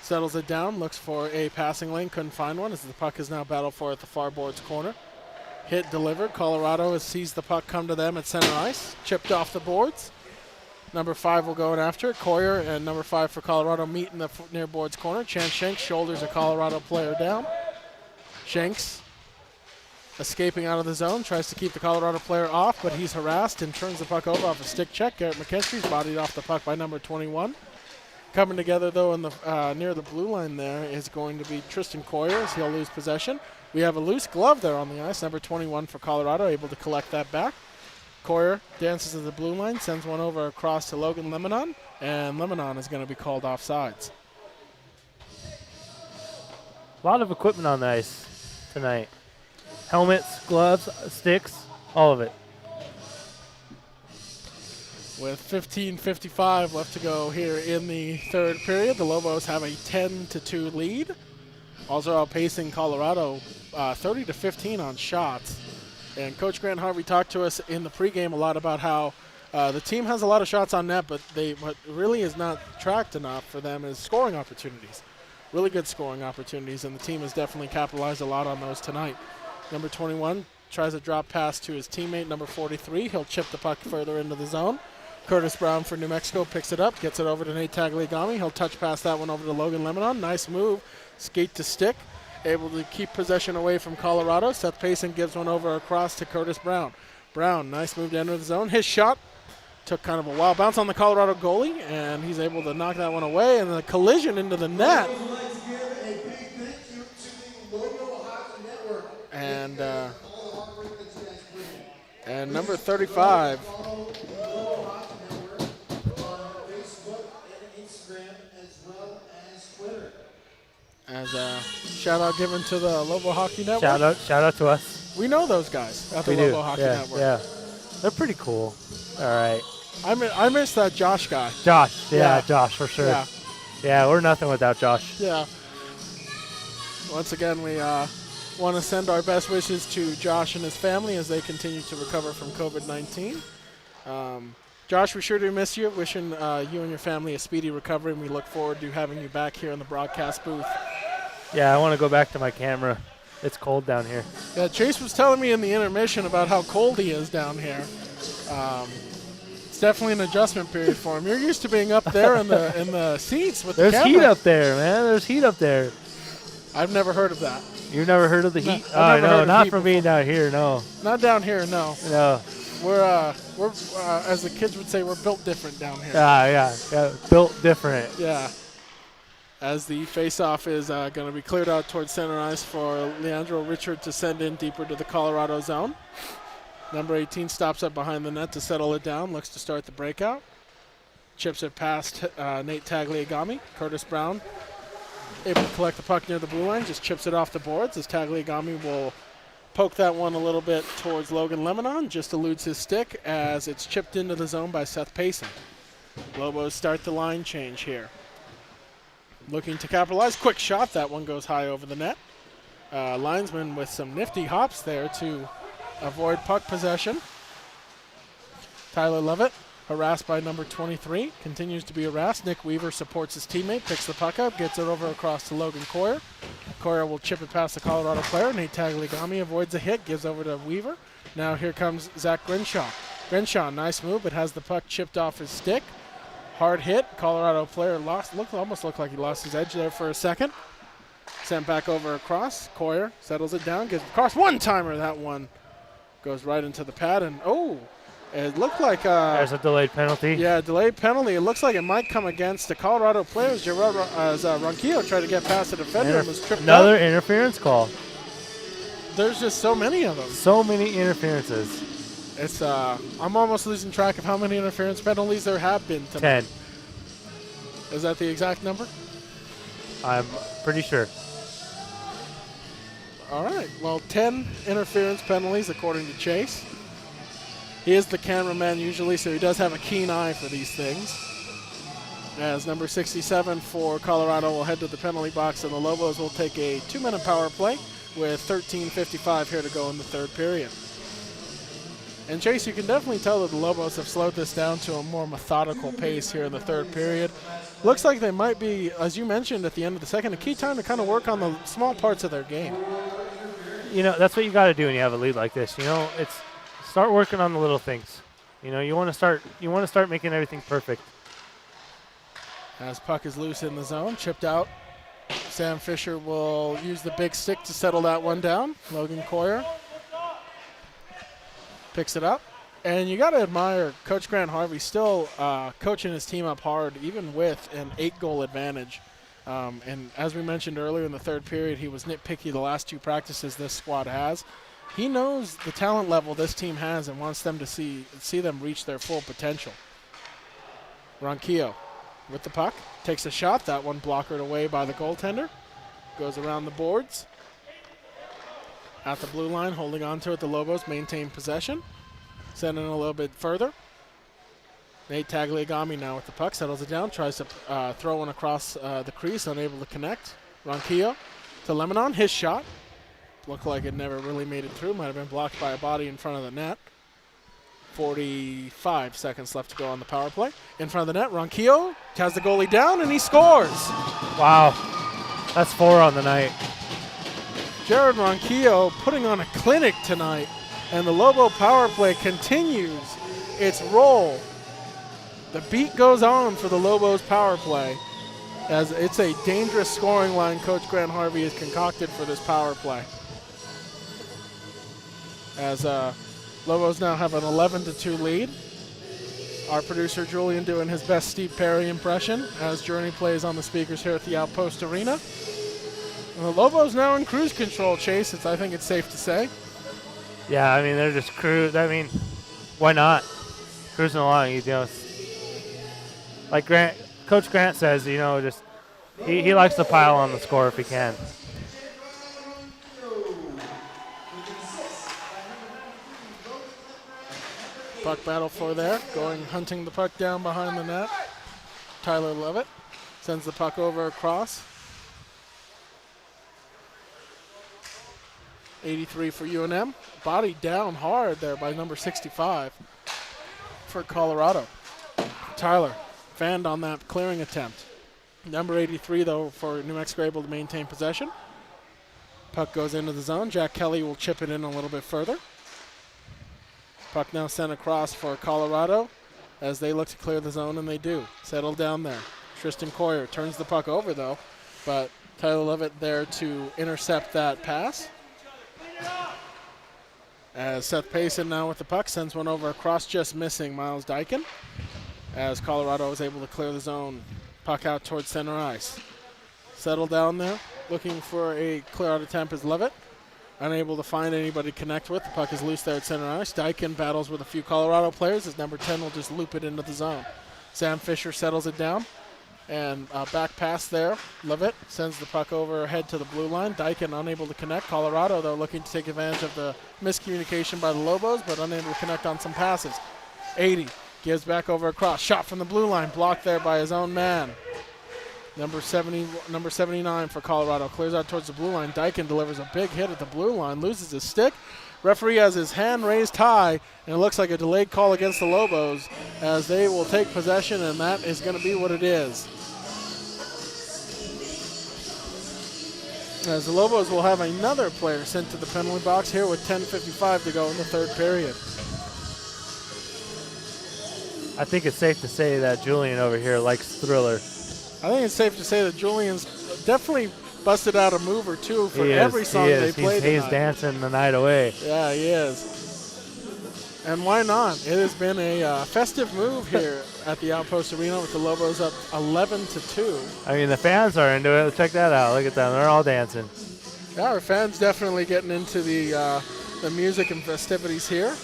Settles it down, looks for a passing lane, couldn't find one as the puck is now battled for at the far boards corner. Hit delivered. Colorado sees the puck come to them at center ice. Chipped off the boards. Number 5 will go in after it. Coyer and number 5 for Colorado meet in the near boards corner. Chance Shanks shoulders a Colorado player down. Shanks escaping out of the zone. Tries to keep the Colorado player off, but he's harassed and turns the puck over off a stick check. Garrett McKinstry's bodied off the puck by number 21. Coming together, though, in the near the blue line there is going to be Tristan Coyer as he'll lose possession. We have a loose glove there on the ice. Number 21 for Colorado, able to collect that back. Coyer dances to the blue line, sends one over across to Logan Lebanon, and Lebanon is going to be called offsides. A lot of equipment on the ice tonight. Helmets, gloves, sticks, all of it. With 15:55 left to go here in the third period, the Lobos have a 10-2 lead. Also outpacing Colorado 30-15 on shots. And Coach Grant Harvey talked to us in the pregame a lot about how the team has a lot of shots on net, but what really is not tracked enough for them is scoring opportunities. Really good scoring opportunities, and the team has definitely capitalized a lot on those tonight. Number 21 tries a drop pass to his teammate, number 43. He'll chip the puck further into the zone. Curtis Brown for New Mexico picks it up, gets it over to Nate Tagliagami. He'll touch pass that one over to Logan Lebanon. Nice move, skate to stick. Able to keep possession away from Colorado. Seth Payson gives one over across to Curtis Brown. Brown, nice move to enter the zone. His shot took kind of a wild bounce on the Colorado goalie, and he's able to knock that one away, and the collision into the net. I would like to give a big thank you to the Lobo Hockey Network. And All the hard work that you guys put in. and number 35, Follow the Lobo Hockey Network on Facebook and Instagram as well as Twitter. as a shout-out given to the Lobo Hockey Network. Shout out to us. We know those guys at the We Lobo do. Hockey Yeah, Network. yeah. They're pretty cool. All right. I miss that Josh guy. Josh. Yeah, Yeah. Josh for sure. Yeah. Yeah, we're nothing without Josh. Yeah. Once again, we want to send our best wishes to Josh and his family as they continue to recover from COVID-19. Josh, we sure do miss you. Wishing you and your family a speedy recovery, and we look forward to having you back here in the broadcast booth. Yeah, I want to go back to my camera. It's cold down here. Yeah, Chase was telling me in the intermission about how cold he is down here. It's definitely an adjustment period for him. You're used to being up there in the seats with There's the camera. heat up there, man. There's heat up there. I've never heard of that. You've never heard of the heat? I've never heard No, of not heat from being down here, no. Not down here, no. No. We're as the kids would say, we're built different down here. Yeah. Built different. Yeah. As the face-off is going to be cleared out towards center ice for Leandro Richard to send in deeper to the Colorado zone. Number 18 stops up behind the net to settle it down, looks to start the breakout. Chips it past Nate Tagliagami. Curtis Brown able to collect the puck near the blue line, just chips it off the boards as Tagliagami will poke that one a little bit towards Logan Lebanon, just eludes his stick as it's chipped into the zone by Seth Payson. Lobos start the line change here. Looking to capitalize. Quick shot. That one goes high over the net. Linesman with some nifty hops there to avoid puck possession. Tyler Levitt, harassed by number 23, continues to be harassed. Nick Weaver supports his teammate, picks the puck up, gets it over across to Logan Coyer. Coyer will chip it past the Colorado player. Nate Tagliagami avoids a hit, gives over to Weaver. Now here comes Zach Grenshaw. Grenshaw, nice move, but has the puck chipped off his stick. Hard hit. Colorado player almost looked like he lost his edge there for a second. Sent back over across. Coyer settles it down, gets across. One-timer. That one goes right into the pad. And, it looked like There's a delayed penalty. Yeah, delayed penalty. It looks like it might come against the Colorado players. As Ronquillo tried to get past the defender and was tripped Another up. interference call. There's just so many of them. So many interferences. It's I'm almost losing track of how many interference penalties there have been tonight. 10. Is that the exact number? I'm pretty sure. All right. Well, 10 interference penalties according to Chase. He is the cameraman usually, so he does have a keen eye for these things. As number 67 for Colorado will head to the penalty box, and the Lobos will take a 2-minute power play with 13:55 here to go in the third period. And Chase, you can definitely tell that the Lobos have slowed this down to a more methodical pace here in the third period. Looks like they might be, as you mentioned at the end of the second, a key time to kind of work on the small parts of their game. You know, that's what you got to do when you have a lead like this. You know, it's start working on the little things. You know, you want to start making everything perfect. As puck is loose in the zone, chipped out. Sam Fisher will use the big stick to settle that one down. Logan Coyer picks it up. And you got to admire Coach Grant Harvey still coaching his team up hard, even with an 8-goal advantage. And as we mentioned earlier in the third period, he was nitpicky the last 2 practices this squad has. He knows the talent level this team has and wants them to see them reach their full potential. Ronquillo with the puck, takes a shot. That one blockered away by the goaltender. Goes around the boards. At the blue line, holding on to it, the Lobos maintain possession. Sending it a little bit further. Nate Tagliagami now with the puck, settles it down, tries to throw one across the crease, unable to connect. Ronquillo to Lebanon, his shot. Looked like it never really made it through, might have been blocked by a body in front of the net. 45 seconds left to go on the power play. In front of the net, Ronquillo has the goalie down, and he scores. Wow. That's 4 on the night. Jared Ronquillo putting on a clinic tonight, and the Lobo power play continues its roll. The beat goes on for the Lobos power play, as it's a dangerous scoring line Coach Grant Harvey has concocted for this power play. As Lobos now have an 11-2 lead. Our producer Julian doing his best Steve Perry impression as Journey plays on the speakers here at the Outpost Arena. And the Lobos now in cruise control, Chase. I think it's safe to say. Yeah, I mean, they're just why not? Cruising along, like Coach Grant says, just he likes to pile on the score if he can. Puck battle for there, hunting the puck down behind the net. Tyler Levitt sends the puck over across. 83 for UNM. Body down hard there by number 65 for Colorado. Tyler fanned on that clearing attempt. Number 83, though, for New Mexico able to maintain possession. Puck goes into the zone. Jack Kelly will chip it in a little bit further. Puck now sent across for Colorado as they look to clear the zone, and they do. Settle down there. Tristan Coyer turns the puck over, though, but Tyler Levitt there to intercept that pass. As Seth Payson now with the puck sends one over across, just missing Miles Dyken. As Colorado is able to clear the zone, puck out towards center ice. Settle down there, looking for a clear out attempt is Levitt. Unable to find anybody to connect with. The puck is loose there at center ice. Dyken battles with a few Colorado players as number 10 will just loop it into the zone. Sam Fisher settles it down. And back pass there. Levitt sends the puck over ahead to the blue line. Dyken unable to connect. Colorado, though, looking to take advantage of the miscommunication by the Lobos, but unable to connect on some passes. 80 gives back over across. Shot from the blue line. Blocked there by his own man. Number 79 for Colorado. Clears out towards the blue line. Dyken delivers a big hit at the blue line. Loses his stick. Referee has his hand raised high, and it looks like a delayed call against the Lobos as they will take possession, and that is going to be what it is. As the Lobos will have another player sent to the penalty box here with 10:55 to go in the third period. I think it's safe to say that Julian over here likes Thriller. I think it's safe to say that Julian's definitely busted out a move or two for every song they play tonight. He's dancing the night away. Yeah, he is. And why not? It has been a festive move here at the Outpost Arena with the Lobos up 11-2. I mean, the fans are into it. Check that out. Look at them. They're all dancing. Yeah, our fans definitely getting into the music and festivities here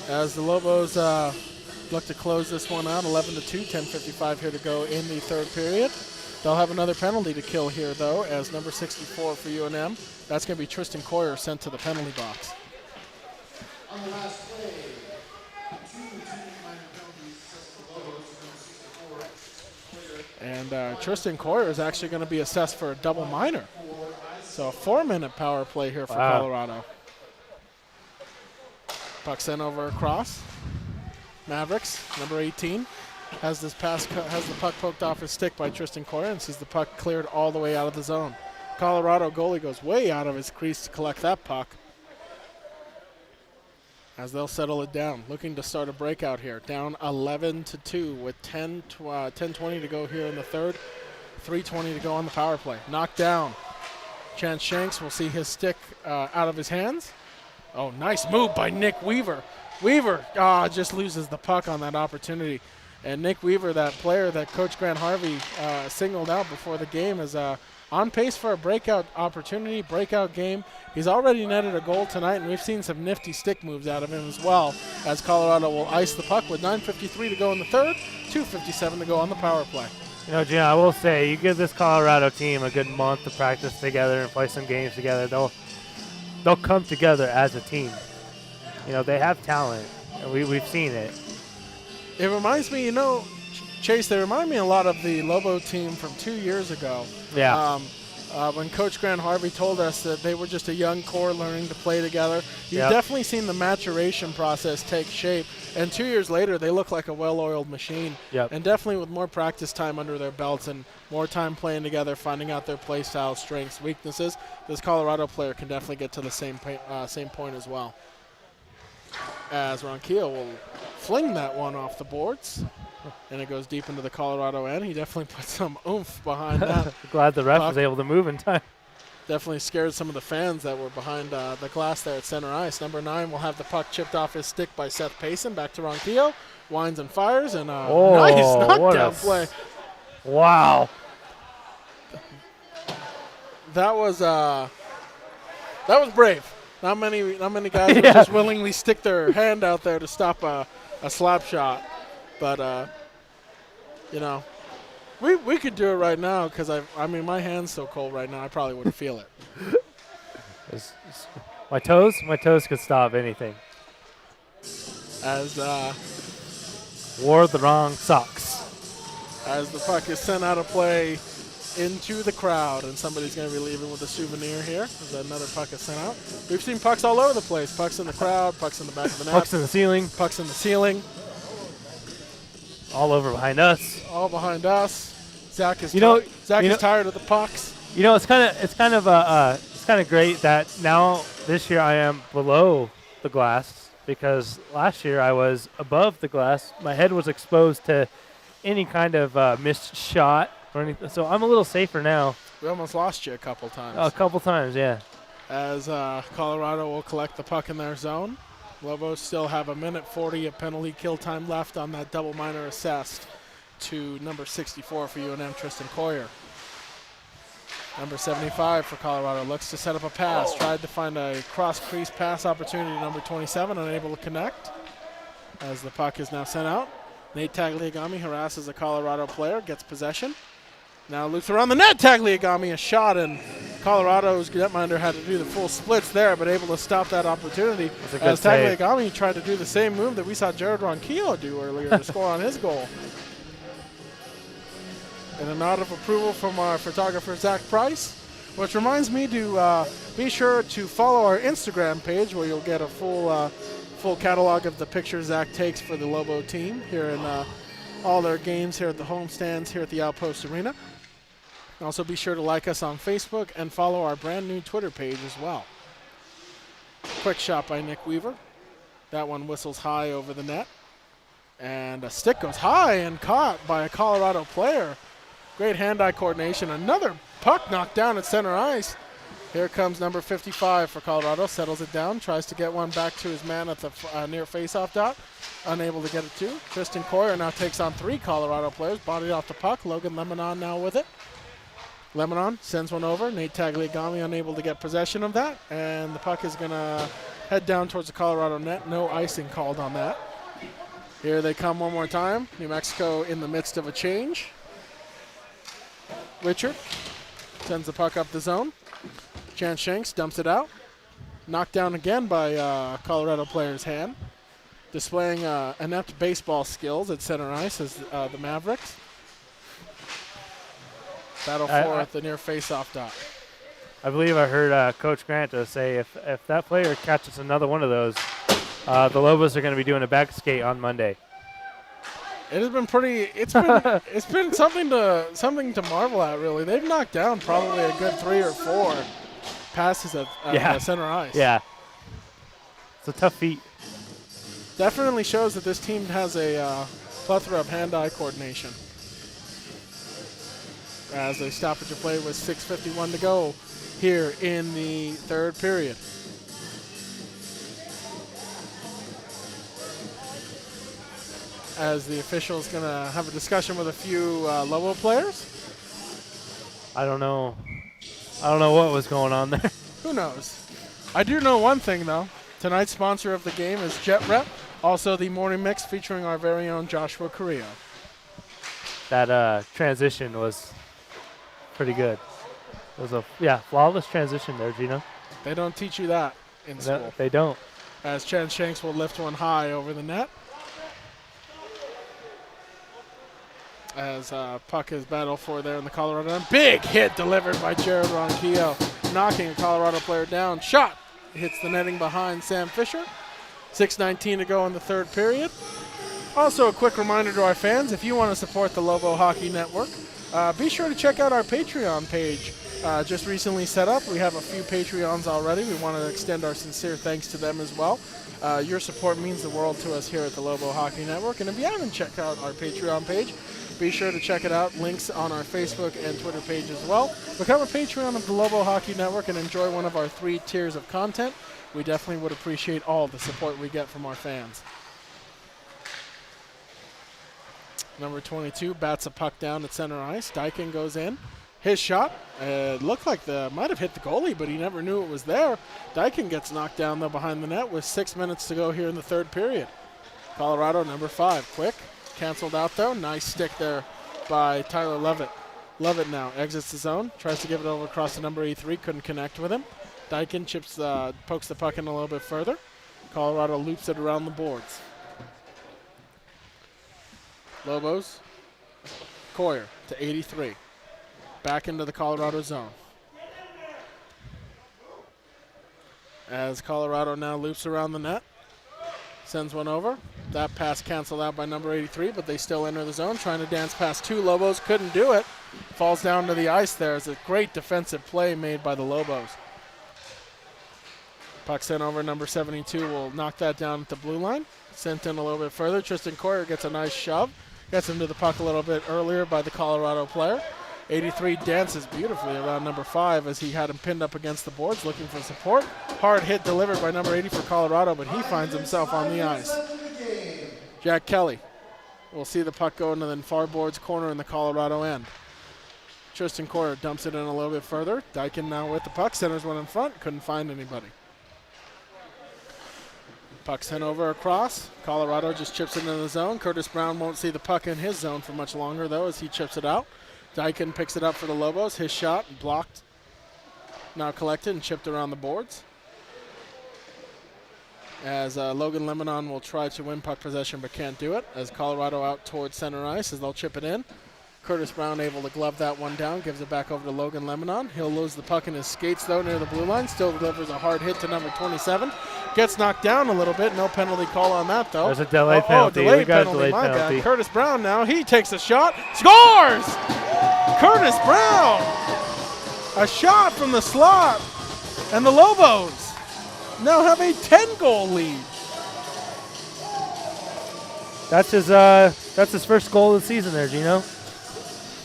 as the Lobos look to close this one out, 11-2, 10:55 here to go in the third period. They'll have another penalty to kill here, though, as number 64 for UNM. That's going to be Tristan Coyer sent to the penalty box. On the last play, two minor penalties assessed for Lobos, 64. And Tristan Coyer is actually going to be assessed for a double minor. So a 4-minute power play here for Colorado. Puck sent over across. Mavericks, number 18, has the puck poked off his stick by Tristan Coyer and sees the puck cleared all the way out of the zone. Colorado goalie goes way out of his crease to collect that puck as they'll settle it down, looking to start a breakout here. Down 11-2 with 10:20 to go here in the third, 3:20 to go on the power play. Knocked down. Chance Shanks will see his stick out of his hands. Oh, nice move by Nick Weaver. Weaver just loses the puck on that opportunity. And Nick Weaver, that player that Coach Grant Harvey singled out before the game, is on pace for a breakout opportunity, breakout game. He's already netted a goal tonight, and we've seen some nifty stick moves out of him as well, as Colorado will ice the puck with 9:53 to go in the third, 2:57 to go on the power play. You know, Gina, I will say, you give this Colorado team a good month to practice together and play some games together, they'll come together as a team. You know, they have talent, and we've seen it. It reminds me, Chase, they remind me a lot of the Lobo team from 2 years ago. Yeah. when Coach Grant Harvey told us that they were just a young core learning to play together. You've Yep. definitely seen the maturation process take shape. And 2 years later, they look like a well-oiled machine. Yep. And definitely with more practice time under their belts and more time playing together, finding out their play style, strengths, weaknesses, this Colorado player can definitely get to the same point as well. As Ronquillo will fling that one off the boards. And it goes deep into the Colorado end. He definitely put some oomph behind that. Glad the ref Puck. was able to move in time. Definitely scared some of the fans that were behind the glass there at center ice. Number 9 will have the puck chipped off his stick by Seth Payson. Back to Ronquillo. Winds and fires. And nice what knockdown a play. Wow. That was brave. Not many guys would Yeah. just willingly stick their hand out there to stop a slap shot. But, we could do it right now because, my hand's so cold right now, I probably wouldn't feel it. My toes could stop anything. As Wore the wrong socks. as the puck is sent out of play into the crowd, and somebody's going to be leaving with a souvenir here as another puck is sent out. We've seen pucks all over the place. Pucks in the crowd, pucks in the back of the net, Pucks in the ceiling. pucks in the ceiling, All over behind us. all behind us. Zach is You tired of the pucks. It's kind of great that now this year I am below the glass because last year I was above the glass. My head was exposed to any kind of missed shot or anything. So I'm a little safer now. We almost lost you a couple times. A couple times, yeah. As Colorado will collect the puck in their zone. Lobos still have 1:40 of penalty kill time left on that double minor assessed to number 64 for UNM, Tristan Coyer. Number 75 for Colorado looks to set up a pass. Tried to find a cross-crease pass opportunity to number 27, unable to connect. As the puck is now sent out. Nate Tagliagami harasses a Colorado player, gets possession. Now loops around the net. Tagliagami a shot, and Colorado's netminder had to do the full splits there, but able to stop that opportunity. That's a good As save. Tagliagami tried to do the same move that we saw Jared Ronquillo do earlier to score on his goal. And a nod of approval from our photographer, Zach Price, which reminds me to be sure to follow our Instagram page where you'll get a full catalog of the pictures Zach takes for the Lobo team here in all their games here at the home stands here at the Outpost Arena. Also be sure to like us on Facebook and follow our brand new Twitter page as well. Quick shot by Nick Weaver. That one whistles high over the net. And a stick goes high and caught by a Colorado player. Great hand-eye coordination. Another puck knocked down at center ice. Here comes number 55 for Colorado. Settles it down. Tries to get one back to his man at the near faceoff dot. Unable to get it to. Tristan Coyer now takes on 3 Colorado players. Bodied off the puck. Logan Lemonon now with it. Lemonon sends one over. Nate Tagliagami unable to get possession of that. And the puck is going to head down towards the Colorado net. No icing called on that. Here they come one more time. New Mexico in the midst of a change. Richert sends the puck up the zone. Chance Shanks dumps it out. Knocked down again by Colorado player's hand. Displaying inept baseball skills at center ice as the Mavericks. Battle for the near face-off dot. I believe I heard Coach Grant say if that player catches another one of those, the Lobos are going to be doing a back skate on Monday. It has been pretty. It's been something to marvel at. Really, they've knocked down probably a good 3 or 4 passes at center ice. Yeah, it's a tough feat. Definitely shows that this team has a plethora of hand-eye coordination. As they stoppage of play with 6:51 to go here in the third period. As the official's going to have a discussion with a few Lobo players. I don't know what was going on there. Who knows? I do know one thing, though. Tonight's sponsor of the game is Jet Rep, also the morning mix featuring our very own Joshua Carrillo. That transition was pretty good. It was a flawless transition there, Gino. They don't teach you that in school. No, they don't. As Chance Shanks will lift one high over the net. as puck is battled for there in the Colorado end. Big hit delivered by Jared Ronquillo, knocking a Colorado player down. Shot hits the netting behind Sam Fisher. 6:19 to go in the third period. Also, a quick reminder to our fans, if you want to support the Lobo Hockey Network, be sure to check out our Patreon page. Just recently set up. We have a few Patreons already. We want to extend our sincere thanks to them as well. Your support means the world to us here at the Lobo Hockey Network. And if you haven't checked out our Patreon page, be sure to check it out. Links on our Facebook and Twitter page as well. Become a Patreon of the Lobo Hockey Network and enjoy one of our 3 tiers of content. We definitely would appreciate all the support we get from our fans. Number 22 bats a puck down at center ice. Dyken goes in. His shot looked like might have hit the goalie, but he never knew it was there. Dyken gets knocked down, though, behind the net with 6 minutes to go here in the third period. Colorado, number 5, quick. Canceled out, though. Nice stick there by Tyler Levitt. Levitt now exits the zone, tries to give it over across to number 83, couldn't connect with him. Dyken pokes the puck in a little bit further. Colorado loops it around the boards. Lobos, Coyer to 83. Back into the Colorado zone. As Colorado now loops around the net. Sends one over. That pass canceled out by number 83, but they still enter the zone. Trying to dance past 2 Lobos. Couldn't do it. Falls down to the ice there. It's a great defensive play made by the Lobos. Puck sent over. Number 72 will knock that down at the blue line. Sent in a little bit further. Tristan Coyer gets a nice shove. Gets him to the puck a little bit earlier by the Colorado player. 83 dances beautifully around number 5 as he had him pinned up against the boards looking for support. Hard hit delivered by number 80 for Colorado, but he finds himself on the ice. Jack Kelly will see the puck go into the far boards corner in the Colorado end. Tristan Coyer dumps it in a little bit further. Dyken now with the puck, centers one in front, couldn't find anybody. Puck sent over across. Colorado just chips it into the zone. Curtis Brown won't see the puck in his zone for much longer, though, as he chips it out. Dyken picks it up for the Lobos. His shot blocked. Now collected and chipped around the boards. As Logan Lemonon will try to win puck possession but can't do it. As Colorado out towards center ice as they'll chip it in. Curtis Brown able to glove that one down. Gives it back over to Logan Lemonon. He'll lose the puck in his skates, though, near the blue line. Still delivers a hard hit to number 27. Gets knocked down a little bit. No penalty call on that, though. There's a delayed penalty. Delayed we got penalty, a delayed my penalty. bad. Curtis Brown now. He takes a shot. Scores! Curtis Brown! A shot from the slot. And the Lobos now have a 10-goal lead. That's his first goal of the season there, Gino.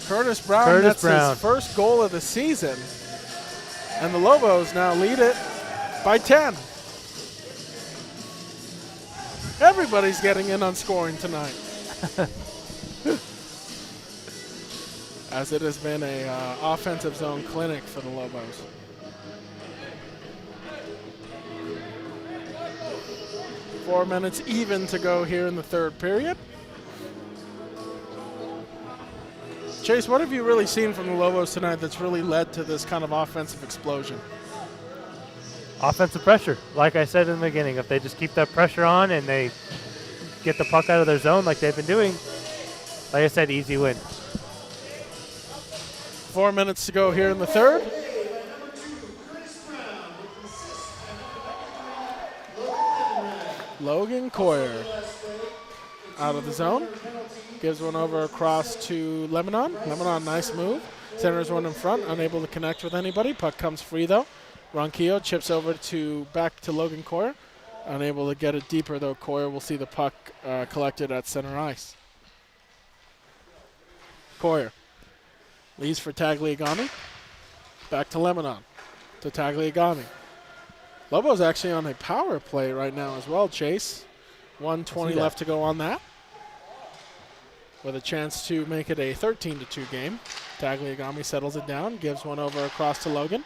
Curtis Brown, that's his first goal of the season. And the Lobos now lead it by 10. Everybody's getting in on scoring tonight. As it has been a offensive zone clinic for the Lobos. Four minutes even to go here in the third period. Chase, what have you really seen from the Lobos tonight that's really led to this kind of offensive explosion? Offensive pressure. Like I said in the beginning, if they just keep that pressure on and they get the puck out of their zone like they've been doing, like I said, easy win. 4 minutes to go here in the third. Logan Coyer out of the zone. Gives one over across to Lemonon. Lemonon, nice move. Centers one in front, unable to connect with anybody. Puck comes free, though. Ronquillo chips over back to Logan Coyer. Unable to get it deeper, though. Coyer will see the puck collected at center ice. Coyer leaves for Tagliagami. Back to Lemonon. To Tagliagami. Lobo's actually on a power play right now as well, Chase. 1:20 left to go on that. With a chance to make it a 13-2 game. Tagliagami settles it down, gives one over across to Logan.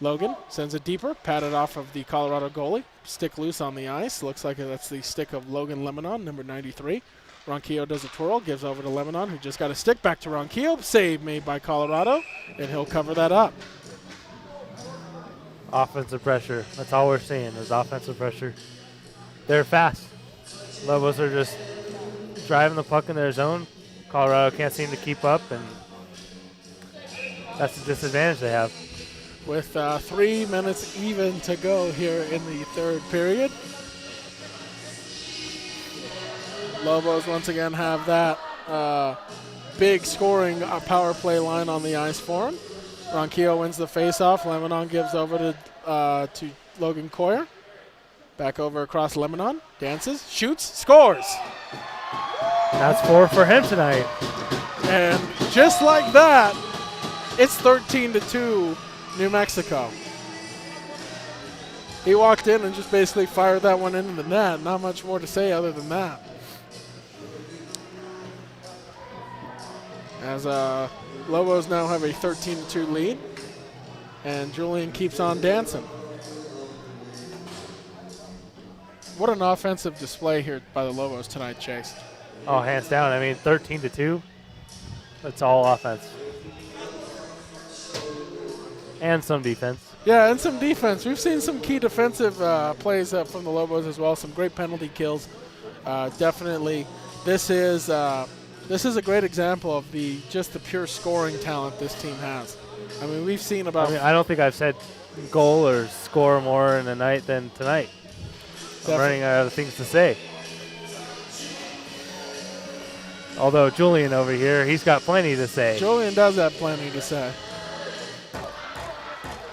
Logan sends it deeper, patted off of the Colorado goalie. Stick loose on the ice. Looks like that's the stick of Logan Lemonon, number 93. Ronquillo does a twirl, gives over to Lemonon, who just got a stick back to Ronquillo. Save made by Colorado, and he'll cover that up. Offensive pressure. That's all we're seeing is offensive pressure. They're fast. Lobos are just driving the puck in their zone, Colorado can't seem to keep up, and that's the disadvantage they have. With 3 minutes even to go here in the third period. Lobos once again have that big scoring power play line on the ice for him. Ronquillo wins the faceoff. Lebanon gives over to Logan Coyer. Back over across Lebanon. Dances, shoots, scores. That's 4 for him tonight. And just like that, it's 13-2 New Mexico. He walked in and just basically fired that one into the net. Not much more to say other than that. As Lobos now have a 13-2 lead, and Julian keeps on dancing. What an offensive display here by the Lobos tonight, Chase. Oh, hands down. I mean, 13-2. That's all offense. And some defense. Yeah, and some defense. We've seen some key defensive plays from the Lobos as well. Some great penalty kills. Definitely, this is a great example of the pure scoring talent this team has. I mean, we've seen about. I don't think I've said goal or score more in a night than tonight. I'm running out of things to say. Although Julian over here, he's got plenty to say. Julian does have plenty to say.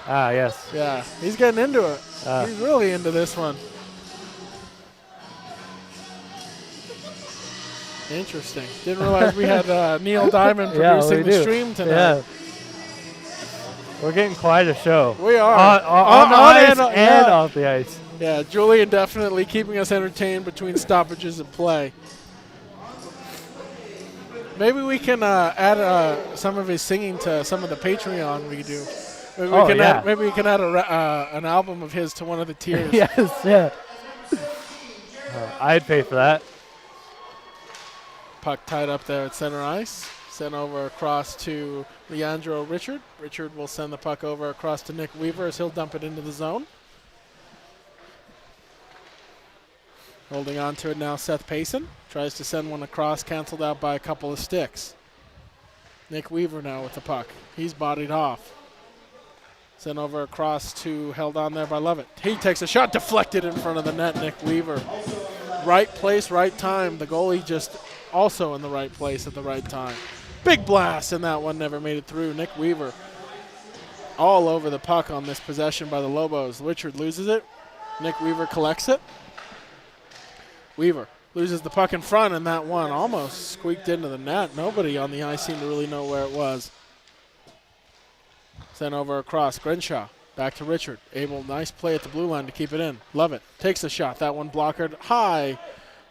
Ah, yes. Yeah, he's getting into it. He's really into this one. Interesting. Didn't realize we had Neil Diamond producing the stream tonight. Yeah. We're getting quite a show. We are. On the ice and off the ice. Yeah, Julian definitely keeping us entertained between stoppages of play. Maybe we can add some of his singing to some of the Patreon we do. Maybe we can add an album of his to one of the tiers. Yes, yeah. I'd pay for that. Puck tied up there at center ice. Sent over across to Leandro Richert. Richard will send the puck over across to Nick Weaver as he'll dump it into the zone. Holding on to it now, Seth Payson. Tries to send one across, canceled out by a couple of sticks. Nick Weaver now with the puck. He's bodied off. Sent over across to, held on there by Lovett. He takes a shot, deflected in front of the net, Nick Weaver. Right place, right time. The goalie just also in the right place at the right time. Big blast, and that one never made it through. Nick Weaver all over the puck on this possession by the Lobos. Richard loses it. Nick Weaver collects it. Weaver loses the puck in front, and that one almost squeaked into the net. Nobody on the ice seemed to really know where it was. Sent over across. Grenshaw back to Richard. Nice play at the blue line to keep it in. Lovett takes a shot. That one blockered high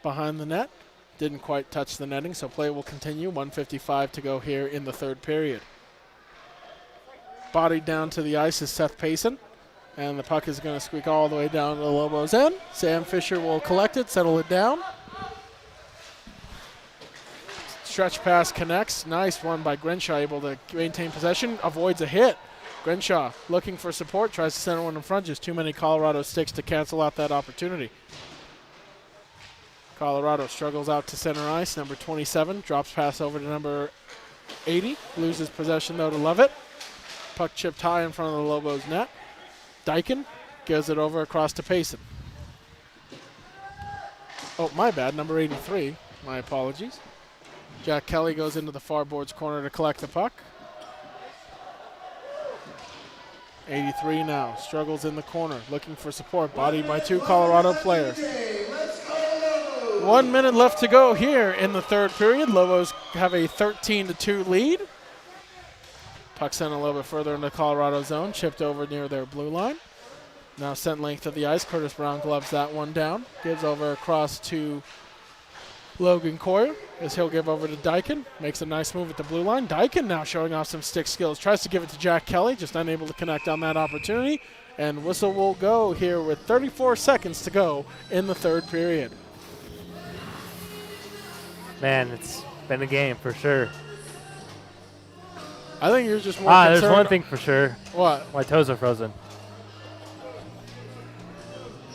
behind the net. Didn't quite touch the netting, so play will continue. 1:55 to go here in the third period. Bodied down to the ice is Seth Payson. And the puck is going to squeak all the way down to the Lobos' end. Sam Fisher will collect it, settle it down. Stretch pass connects. Nice one by Grenshaw, able to maintain possession. Avoids a hit. Grenshaw looking for support, tries to send one in front. Just too many Colorado sticks to cancel out that opportunity. Colorado struggles out to center ice. Number 27 drops pass over to number 80. Loses possession, though, to Lovett. Puck chipped high in front of the Lobos' net. Dyken gives it over across to Payson. Oh, my bad, number 83. My apologies. Jack Kelly goes into the far boards corner to collect the puck. 83 now, struggles in the corner, looking for support, bodied by two Colorado players. 1 minute left to go here in the third period. Lobos have a 13-2 lead. Puck sent a little bit further into Colorado zone, chipped over near their blue line. Now sent length of the ice. Curtis Brown gloves that one down. Gives over across to Logan Coyer as he'll give over to Dyken. Makes a nice move at the blue line. Dyken now showing off some stick skills. Tries to give it to Jack Kelly, just unable to connect on that opportunity. And whistle will go here with 34 seconds to go in the third period. Man, it's been a game for sure. I think you're just more concerned. There's one thing for sure. What? My toes are frozen.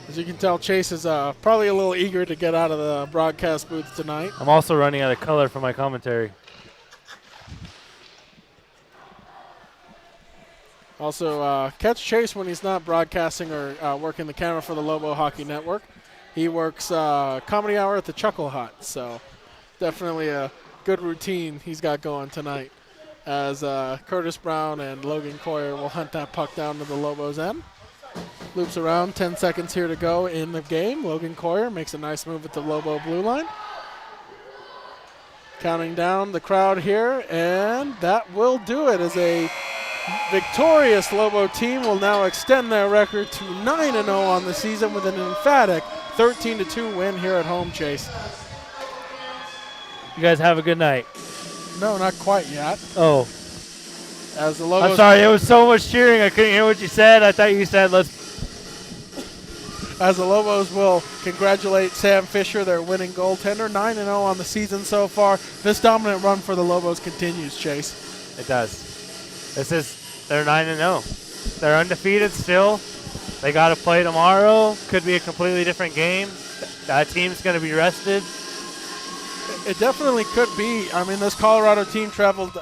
As you can tell, Chase is probably a little eager to get out of the broadcast booth tonight. I'm also running out of color for my commentary. Also, catch Chase when he's not broadcasting or working the camera for the Lobo Hockey Network. He works Comedy Hour at the Chuckle Hut, so definitely a good routine he's got going tonight as Curtis Brown and Logan Coyer will hunt that puck down to the Lobos' end. Loops around, 10 seconds here to go in the game. Logan Coyer makes a nice move at the Lobo blue line. Counting down the crowd here, and that will do it as a victorious Lobo team will now extend their record to 9-0 on the season with an emphatic 13-2 win here at home, Chase. You guys have a good night. No, not quite yet. Oh. As the Lobos I'm sorry, there was so much cheering I couldn't hear what you said. I thought you said let's. As the Lobos will congratulate Sam Fisher, their winning goaltender. 9-0 on the season so far. This dominant run for the Lobos continues, Chase. It does. They're 9-0. They're undefeated still. They got to play tomorrow. Could be a completely different game. That team's going to be rested. It definitely could be. I mean, this Colorado team traveled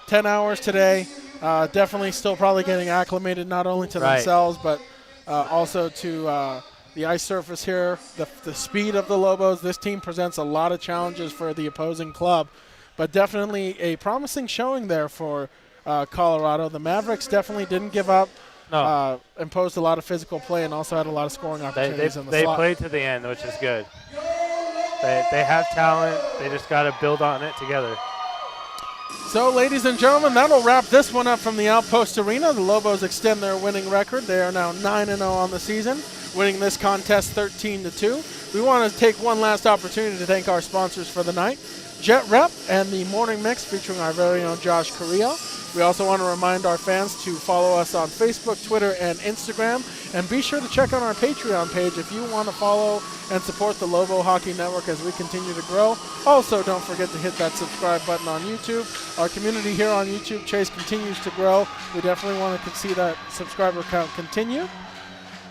10 hours today. Definitely still probably getting acclimated not only to themselves, but also to the ice surface here, the speed of the Lobos. This team presents a lot of challenges for the opposing club, but definitely a promising showing there for Colorado. The Mavericks definitely didn't give up, imposed a lot of physical play, and also had a lot of scoring opportunities in the slot. They played to the end, which is good. They have talent. They just got to build on it together. So, ladies and gentlemen, that'll wrap this one up from the Outpost Arena. The Lobos extend their winning record. They are now 9-0 on the season, winning this contest 13-2. We want to take one last opportunity to thank our sponsors for the night, Jet Rep and the Morning Mix featuring our very own Josh Carrillo. We also want to remind our fans to follow us on Facebook, Twitter, and Instagram. And be sure to check out our Patreon page if you want to follow and support the Lobo Hockey Network as we continue to grow. Also, don't forget to hit that subscribe button on YouTube. Our community here on YouTube, Chase, continues to grow. We definitely want to see that subscriber count continue.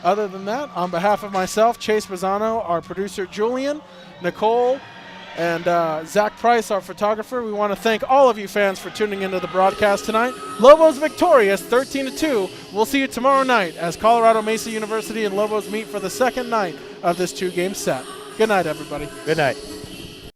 Other than that, on behalf of myself, Chase Bizzano, our producer Julian, Nicole, and Zach Price, our photographer, we want to thank all of you fans for tuning into the broadcast tonight. Lobos victorious, 13-2. We'll see you tomorrow night as Colorado Mesa University and Lobos meet for the second night of this two-game set. Good night, everybody. Good night.